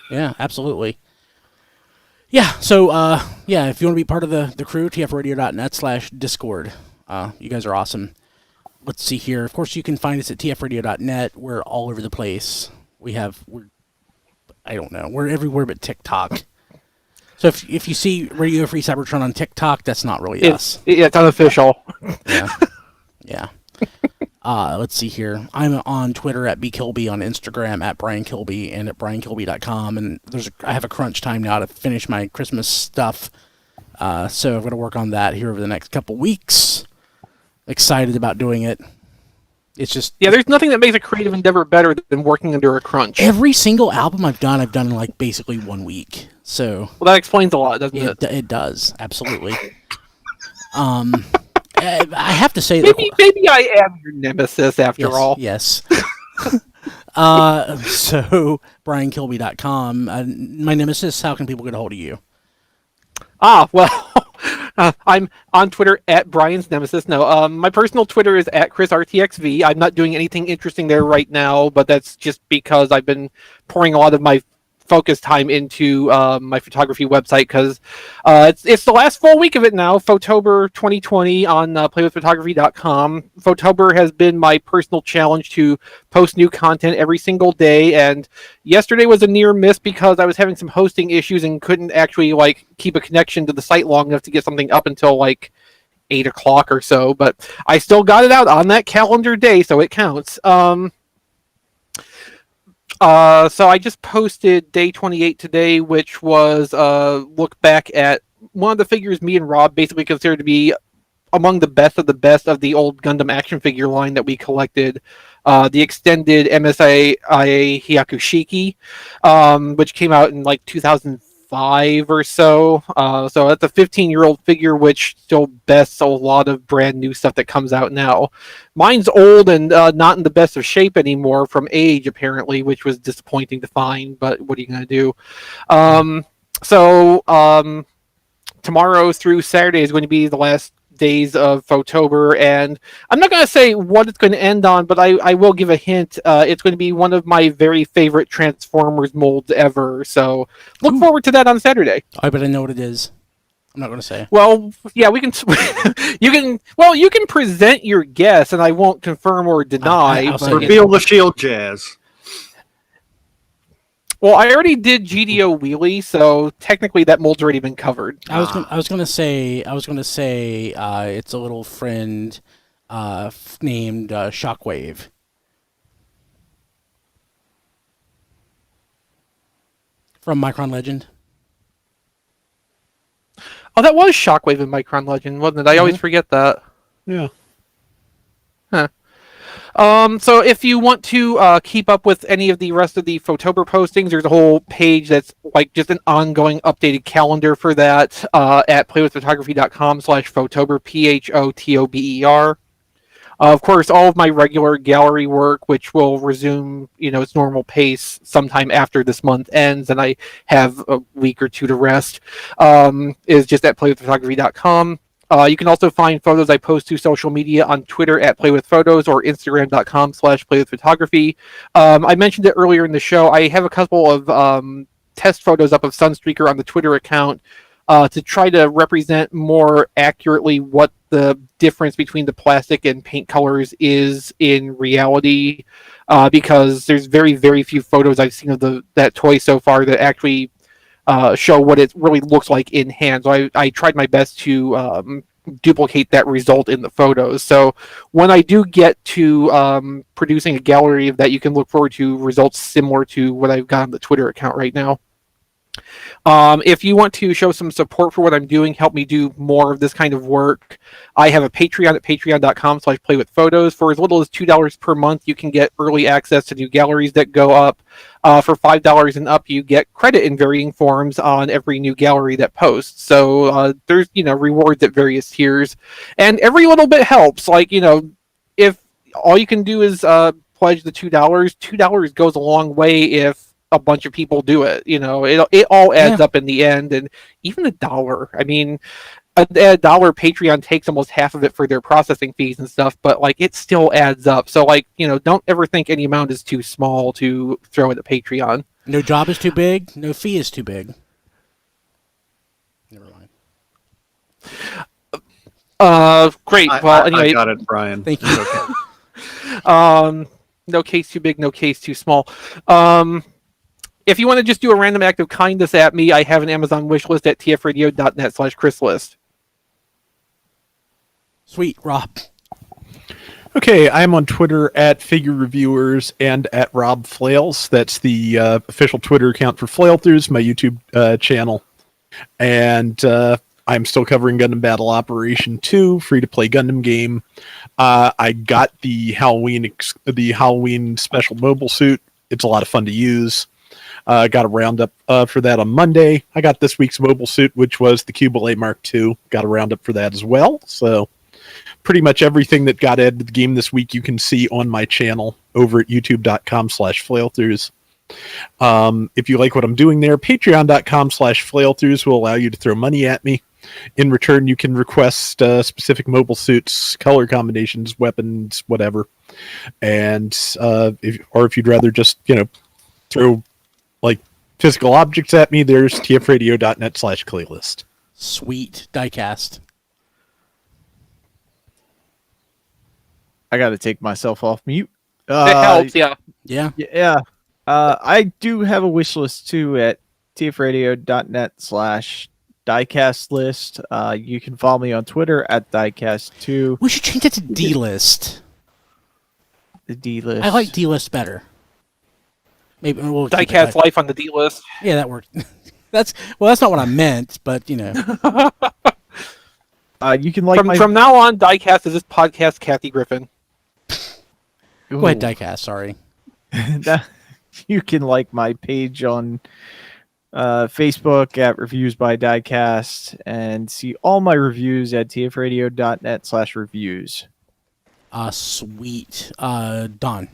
S3: Yeah, absolutely. Yeah, so, if you want to be part of the crew, tfradio.net/Discord. You guys are awesome. Let's see here. Of course, you can find us at tfradio.net. We're all over the place. I don't know. We're everywhere but TikTok. So if you see Radio Free Cybertron on TikTok, that's not really us.
S2: It's unofficial.
S3: Yeah. Let's see here. I'm on Twitter at bkilby, on Instagram at briankilby, and at briankilby.com. And I have a crunch time now to finish my Christmas stuff. So I'm going to work on that here over the next couple weeks. Excited about doing it. It's just...
S2: Yeah, there's nothing that makes a creative endeavor better than working under a crunch.
S3: Every single album I've done in like basically 1 week. So...
S2: Well, that explains a lot, doesn't it?
S3: It does, absolutely. I have to say
S2: maybe I am your nemesis after all.
S3: Yes. So briankilby.com. My nemesis, how can people get a hold of you?
S2: I'm on Twitter at Brian's Nemesis. No, my personal Twitter is at ChrisRTXV. I'm not doing anything interesting there right now, but that's just because I've been pouring a lot of my focus time into my photography website, because it's the last full week of it now, Photober 2020 on playwithphotography.com. Photober has been my personal challenge to post new content every single day, and yesterday was a near miss because I was having some hosting issues and couldn't actually keep a connection to the site long enough to get something up until 8 o'clock or so, but I still got it out on that calendar day, so it counts. So I just posted day 28 today, which was a look back at one of the figures me and Rob basically considered to be among the best of the old Gundam action figure line that we collected. The extended MSIA Hyakushiki, which came out in 2005 5 or so. So that's a 15-year-old figure, which still bests a lot of brand new stuff that comes out now. Mine's old and not in the best of shape anymore from age, apparently, which was disappointing to find. But what are you going to do? Tomorrow through Saturday is going to be the last days of Photober, and I'm not going to say what it's going to end on, but I will give a hint. It's going to be one of my very favorite Transformers molds ever, so look forward to that on Saturday.
S3: I bet I know what it is. I'm not going to say.
S2: Well, yeah, we can. you can present your guess, and I won't confirm or deny.
S3: I'll say
S7: Reveal the shield, Jazz.
S2: Well, I already did GDO Wheelie, so technically that mold's already been covered.
S3: I was gonna say it's a little friend named Shockwave. From Micron Legend.
S2: Oh, that was Shockwave in Micron Legend, wasn't it? I always forget that.
S5: Yeah.
S2: Huh. So if you want to keep up with any of the rest of the Photober postings, there's a whole page that's like just an ongoing updated calendar for that at playwithphotography.com/Photober, PHOTOBER. Of course, all of my regular gallery work, which will resume, its normal pace sometime after this month ends, and I have a week or two to rest, is just at playwithphotography.com. You can also find photos I post to social media on Twitter at playwithphotos or Instagram.com/playwithphotography. I mentioned it earlier in the show. I have a couple of test photos up of Sunstreaker on the Twitter account to try to represent more accurately what the difference between the plastic and paint colors is in reality, because there's very, very few photos I've seen of that toy so far that actually show what it really looks like in hand. So I tried my best to duplicate that result in the photos. So when I do get to producing a gallery of that, you can look forward to results similar to what I've got on the Twitter account right now. If you want to show some support for what I'm doing, help me do more of this kind of work, I have a Patreon at patreon.com/playwithphotos. For as little as $2 per month, you can get early access to new galleries that go up. For $5 and up, you get credit in varying forms on every new gallery that posts. So there's rewards at various tiers, and every little bit helps. Like if all you can do is pledge the $2 goes a long way if a bunch of people do it. It all adds up in the end, and even $1. I mean, $1 Patreon takes almost half of it for their processing fees and stuff, but it still adds up. So don't ever think any amount is too small to throw at a Patreon.
S3: No job is too big. No fee is too big. Never mind.
S2: Great. Anyway,
S7: I got it, Brian.
S3: Thank you.
S2: No case too big, no case too small. If you want to just do a random act of kindness at me, I have an Amazon wish list at tfradio.net/ChrisList.
S3: Sweet, Rob.
S5: Okay, I'm on Twitter at Figure Reviewers and at Rob Flails. That's the official Twitter account for Flail Throughs, my YouTube channel. And I'm still covering Gundam Battle Operation 2, free-to-play Gundam game. I got the Halloween special mobile suit. It's a lot of fun to use. Got a roundup for that on Monday. I got this week's mobile suit, which was the Cubile Mark II. Got a roundup for that as well. So pretty much everything that got added to the game this week you can see on my channel over at youtube.com/flailthroughs. If you like what I'm doing there, patreon.com/flailthroughs will allow you to throw money at me. In return, you can request specific mobile suits, color combinations, weapons, whatever. And if you'd rather just, throw physical objects at me, there's tfradio.net/playlist.
S3: Sweet. Diecast.
S1: I got to take myself off mute.
S2: It helps, yeah.
S3: Yeah.
S1: Yeah. I do have a wish list too at tfradio.net/diecast list. You can follow me on Twitter at diecast2.
S3: We should change it to D-list.
S1: The D list.
S3: I like D-list better. Maybe we'll keep it
S2: Diecast Life on the D list.
S3: Yeah, that worked. That's not what I meant, but
S1: You can like
S2: from now on, Diecast is this podcast, Kathy Griffin.
S3: Go ahead, Diecast. Sorry.
S1: You can like my page on Facebook at Reviews by Diecast, and see all my reviews at tfradio.net/reviews.
S3: Sweet. Don.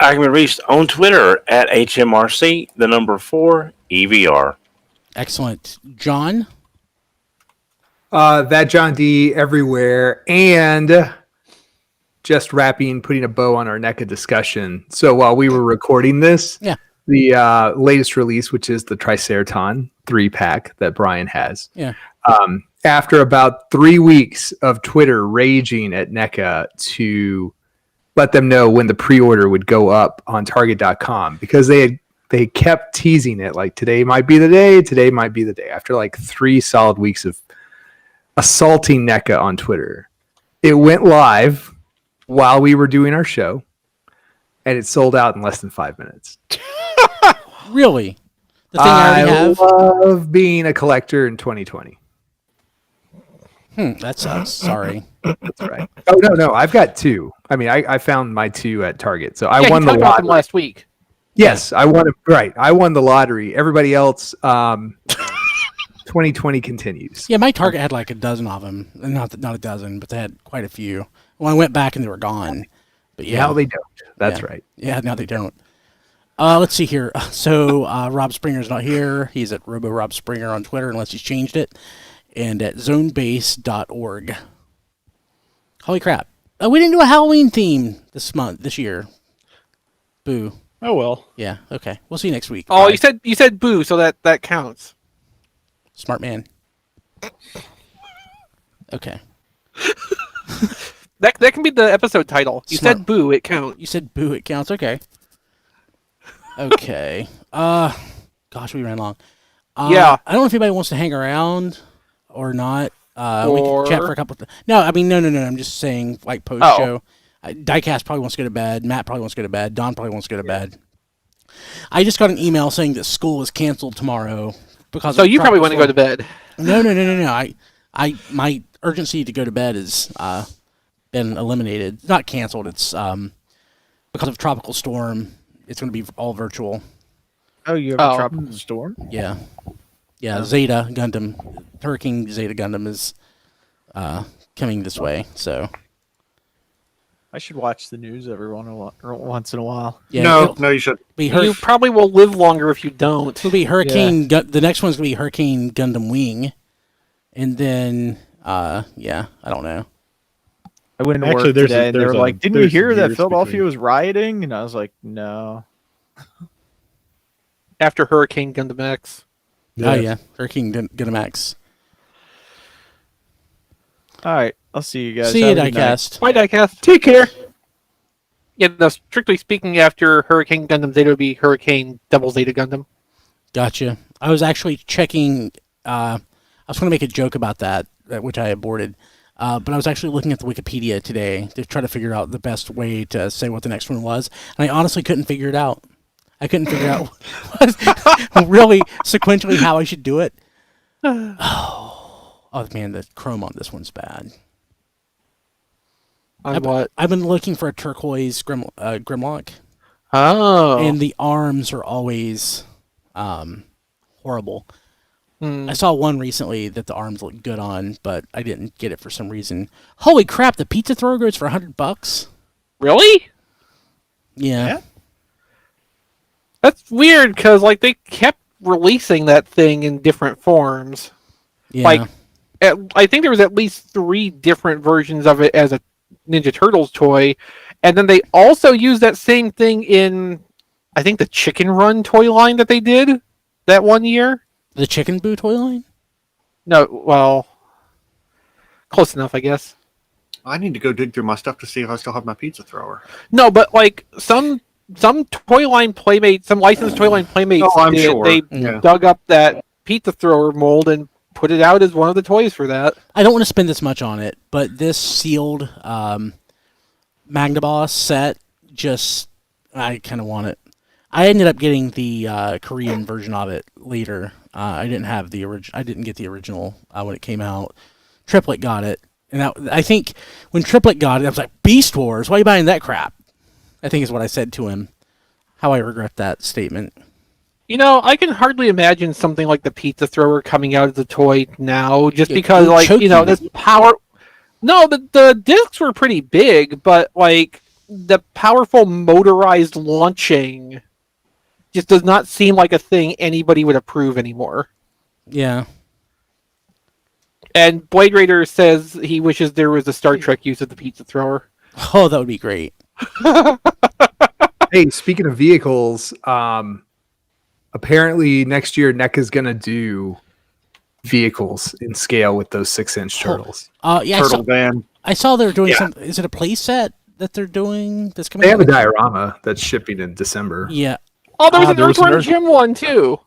S4: I can be reached on Twitter at HMRC4EVR.
S3: Excellent. John.
S6: That John D everywhere, and just putting a bow on our NECA discussion. So while we were recording this,
S3: Yeah.
S6: the latest release, which is the Triceratops 3-pack that Brian has.
S3: Yeah.
S6: After about 3 weeks of Twitter raging at NECA to let them know when the pre-order would go up on Target.com, because they kept teasing it like today might be the day. After like 3 solid weeks of assaulting NECA on Twitter, it went live while we were doing our show, and it sold out in less than 5 minutes.
S3: Really? The thing I already have?
S6: love being a collector in 2020.
S3: That sucks. Sorry.
S6: That's right. Oh, no. I've got 2. I mean, I found my 2 at Target. So I
S2: Yeah,
S6: won
S2: you
S6: the
S2: talked about them
S6: lottery.
S2: last week.
S6: Yes, I won it. Right. I won the lottery. Everybody else, 2020 continues.
S3: Yeah, my Target had like a dozen of them. Not a dozen, but they had quite a few. Well, I went back and they were gone. But yeah.
S6: Now they don't. That's
S3: Yeah.
S6: right.
S3: Yeah, now they don't. Let's see here. So Rob Springer's not here. He's at Robo Rob Springer on Twitter, unless he's changed it, and at zonebase.org. Holy crap! We didn't do a Halloween theme this year. Boo.
S5: Oh well.
S3: Yeah. Okay. We'll see you next week.
S2: Oh,
S3: Bye.
S2: you said boo, so that counts.
S3: Smart man. Okay.
S2: That can be the episode title. You
S3: Smart.
S2: said boo, it counts.
S3: You said boo. It counts. Okay. Okay. Gosh, we ran long.
S2: Yeah.
S3: I don't know if anybody wants to hang around or not. We
S2: Or-
S3: can chat for a couple. No, I mean, no. I'm just saying, like post show. Diecast probably wants to go to bed. Matt probably wants to go to bed. Don probably wants to go to bed. I just got an email saying that school is canceled tomorrow because.
S2: So
S3: of
S2: you probably want
S3: tropical
S2: to go to bed.
S3: storm. No. My urgency to go to bed has been eliminated. It's not canceled. It's because of tropical storm. It's going to be all virtual.
S1: Oh, you have a tropical storm?
S3: Yeah. Zeta Gundam, Hurricane Zeta Gundam is coming this way. So
S1: I should watch the news once in a while.
S3: yeah,
S7: No, you should.
S2: You probably will live longer if you don't.
S3: It'll be Hurricane. The next one's gonna be Hurricane Gundam Wing, and then I don't know.
S1: I went to
S5: Actually,
S1: work
S5: there's a-
S1: today, and they
S5: there's
S1: were
S5: a-
S1: like, "Didn't you
S5: there's
S1: hear that
S5: years
S1: Philadelphia
S5: between.
S1: was rioting?" And I was like, "No."
S2: After Hurricane Gundam X.
S3: Oh yeah, Hurricane Gundam X.
S1: All right, I'll see you guys.
S3: See you,
S1: Have a good night.
S3: Diecast.
S2: Bye, Diecast.
S5: Take care.
S2: Yeah, no, strictly speaking, after Hurricane Gundam Zeta would be Hurricane Double Zeta Gundam.
S3: Gotcha. I was actually checking. I was going to make a joke about that, which I aborted. But I was actually looking at the Wikipedia today to try to figure out the best way to say what the next one was, and I honestly couldn't figure it out. I couldn't figure out really sequentially how I should do it. Oh man, the chrome on this one's bad.
S2: What?
S3: I've been looking for a turquoise Grimlock,
S2: Oh.
S3: and the arms are always horrible. I saw one recently that the arms looked good on, but I didn't get it for some reason. Holy crap! The pizza thrower goes for $100.
S2: Really?
S3: Yeah.
S2: That's weird, because like they kept releasing that thing in different forms.
S3: Yeah.
S2: Like, I think there was at least 3 different versions of it as a Ninja Turtles toy, and then they also used that same thing in, I think, the Chicken Run toy line that they did that one year.
S3: The Chicken Boo toy line?
S2: No, well, close enough, I guess.
S7: I need to go dig through my stuff to see if I still have my pizza thrower.
S2: No, but like some toy line playmates, some licensed toy line playmates,
S7: Oh, I'm sure.
S2: they
S7: Yeah.
S2: dug up that pizza thrower mold and put it out as one of the toys for that.
S3: I don't want to spend this much on it, but this sealed Magnaboss set, I kind of want it. I ended up getting the Korean version of it later. I didn't have the I didn't get the original when it came out. Triplet got it, and I think when Triplet got it, I was like, "Beast Wars, why are you buying that crap?" I think is what I said to him. How I regret that statement.
S2: I can hardly imagine something like the pizza thrower coming out as a toy now, just
S3: It
S2: because,
S3: would choke you.
S2: this power. No, the discs were pretty big, but the powerful motorized launching just does not seem like a thing anybody would approve anymore.
S3: Yeah.
S2: And Blade Raider says he wishes there was a Star Trek use of the pizza thrower.
S3: Oh, that would be great.
S6: Hey, speaking of vehicles, apparently next year NECA's going to do vehicles in scale with those 6-inch turtles.
S3: Yeah,
S7: Turtle van.
S3: I saw they're doing
S4: Yeah.
S3: some. Is it a play set that they're doing that's coming
S6: They have a
S3: out?
S6: diorama that's shipping in December.
S3: Yeah.
S2: Oh, there was an
S5: there was an
S2: Earthworm
S5: Earth-
S2: Jim one too.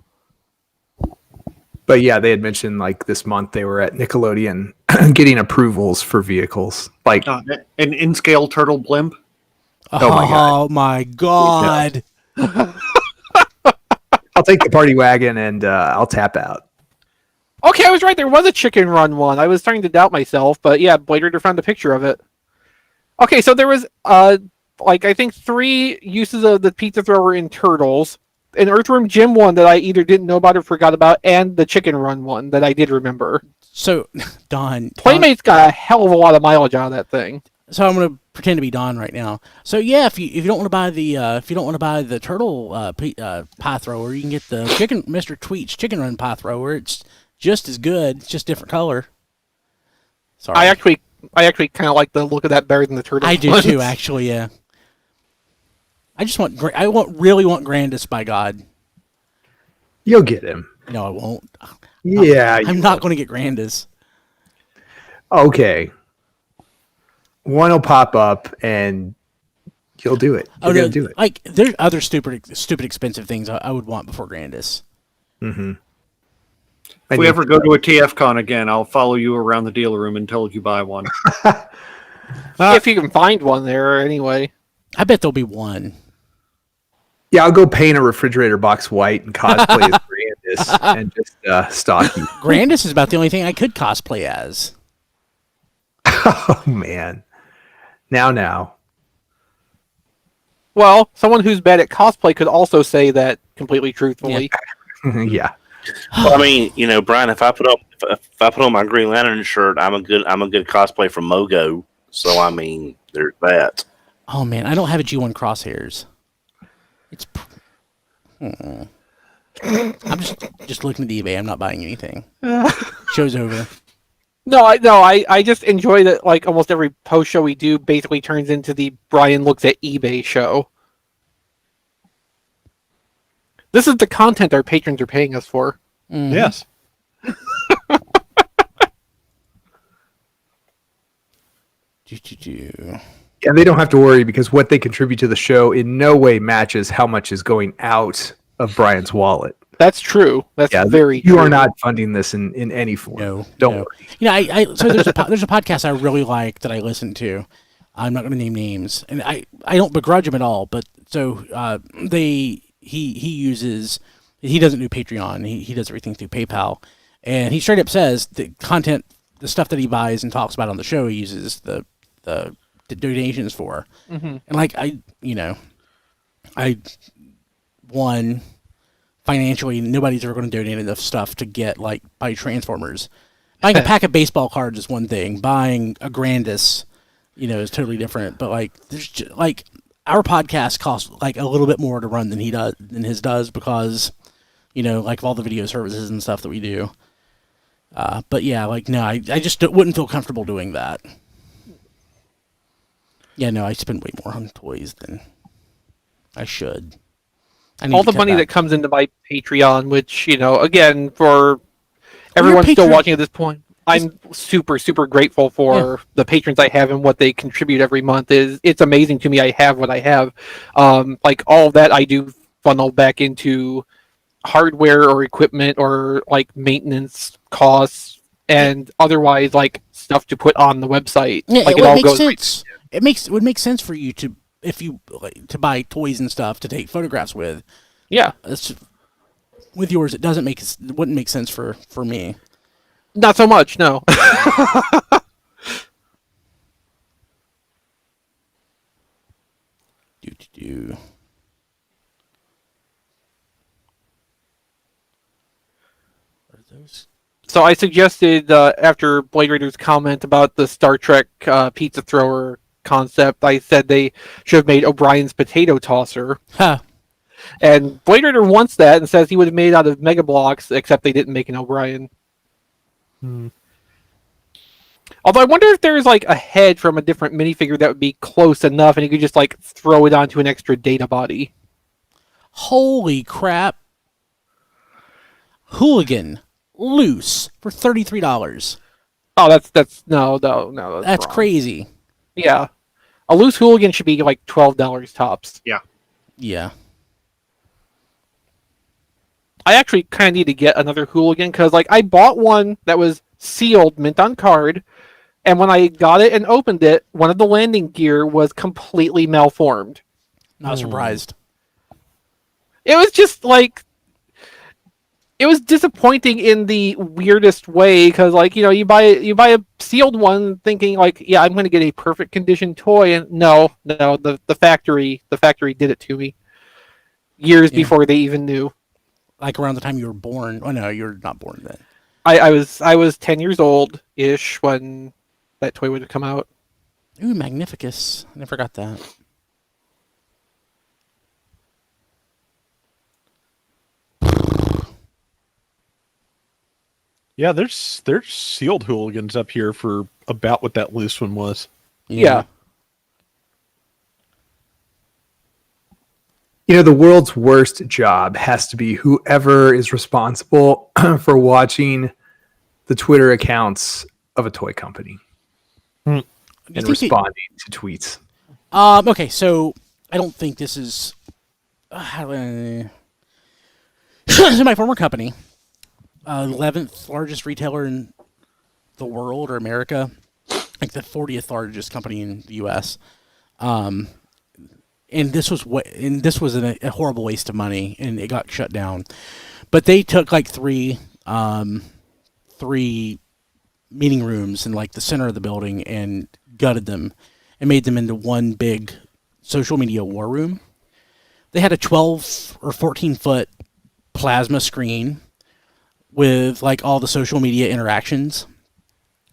S6: But yeah, they had mentioned like this month they were at Nickelodeon getting approvals for vehicles. Like,
S7: An in-scale turtle blimp.
S3: Oh my god.
S6: I'll take the party wagon and I'll tap out.
S2: Okay, I was right. There was a Chicken Run one. I was starting to doubt myself, but yeah, Blade Raider found a picture of it. Okay, so there was I think 3 uses of the pizza thrower in Turtles, an Earthworm Jim one that I either didn't know about or forgot about, and the Chicken Run one that I did remember.
S3: So, Don.
S2: Playmate's got a hell of a lot of mileage out of that thing.
S3: So I'm gonna pretend to be Don right now. So yeah, if you don't want to buy the turtle pie thrower, you can get the Mr. Tweet's Chicken Run pie thrower. It's just as good. It's just different color. Sorry.
S2: I actually kind of like the look of that better than the turtle.
S3: I do
S2: ones.
S3: too. Actually, yeah. I just want. Really want Grandis. By God.
S6: You'll get him.
S3: No, I won't.
S6: Yeah.
S3: I'm not going to get Grandis.
S6: Okay. One will pop up and you'll do it. You're going to do it.
S3: Like there's other stupid expensive things I would want before Grandis.
S6: Mm-hmm.
S7: If we ever go to a TFCon again, I'll follow you around the dealer room until you buy one.
S2: If you can find one there, anyway.
S3: I bet there'll be one.
S6: Yeah, I'll go paint a refrigerator box white and cosplay as Brandis and just stalk you.
S3: Grandis is about the only thing I could cosplay as.
S6: Oh, man. Now.
S2: Well, someone who's bad at cosplay could also say that completely truthfully.
S6: Yeah.
S4: Well, I mean, Brian, if I put on my Green Lantern shirt, I'm a good cosplay from Mogo. So I mean, there's that.
S3: Oh man, I don't have a G1 crosshairs. It's. I'm just looking at eBay. I'm not buying anything. Show's over.
S2: No, I just enjoy that. Like almost every post show we do, basically turns into the Brian looks at eBay show. This is the content our patrons are paying us for.
S3: Mhm.
S5: Yes.
S6: And they don't have to worry because what they contribute to the show in no way matches how much is going out of Brian's wallet.
S2: That's true. That's very true.
S6: You are not funding this in any form.
S3: No,
S6: Don't
S3: no.
S6: worry.
S3: You know, so there's a podcast I really like that I listen to. I'm not going to name names, and I don't begrudge him at all. But so he doesn't do Patreon. He does everything through PayPal, and he straight up says the stuff that he buys and talks about on the show, he uses the donations for.
S2: Mm-hmm.
S3: And like financially, nobody's ever going to donate enough stuff to buy Transformers. Buying a pack of baseball cards is one thing. Buying a Grandis, is totally different. But there's just, our podcast costs a little bit more to run than his does because, of all the video services and stuff that we do. But yeah, no, I just wouldn't feel comfortable doing that. Yeah, no, I spend way more on toys than I should.
S2: All the money that comes into my Patreon, which, again, for everyone still watching at this point, I'm super, super grateful for the patrons I have and what they contribute every month. It's amazing to me I have what I have. All of that I do funnel back into hardware or equipment or maintenance costs and otherwise stuff to put on the website.
S3: Yeah,
S2: it all goes
S3: sense. It would make sense for you to to buy toys and stuff to take photographs with.
S2: Yeah,
S3: with yours, it wouldn't make sense for me.
S2: Not so much, no.
S3: Those.
S2: So I suggested after Blade Raider's comment about the Star Trek pizza thrower concept, I said they should have made O'Brien's potato tosser.
S3: Huh.
S2: And Blade Raider wants that and says he would have made it out of Mega Blocks, except they didn't make an O'Brien. Although I wonder if there's like a head from a different minifigure that would be close enough, and you could just like throw it onto an extra Data body.
S3: Holy crap! Hooligan loose for $33.
S2: Oh, that's no.
S3: That's
S2: wrong.
S3: crazy.
S2: Yeah, a loose Hooligan should be like $12 tops.
S3: Yeah.
S2: I actually kind of need to get another Hooligan because like I bought one that was sealed, mint on card, and when I got it and opened it, one of the landing gear was completely malformed.
S3: Not surprised.
S2: It was just like, it was disappointing in the weirdest way because like, you know, you buy a sealed one thinking like, yeah, I'm going to get a perfect condition toy, and no, the factory did it to me years before they even knew.
S3: Like around the time you were born. Oh no, you're not born then.
S2: I was 10 years old ish when that toy would have come out.
S3: Ooh, Magnificus. I never got that.
S5: Yeah, there's sealed hooligans up here for about what that loose one was.
S2: Yeah.
S6: You know, the world's worst job has to be whoever is responsible for watching the Twitter accounts of a toy company and responding to tweets.
S3: Okay, so I don't think this is this is my former company, 11th largest retailer in the world or America, like the 40th largest company in the U.S. And this was a horrible waste of money, and it got shut down. But they took like three meeting rooms in like the center of the building and gutted them and made them into one big social media war room. They had a 12 or 14 foot plasma screen with like all the social media interactions.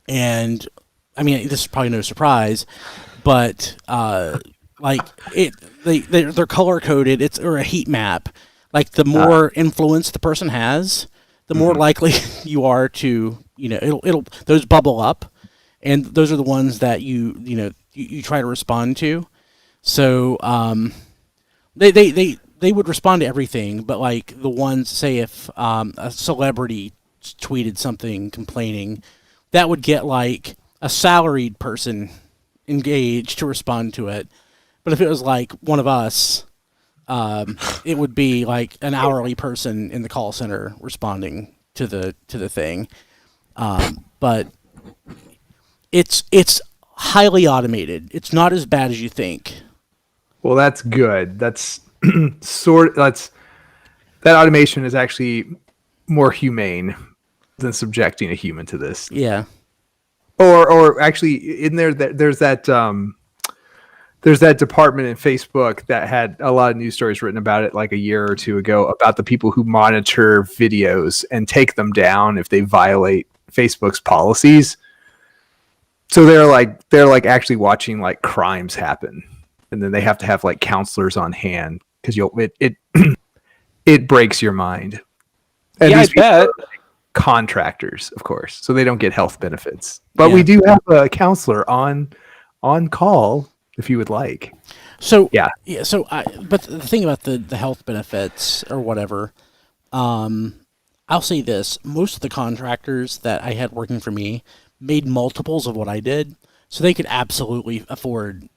S3: And I mean, this is probably no surprise, but like they're color coded. Or a heat map. Like the more influence the person has, the more likely you are to, you know, it'll those bubble up, and those are the ones that you try to respond to. So they would respond to everything, but like the ones, say if a celebrity tweeted something complaining, that would get like a salaried person engaged to respond to it. But if it was like one of us, it would be like an hourly person in the call center responding to the thing. But it's highly automated. It's not as bad as you think.
S6: Well, that's good. That's that automation is actually more humane than subjecting a human to this.
S3: Yeah.
S6: Or actually, in there's that department in Facebook that had a lot of news stories written about it like a year or two ago about the people who monitor videos and take them down if they violate Facebook's policies. So they're like actually watching like crimes happen, and then they have to have like counselors on hand because it breaks your mind. And
S2: yeah, I bet.
S6: Contractors, of course, so they don't get health benefits. But we do have a counselor on call if you would like.
S3: So
S6: yeah.
S3: So but the thing about the health benefits or whatever, I'll say this: most of the contractors that I had working for me made multiples of what I did, so they could absolutely afford,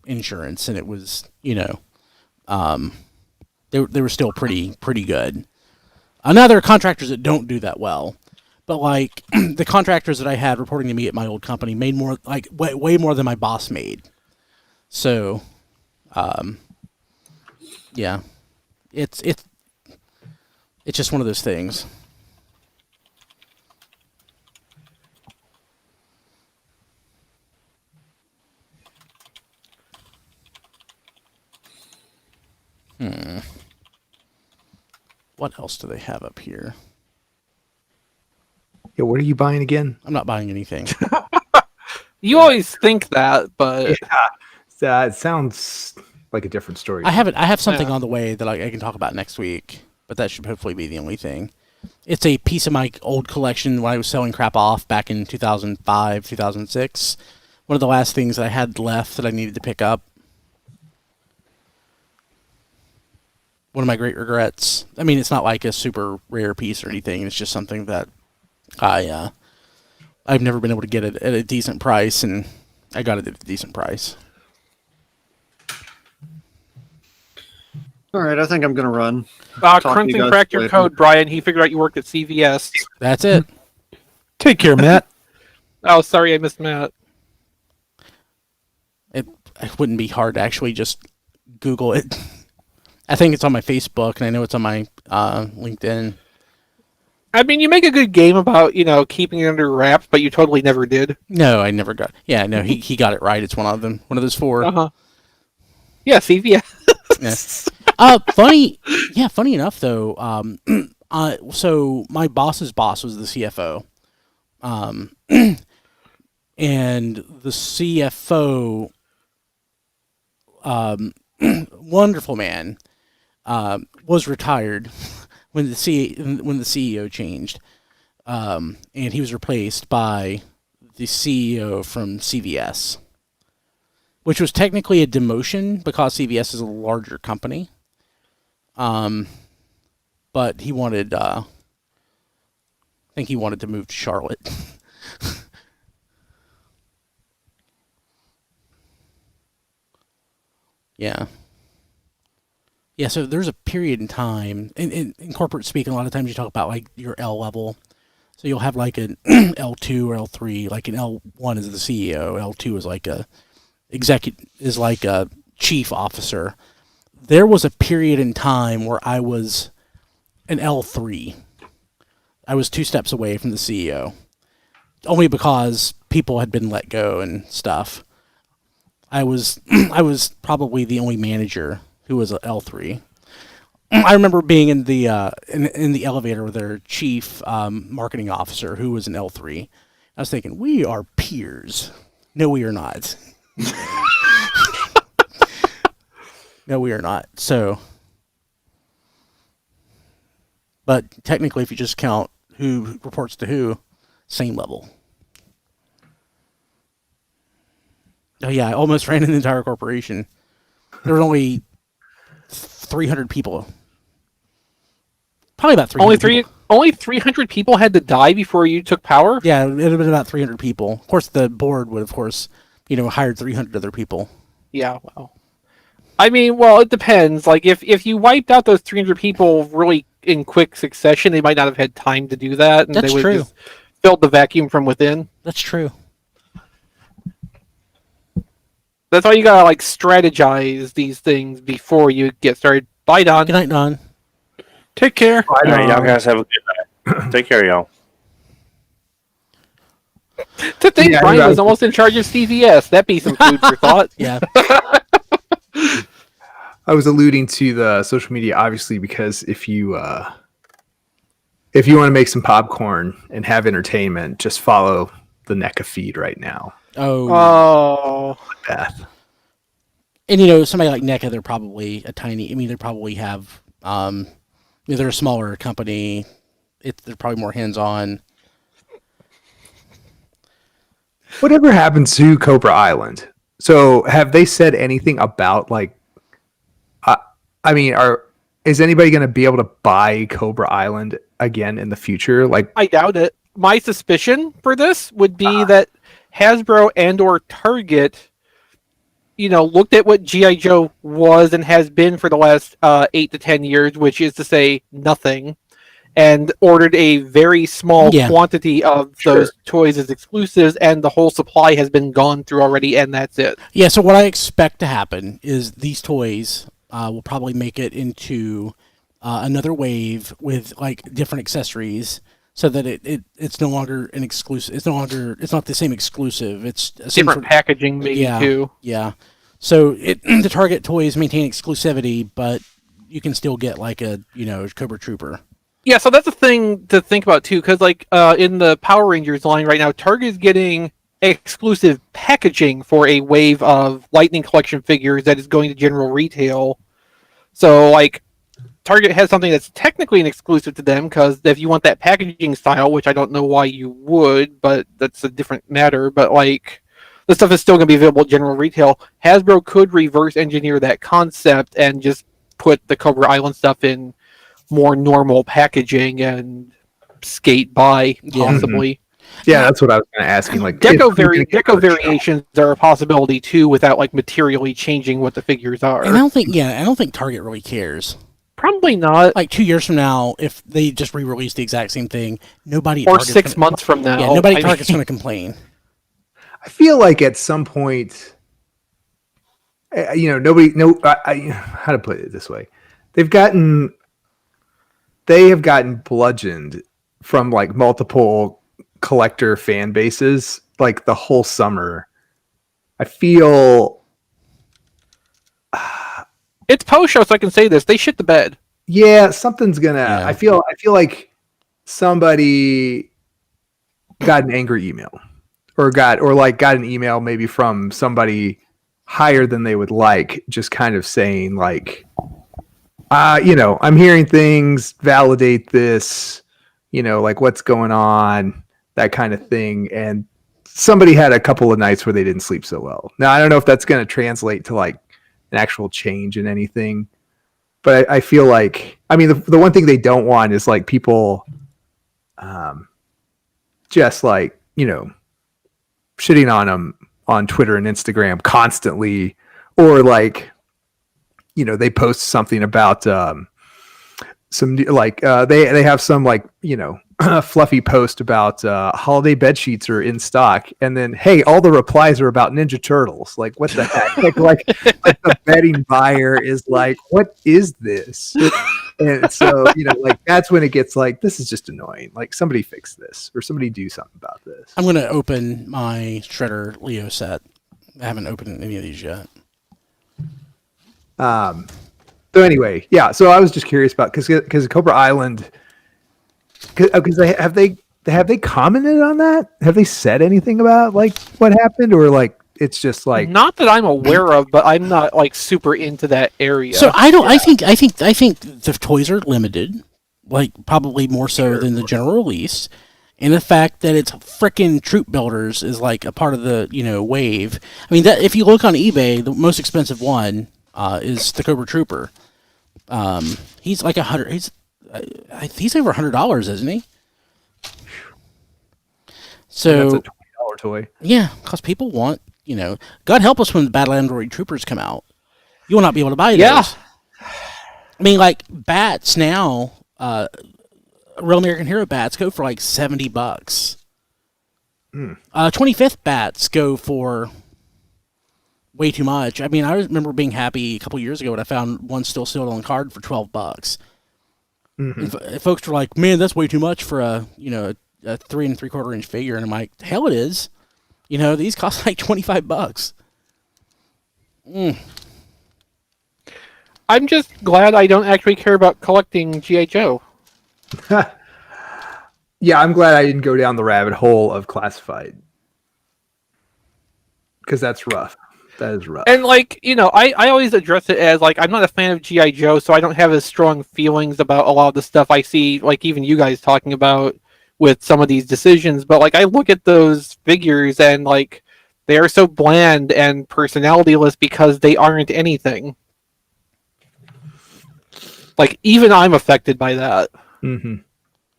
S3: insurance, and it was, they were still pretty good. Another contractors that don't do that well, but like the contractors that I had reporting to me at my old company made more, like way more than my boss made. So, yeah, it's just one of those things. What else do they have up here?
S6: What are you buying again?
S3: I'm not buying anything.
S2: You always think that, but
S6: That sounds like a different story.
S3: I have something on the way that I can talk about next week, but that should hopefully be the only thing. It's a piece of my old collection when I was selling crap off back in 2005, 2006. One of the last things that I had left that I needed to pick up. One of my great regrets. I mean, it's not like a super rare piece or anything. It's just something that I've never been able to get it at a decent price, and I got it at a decent price.
S7: All right, I think I'm going to run.
S2: Cruncton
S7: Talk to you guys
S2: cracked your
S7: later.
S2: code, Brian. He figured out you worked at CVS.
S3: That's it.
S5: Take care, Matt.
S2: Oh, sorry, I missed Matt.
S3: It wouldn't be hard to actually just Google it. I think it's on my Facebook, and I know it's on my LinkedIn.
S2: I mean, you make a good game about, keeping it under wraps, but you totally never did.
S3: No, I never got. Yeah, no, he got it right. It's one of them. One of those four.
S2: Uh-huh. Yeah, CVS.
S3: Yeah. Funny enough though. So my boss's boss was the CFO. And the CFO, wonderful man, was retired when the CEO changed, and he was replaced by the CEO from CVS, which was technically a demotion because CVS is a larger company. But he wanted, I think he wanted to move to Charlotte. Yeah. Yeah, so there's a period in time, in corporate speak, a lot of times you talk about like your L level. So you'll have like an L2 or L3, like an L1 is the CEO, L2 is like a chief officer. There was a period in time where I was an L3. I was 2 steps away from the CEO, only because people had been let go and stuff. I was probably the only manager who was an L3. I remember being in the in the elevator with their chief marketing officer, who was an L3. I was thinking, we are peers. No, we are not. No, we are not. So, but technically, if you just count who reports to who, same level. Oh yeah, I almost ran an entire corporation. There were only 300 people. Probably about 300.
S2: Only 300 people had to die before you took power?
S3: Yeah, it would have been about 300 people. Of course, the board would, hired 300 other people.
S2: Yeah, wow. I mean, well, it depends. Like, if you wiped out those 300 people really in quick succession, they might not have had time to do that. And
S3: That's
S2: they would
S3: true.
S2: have just filled the vacuum from within.
S3: That's true.
S2: That's why you gotta, strategize these things before you get started. Bye, Don.
S3: Good night, Don.
S5: Take care.
S4: All right, y'all guys have a good night. Take care, y'all.
S2: To think Brian was almost in charge of CVS. That'd be some food for thought.
S3: Yeah.
S6: I was alluding to the social media, obviously, because if you want to make some popcorn and have entertainment, just follow the NECA feed right now.
S2: Oh.
S6: Path.
S3: And somebody like NECA, they're probably they probably have, they're a smaller company. They're probably more hands-on.
S6: Whatever happened to Cobra Island? So have they said anything about is anybody going to be able to buy Cobra Island again in the future?
S2: I doubt it. My suspicion for this would be that Hasbro and or Target, looked at what G.I. Joe was and has been for the last 8 to 10 years, which is to say nothing, and ordered a very small quantity of those toys as exclusives, and the whole supply has been gone through already, and that's it.
S3: Yeah, so what I expect to happen is these toys will probably make it into another wave with different accessories, so that it's no longer an exclusive. It's not the same exclusive. It's
S2: different packaging, maybe too.
S3: Yeah. So the Target toys maintain exclusivity, but you can still get a Cobra Trooper.
S2: Yeah, so that's a thing to think about too, because like in the Power Rangers line right now, Target is getting exclusive packaging for a wave of Lightning Collection figures that is going to general retail. So like Target has something that's technically an exclusive to them, because if you want that packaging style, which I don't know why you would, but that's a different matter. But like the stuff is still going to be available at general retail. Hasbro could reverse engineer that concept and just put the Cobra Island stuff in more normal packaging and skate by possibly.
S6: Yeah, that's what I was kind of asking. Like
S2: Deco variations are a possibility too, without like materially changing what the figures are.
S3: And I don't think Target really cares.
S2: Probably not.
S3: Like 2 years from now, if they just re-release the exact same thing, nobody.
S2: Or 6 months from now,
S3: yeah, nobody at Target's going to complain.
S6: I feel like at some point, nobody. No, how to put it this way, they have gotten bludgeoned from like multiple collector fan bases like the whole summer. I feel
S2: it's post show, so I can say this: they shit the bed.
S6: Yeah, something's gonna. Yeah. I feel like somebody got an angry email, or got an email maybe from somebody higher than they would like, just kind of saying like, I'm hearing things, validate this, like what's going on, that kind of thing. And somebody had a couple of nights where they didn't sleep so well. Now, I don't know if that's going to translate to like an actual change in anything, but I feel like, the one thing they don't want is like people just like, shitting on them on Twitter and Instagram constantly, or like, they post something about some like they have some like fluffy post about holiday bed sheets are in stock, and then hey, all the replies are about Ninja Turtles. Like what the heck? like the betting buyer is like, what is this? And so like that's when it gets like, this is just annoying. Like somebody fix this, or somebody do something about this.
S3: I'm gonna open my Shredder Leo set. I haven't opened any of these yet.
S6: So anyway, yeah. So I was just curious about because Cobra Island, because have they commented on that? Have they said anything about like what happened, or like it's just like
S2: not that I'm aware of, but I'm not like super into that area.
S3: So I don't. Yeah. I think the toys are limited, like probably more so than the general release. And the fact that it's frickin' troop builders is like a part of the wave. I mean, that if you look on eBay, the most expensive one is the Cobra Trooper. He's like $100. He's over $100, isn't he?
S6: that's
S3: So
S6: a $20 toy.
S3: Yeah, because people want God help us when the Battle Android Troopers come out. You will not be able to buy those.
S2: Yeah.
S3: I mean, like bats now. Real American Hero bats go for like $70. 25th bats go for way too much. I mean, I remember being happy a couple years ago when I found one still sealed on card for $12. Mm-hmm. And folks were like, "Man, that's way too much for a 3 3/4 inch figure." And I'm like, "Hell, it is." These cost like $25.
S2: I'm just glad I don't actually care about collecting G.I. Joe.
S6: Yeah, I'm glad I didn't go down the rabbit hole of classified, because that's rough. That is rough.
S2: And like I always address it as like, I'm not a fan of G.I. Joe, so I don't have as strong feelings about a lot of the stuff I see, like even you guys talking about with some of these decisions. But like I look at those figures and like they are so bland and personalityless because they aren't anything. Like even I'm affected by that.
S6: Mm-hmm.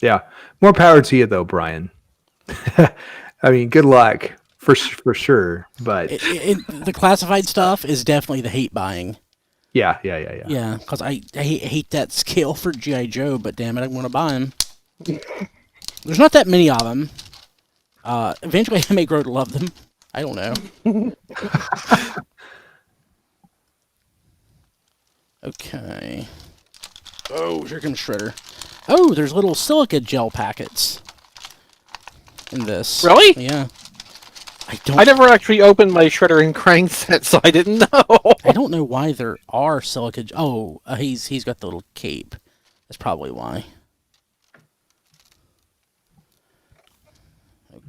S6: Yeah, more power to you though, Brian. I mean, good luck for sure. But
S3: the classified stuff is definitely the hate buying.
S6: Yeah.
S3: Yeah, because I hate that scale for G.I. Joe, but damn it, I want to buy them. There's not that many of them. Eventually, I may grow to love them. I don't know. Okay. Oh, here comes Shredder. Oh, there's little silica gel packets in this.
S2: Really?
S3: Yeah.
S2: I never actually opened my Shredder and Krang set, so I didn't know.
S3: I don't know why there are silica. He's got the little cape. That's probably why.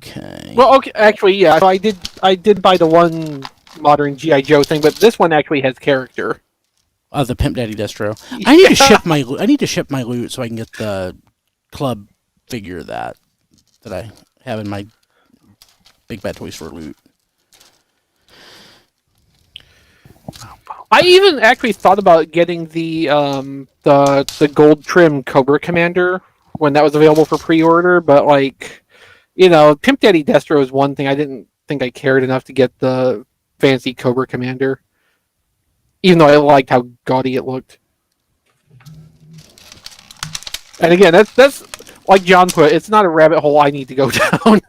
S3: Okay.
S2: Well, okay, actually, yeah. So I did buy the one modern GI Joe thing, but this one actually has character.
S3: The Pimp Daddy Destro. I need to ship my. I need to ship my loot so I can get the club figure that I have in my Big Bad Toy Store loot.
S2: I even actually thought about getting the gold trim Cobra Commander when that was available for pre-order, but like, Pimp Daddy Destro is one thing. I didn't think I cared enough to get the fancy Cobra Commander, even though I liked how gaudy it looked. And again, that's like John put. It's not a rabbit hole I need to go down.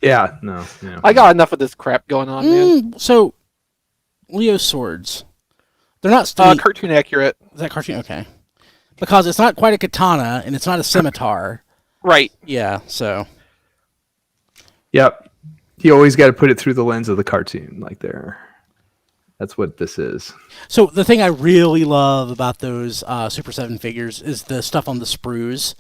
S6: Yeah, no.
S2: I got enough of this crap going on, man.
S3: So, Leo's swords. They're not still
S2: Cartoon accurate.
S3: Is that cartoon? Okay. Because it's not quite a katana and it's not a scimitar.
S2: Right.
S3: Yeah, so.
S6: Yep. You always got to put it through the lens of the cartoon, like there. That's what this is.
S3: So the thing I really love about those Super 7 figures is the stuff on the sprues.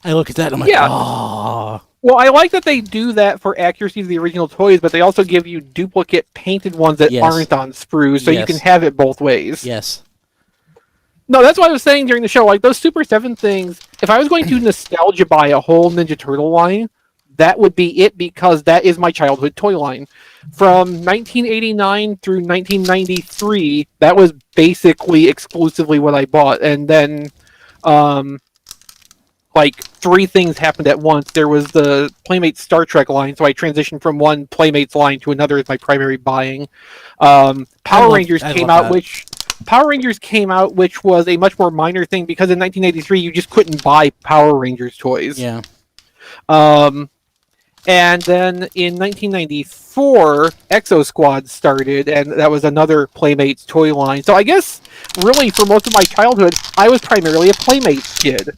S3: I look at that and I'm like, oh.
S2: Well, I like that they do that for accuracy of the original toys, but they also give you duplicate painted ones that aren't on sprues, so you can have it both ways.
S3: Yes.
S2: No, that's what I was saying during the show. Like, those Super 7 things, if I was going to nostalgia buy a whole Ninja Turtle line, that would be it, because that is my childhood toy line. From 1989 through 1993, that was basically exclusively what I bought. And then, like, three things happened at once. There was the Playmates Star Trek line, so I transitioned from one Playmates line to another as my primary buying. Power Rangers came out, which was a much more minor thing, because in 1983 you just couldn't buy Power Rangers toys.
S3: Yeah.
S2: And then in 1994, Exo Squad started, and that was another Playmates toy line. So I guess, really, for most of my childhood, I was primarily a Playmates kid.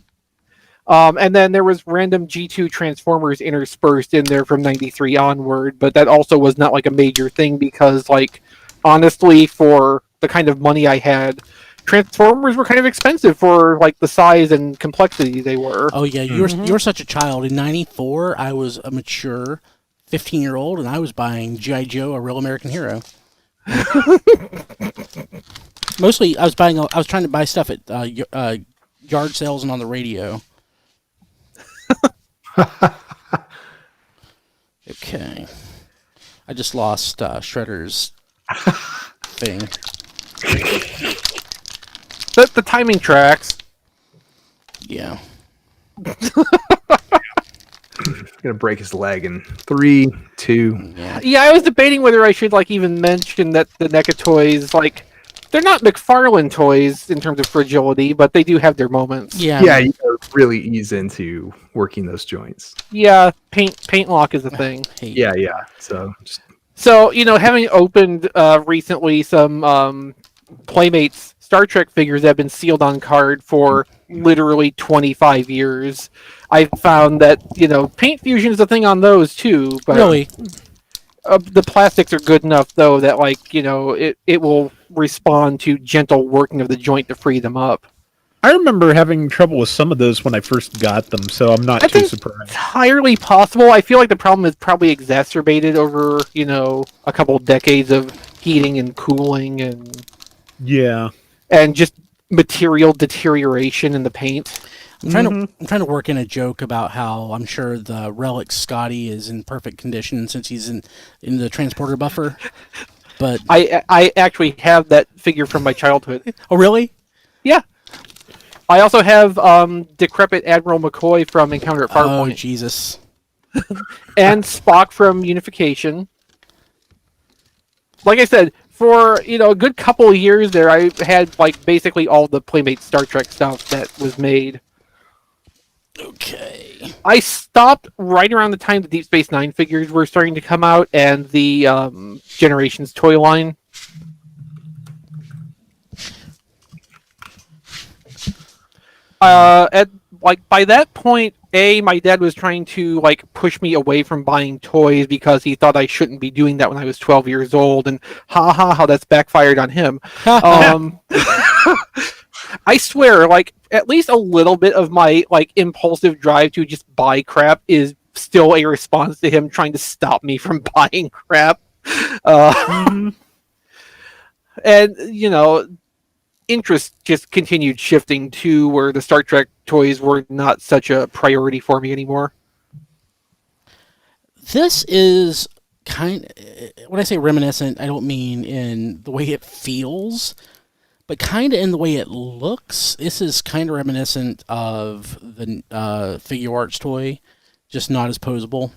S2: And then there was random G2 Transformers interspersed in there from 93 onward, but that also was not like a major thing, because, like, honestly, for the kind of money I had, Transformers were kind of expensive for like the size and complexity they were.
S3: Oh yeah, you're such a child. In '94, I was a mature 15-year-old, and I was buying GI Joe, a Real American Hero. Mostly, I was trying to buy stuff at yard sales and on the radio. Okay, I just lost Shredder's thing.
S2: The timing tracks.
S3: Yeah.
S6: Gonna break his leg in 3, 2.
S2: Yeah, I was debating whether I should like even mention that the NECA toys, like, they're not McFarlane toys in terms of fragility, but they do have their moments.
S3: Yeah,
S6: you gotta really ease into working those joints.
S2: Yeah, paint lock is a thing.
S6: Yeah.
S2: So, having opened recently some Playmates Star Trek figures that have been sealed on card for literally 25 years, I found that, paint fusion is a thing on those too. But
S3: really?
S2: The plastics are good enough, though, that, like, it will respond to gentle working of the joint to free them up.
S5: I remember having trouble with some of those when I first got them, so I'm not too surprised.
S2: Entirely possible. I feel like the problem is probably exacerbated over, a couple decades of heating and cooling and...
S5: Yeah.
S2: And just material deterioration in the paint.
S3: I'm trying to work in a joke about how I'm sure the relic Scotty is in perfect condition since he's in the transporter buffer. But
S2: I actually have that figure from my childhood.
S3: Oh, really?
S2: Yeah. I also have decrepit Admiral McCoy from Encounter at Farpoint.
S3: Oh, Jesus.
S2: And Spock from Unification. Like I said, for a good couple of years there, I had like basically all the Playmates Star Trek stuff that was made.
S3: Okay.
S2: I stopped right around the time the Deep Space Nine figures were starting to come out and the Generations toy line. By that point, my dad was trying to like push me away from buying toys because he thought I shouldn't be doing that when I was 12 years old, and how that's backfired on him. I swear, like, at least a little bit of my like impulsive drive to just buy crap is still a response to him trying to stop me from buying crap. And, interest just continued shifting to where the Star Trek toys were not such a priority for me anymore.
S3: This is when I say reminiscent, I don't mean in the way it feels, but kind of in the way it looks. This is kind of reminiscent of the Figure Arts toy, just not as posable.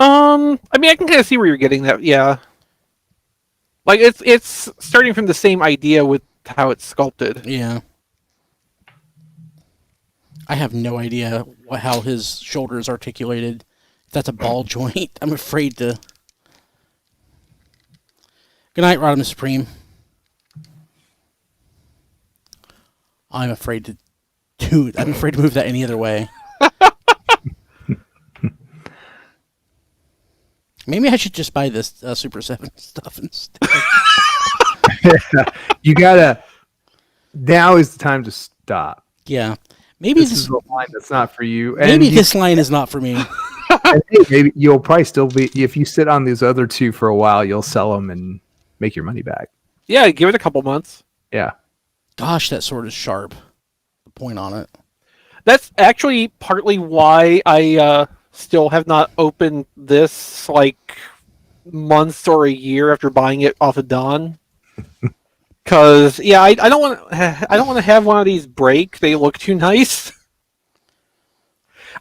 S2: I can kind of see where you're getting that. Yeah, like it's starting from the same idea with how it's sculpted.
S3: Yeah. I have no idea how his shoulder is articulated. If that's a ball joint, I'm afraid to. Good night, Rodimus Supreme. I'm afraid to move that any other way. Maybe I should just buy this Super 7 stuff instead.
S6: You gotta. Now is the time to stop.
S3: Yeah. Maybe
S6: this is a line that's not for you.
S3: Maybe this line is not for me.
S6: And maybe you'll probably still be, if you sit on these other two for a while, you'll sell them and make your money back.
S2: Yeah, give it a couple months.
S6: Yeah.
S3: Gosh, that sword is sharp. The point on it.
S2: That's actually partly why I still have not opened this months or a year after buying it off of Dawn. Because I don't want to have one of these break. They look too nice.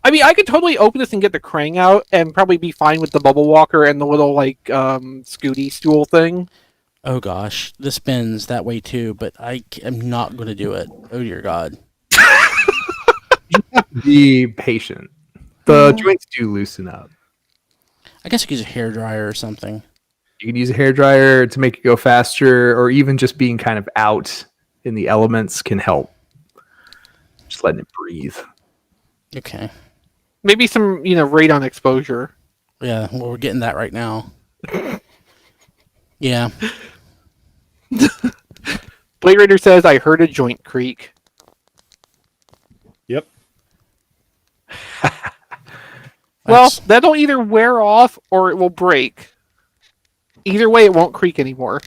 S2: I could totally open this and get the Krang out and probably be fine with the Bubble Walker and the little Scooty stool thing.
S3: Oh gosh, this bends that way too, but I am not going to do it. Oh dear God.
S6: You have to be patient. The joints do loosen up.
S3: I guess I could use a hairdryer or something.
S6: You can use a hairdryer to make it go faster, or even just being kind of out in the elements can help. Just letting it breathe.
S3: Okay.
S2: Maybe some, radon exposure.
S3: Yeah, well, we're getting that right now. Yeah.
S2: Blade Raider says, I heard a joint creak.
S5: Yep.
S2: Well, that'll either wear off or it will break. Either way, it won't creak anymore.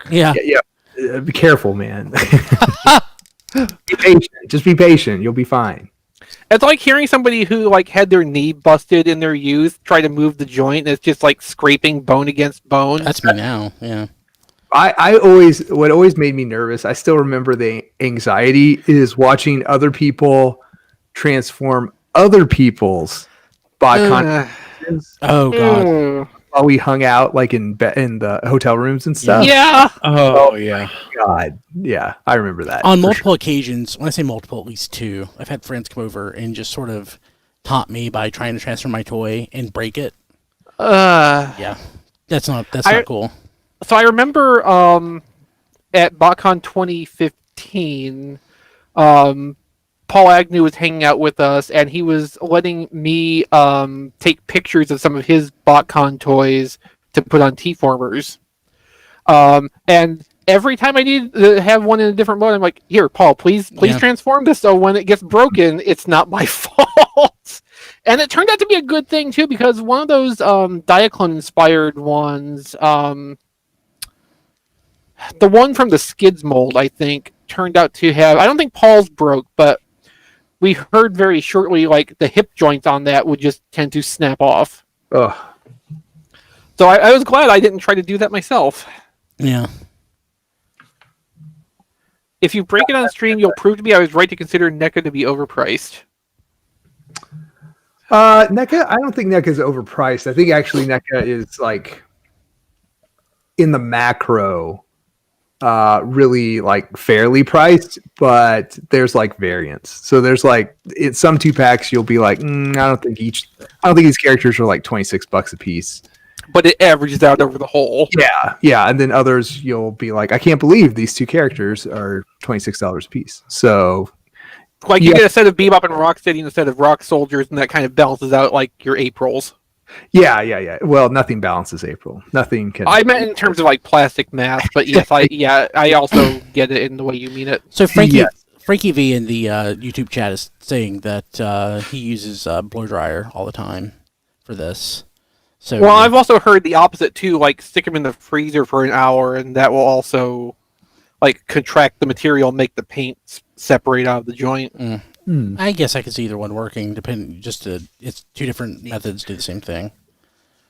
S3: Yeah.
S6: Be careful, man. Be patient. Just be patient. You'll be fine.
S2: It's like hearing somebody who had their knee busted in their youth try to move the joint and it's just scraping bone against bone.
S3: That's me now. Yeah.
S6: What always made me nervous, I still remember the anxiety, is watching other people transform other people's body consciousness.
S3: Oh God.
S6: While we hung out in the hotel rooms and stuff.
S2: Yeah.
S5: Oh yeah.
S6: God. Yeah, I remember that.
S3: On multiple occasions, when I say multiple, at least two, I've had friends come over and just sort of taunt me by trying to transfer my toy and break it. Yeah. That's not cool.
S2: So I remember at BotCon 2015, Paul Agnew was hanging out with us, and he was letting me take pictures of some of his BotCon toys to put on T-formers. And every time I need to have one in a different mode, I'm like, "Here, Paul, please transform this so when it gets broken, it's not my fault." And it turned out to be a good thing too, because one of those Diaclone-inspired ones, the one from the Skids mold, I think, turned out to have. I don't think Paul's broke, but we heard very shortly the hip joints on that would just tend to snap off.
S6: Ugh.
S2: So I was glad I didn't try to do that myself.
S3: Yeah.
S2: If you break it on stream, you'll prove to me I was right to consider NECA to be overpriced.
S6: NECA, I don't think NECA is overpriced. I think actually NECA is in the macro, really fairly priced, but there's variants. So there's in some 2-packs you'll be I don't think these characters are $26 a piece.
S2: But it averages out over the whole.
S6: Yeah, and then others you'll be I can't believe these two characters are $26 a piece. So
S2: you get a set of Bebop and Rocksteady and a set of Rock Soldiers, and that kind of balances out your Aprils.
S6: Yeah. Well, nothing balances April. Nothing can.
S2: I meant in terms of plastic mass, but yes, I also get it in the way you mean it.
S3: So Frankie, Frankie V in the YouTube chat is saying that he uses blow dryer all the time for this. So
S2: Well, I've also heard the opposite too. Like stick them in the freezer for an hour, and that will also like contract the material, and make the paint separate out of the joint.
S3: I guess I could see either one working. It's two different methods do the same thing.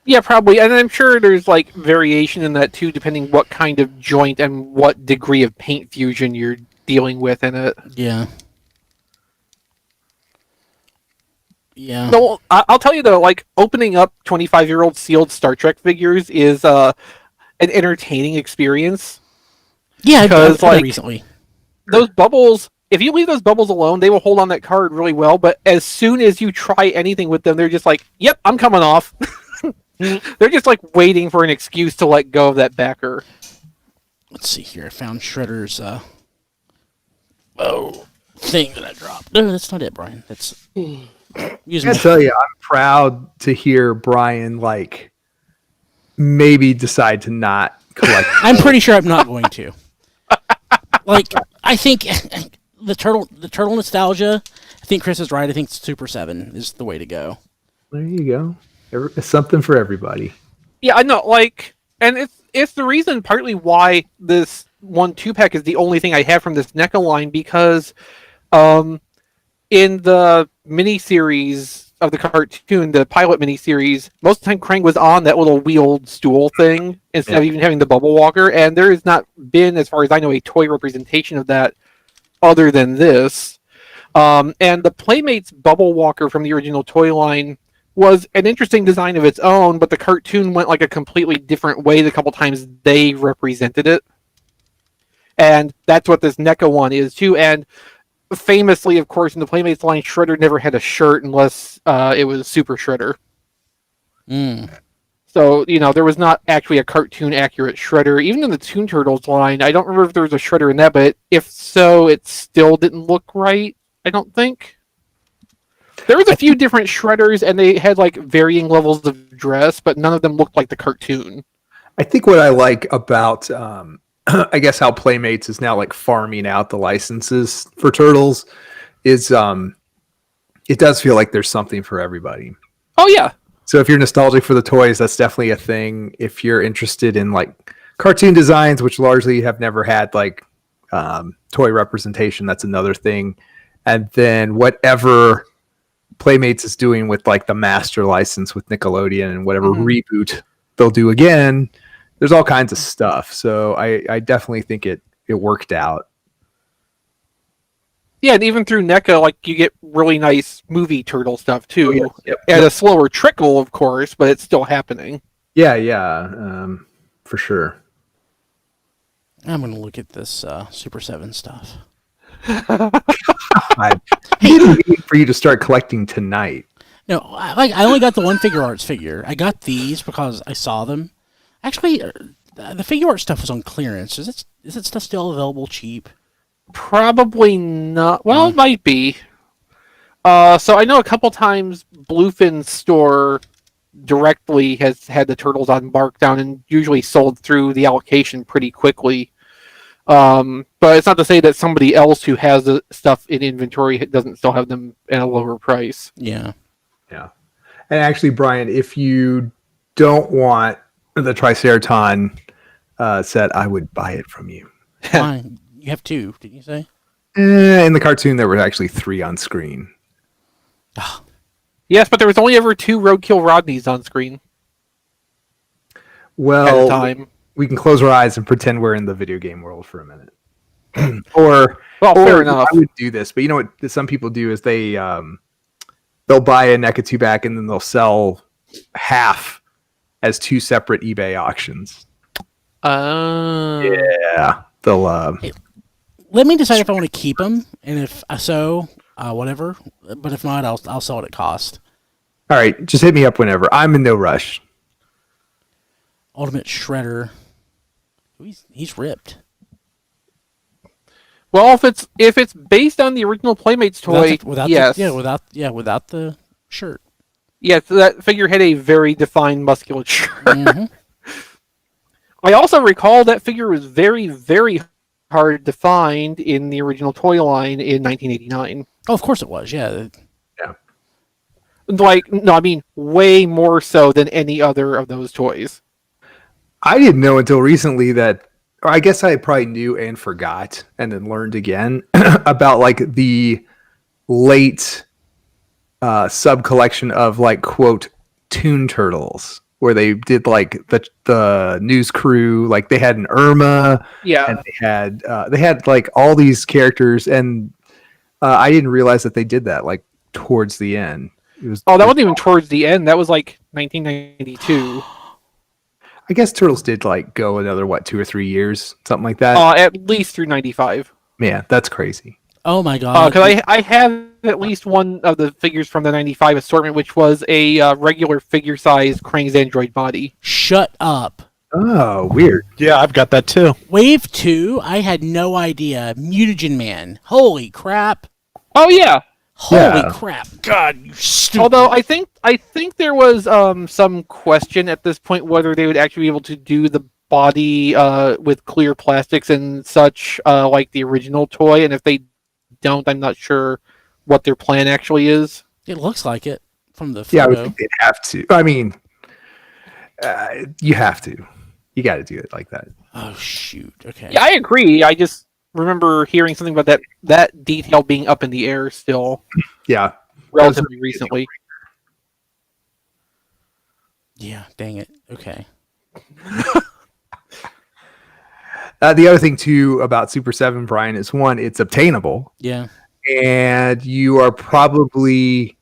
S2: Yeah, probably, and I'm sure there's like variation in that too, depending what kind of joint and what degree of paint fusion you're dealing with in it.
S3: Yeah. Yeah.
S2: No, I'll tell you though, like opening up 25-year-old sealed Star Trek figures is an entertaining experience.
S3: Yeah, I've done
S2: like
S3: recently.
S2: Those bubbles, if you leave those bubbles alone, they will hold on that card really well. But as soon as you try anything with them, they're just like, "Yep, I'm coming off." They're just like waiting for an excuse to let go of that backer.
S3: Let's see here. I found Shredder's thing that I dropped. No, that's not it, Brian. That's using.
S6: I tell you, I'm proud to hear Brian like maybe decide to not collect.
S3: I'm pretty sure I'm not going to. Like, I think the turtle nostalgia. I think Chris is right. I think Super 7 is the way to go.
S6: There you go. It's something for everybody.
S2: Yeah, I know. Like, and it's the reason partly why this 1-2-pack is the only thing I have from this NECA line, because in the miniseries of the cartoon, the pilot miniseries, most of the time Krang was on that little wheeled stool thing instead of even having the bubble walker, and there has not been, as far as I know, a toy representation of that other than this. And the Playmates bubble walker from the original toy line was an interesting design of its own, but the cartoon went like a completely different way the couple times they represented it. And that's what this NECA one is too. And famously, of course, in the Playmates line, Shredder never had a shirt unless it was Super Shredder. So, there was not actually a cartoon accurate Shredder. Even in the Toon Turtles line, I don't remember if there was a Shredder in that, but if so, it still didn't look right, I don't think. There was a few different Shredders, and they had like varying levels of dress, but none of them looked like the cartoon.
S6: I think what I like about, I guess, how Playmates is now like farming out the licenses for Turtles is it does feel like there's something for everybody.
S2: Oh, yeah.
S6: So if you're nostalgic for the toys, that's definitely a thing. If you're interested in like cartoon designs, which largely have never had like toy representation, that's another thing. And then whatever Playmates is doing with like the master license with Nickelodeon and whatever reboot they'll do again, there's all kinds of stuff. So I definitely think it worked out.
S2: Yeah, and even through NECA, like you get really nice movie turtle stuff too.
S6: Oh, yeah.
S2: At a slower trickle, of course, but it's still happening.
S6: Yeah, for sure.
S3: I'm going to look at this Super 7 stuff.
S6: I didn't mean for you to start collecting tonight.
S3: No, I only got the one Figure Arts figure. I got these because I saw them. Actually, the Figure Arts stuff was on clearance. Is it stuff still available cheap?
S2: Probably not. Well, it might be. So I know a couple times Bluefin's store directly has had the turtles on markdown and usually sold through the allocation pretty quickly. But it's not to say that somebody else who has the stuff in inventory doesn't still have them at a lower price.
S3: Yeah.
S6: And actually, Brian, if you don't want the Triceraton set, I would buy it from you.
S3: Fine. You have 2, didn't you say?
S6: In the cartoon, there were actually 3 on screen.
S2: Yes, but there was only ever 2 Roadkill Rodneys on screen
S6: Well,
S2: at a time.
S6: we can close our eyes and pretend we're in the video game world for a minute. or
S2: Fair enough.
S6: I would do this, but you know what some people do is they'll buy a NECA 2-pack and then they'll sell half as 2 separate eBay auctions. Yeah, they'll.
S3: Let me decide if I want to keep them, and if so, whatever. But if not, I'll sell it at cost.
S6: All right, just hit me up whenever. I'm in no rush.
S3: Ultimate Shredder. He's ripped.
S2: Well, if it's based on the original Playmates toy, yes.
S3: Without the shirt.
S2: Yes, that figure had a very defined musculature.
S3: Mm-hmm.
S2: I also recall that figure was very, very hard to find in the original toy line in 1989.
S3: Oh, of course it was. Yeah.
S2: Like, no, I mean, way more so than any other of those toys.
S6: I didn't know until recently that, or I guess I probably knew and forgot, and then learned again about like the late sub collection of like quote Toon Turtles, where they did like the news crew, like they had an Irma,
S2: Yeah.
S6: and they had like all these characters, and I didn't realize that they did that like towards the end.
S2: That wasn't even towards the end. That was like 1992.
S6: I guess Turtles did like go another 2 or 3 years, something like that.
S2: At least through 95.
S6: Yeah, that's crazy.
S3: Oh my god.
S2: Because I have at least one of the figures from the 95 assortment, which was a regular figure size Krang's android body.
S3: Shut up.
S6: Oh, weird.
S5: Yeah, I've got that too.
S3: Wave 2, I had no idea. Mutagen Man. Holy crap.
S2: Oh yeah.
S3: Holy crap. God, you stupid.
S2: Although I think there was some question at this point whether they would actually be able to do the body with clear plastics and such like the original toy, and if they don't, I'm not sure what their plan actually is.
S3: It looks like it from the photo.
S6: Yeah, I would think they'd have to. I mean, you have to. You got to do it like that.
S3: Oh, shoot. Okay.
S2: Yeah, I agree. I just remember hearing something about that detail being up in the air still
S6: Yeah.
S2: relatively recently.
S3: Yeah, dang it. Okay.
S6: The other thing too about Super 7, Brian, is one, it's obtainable,
S3: Yeah.
S6: and you're probably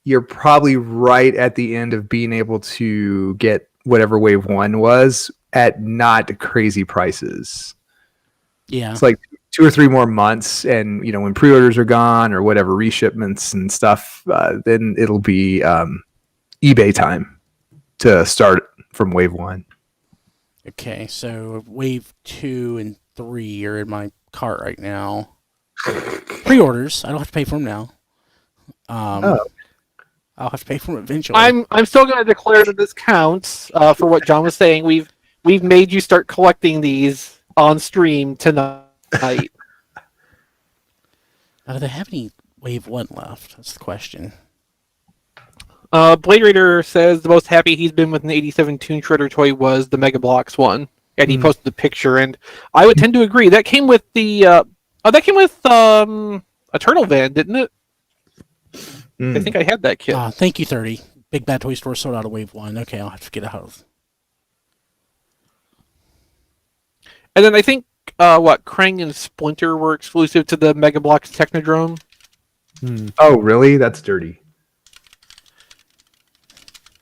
S6: right at the end of being able to get whatever Wave 1 was at not crazy prices.
S3: Yeah.
S6: It's like 2 or 3 more months, and when pre-orders are gone or whatever, reshipments and stuff, then it'll be eBay time to start from Wave 1.
S3: Okay, so Wave 2 and 3 are in my cart right now. Pre-orders. I don't have to pay for them now. I'll have to pay for them eventually.
S2: I'm still going to declare that this counts for what John was saying. We've made you start collecting these on stream tonight.
S3: Do they have any Wave 1 left? That's the question.
S2: Blade Raider says the most happy he's been with an 87 Toon Shredder toy was the Mega Bloks one, and he posted the picture, and I would tend to agree. That came with the a Turtle Van, didn't it? I think I had that kit.
S3: Thank you, 30. Big Bad Toy Store sold out of Wave 1. Okay, I'll have to get out of.
S2: And then I think Krang and Splinter were exclusive to the Mega Bloks Technodrome.
S6: Oh, really? That's dirty.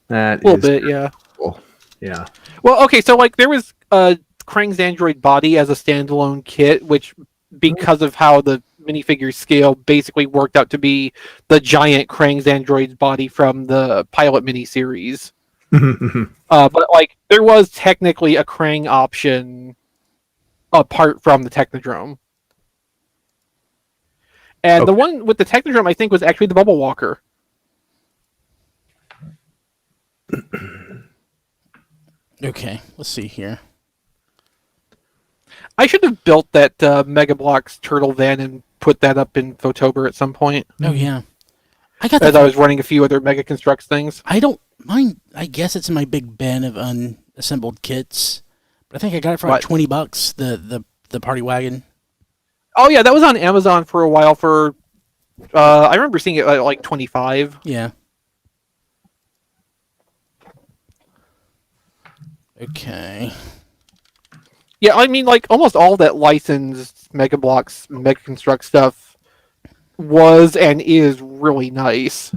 S6: That
S2: A little bit, yeah.
S6: Cool. Yeah.
S2: Well, okay, so like there was Krang's android body as a standalone kit, which because of how the minifigure scale basically worked out to be the giant Krang's android's body from the pilot miniseries. But like there was technically a Krang option apart from the Technodrome. And the one with the Technodrome, I think, was actually the Bubble Walker.
S3: Okay, let's see here.
S2: I should have built that Mega Bloks Turtle Van and put that up in Photober at some point.
S3: Oh, yeah. I got
S2: as I was running a few other Mega Constructs things.
S3: I don't mind. I guess it's in my big bin of unassembled kits. But I think I got it for like $20, the party wagon.
S2: Oh, yeah, that was on Amazon for a while for... I remember seeing it at like 25.
S3: Yeah. Okay.
S2: Yeah, I mean, like, almost all that licensed Mega Bloks, Mega Construct stuff was and is really nice.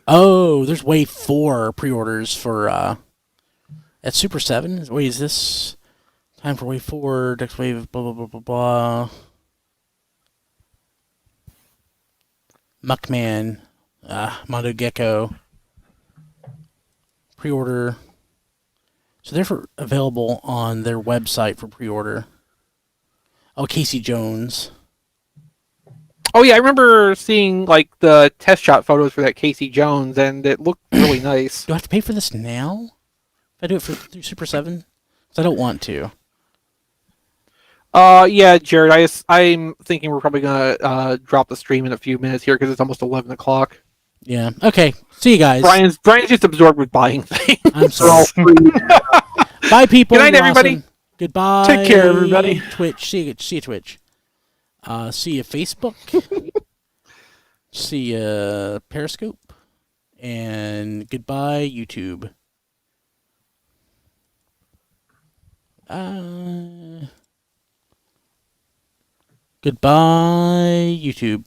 S3: Oh, there's Wave 4 pre-orders for, at Super 7. Wait, is this time for Wave 4, next wave, blah, blah, blah, blah, blah. Muckman, Mondo Gecko. Pre-order. So they're available on their website for pre-order. Oh, Casey Jones.
S2: Oh yeah, I remember seeing like the test shot photos for that Casey Jones, and it looked really nice.
S3: Do I have to pay for this now? If I do it through Super 7? Because I don't want to.
S2: Yeah, Jared. I'm thinking we're probably gonna drop the stream in a few minutes here because it's almost 11 o'clock.
S3: Yeah. Okay. See you guys.
S2: Brian's just absorbed with buying things.
S3: I'm sorry. Bye, people.
S2: Good night,
S3: You're
S2: everybody.
S3: awesome. Goodbye.
S5: Take care, everybody.
S3: Twitch. See you, Twitch. See you, Facebook. See you, Periscope. And goodbye, YouTube. Goodbye, YouTube.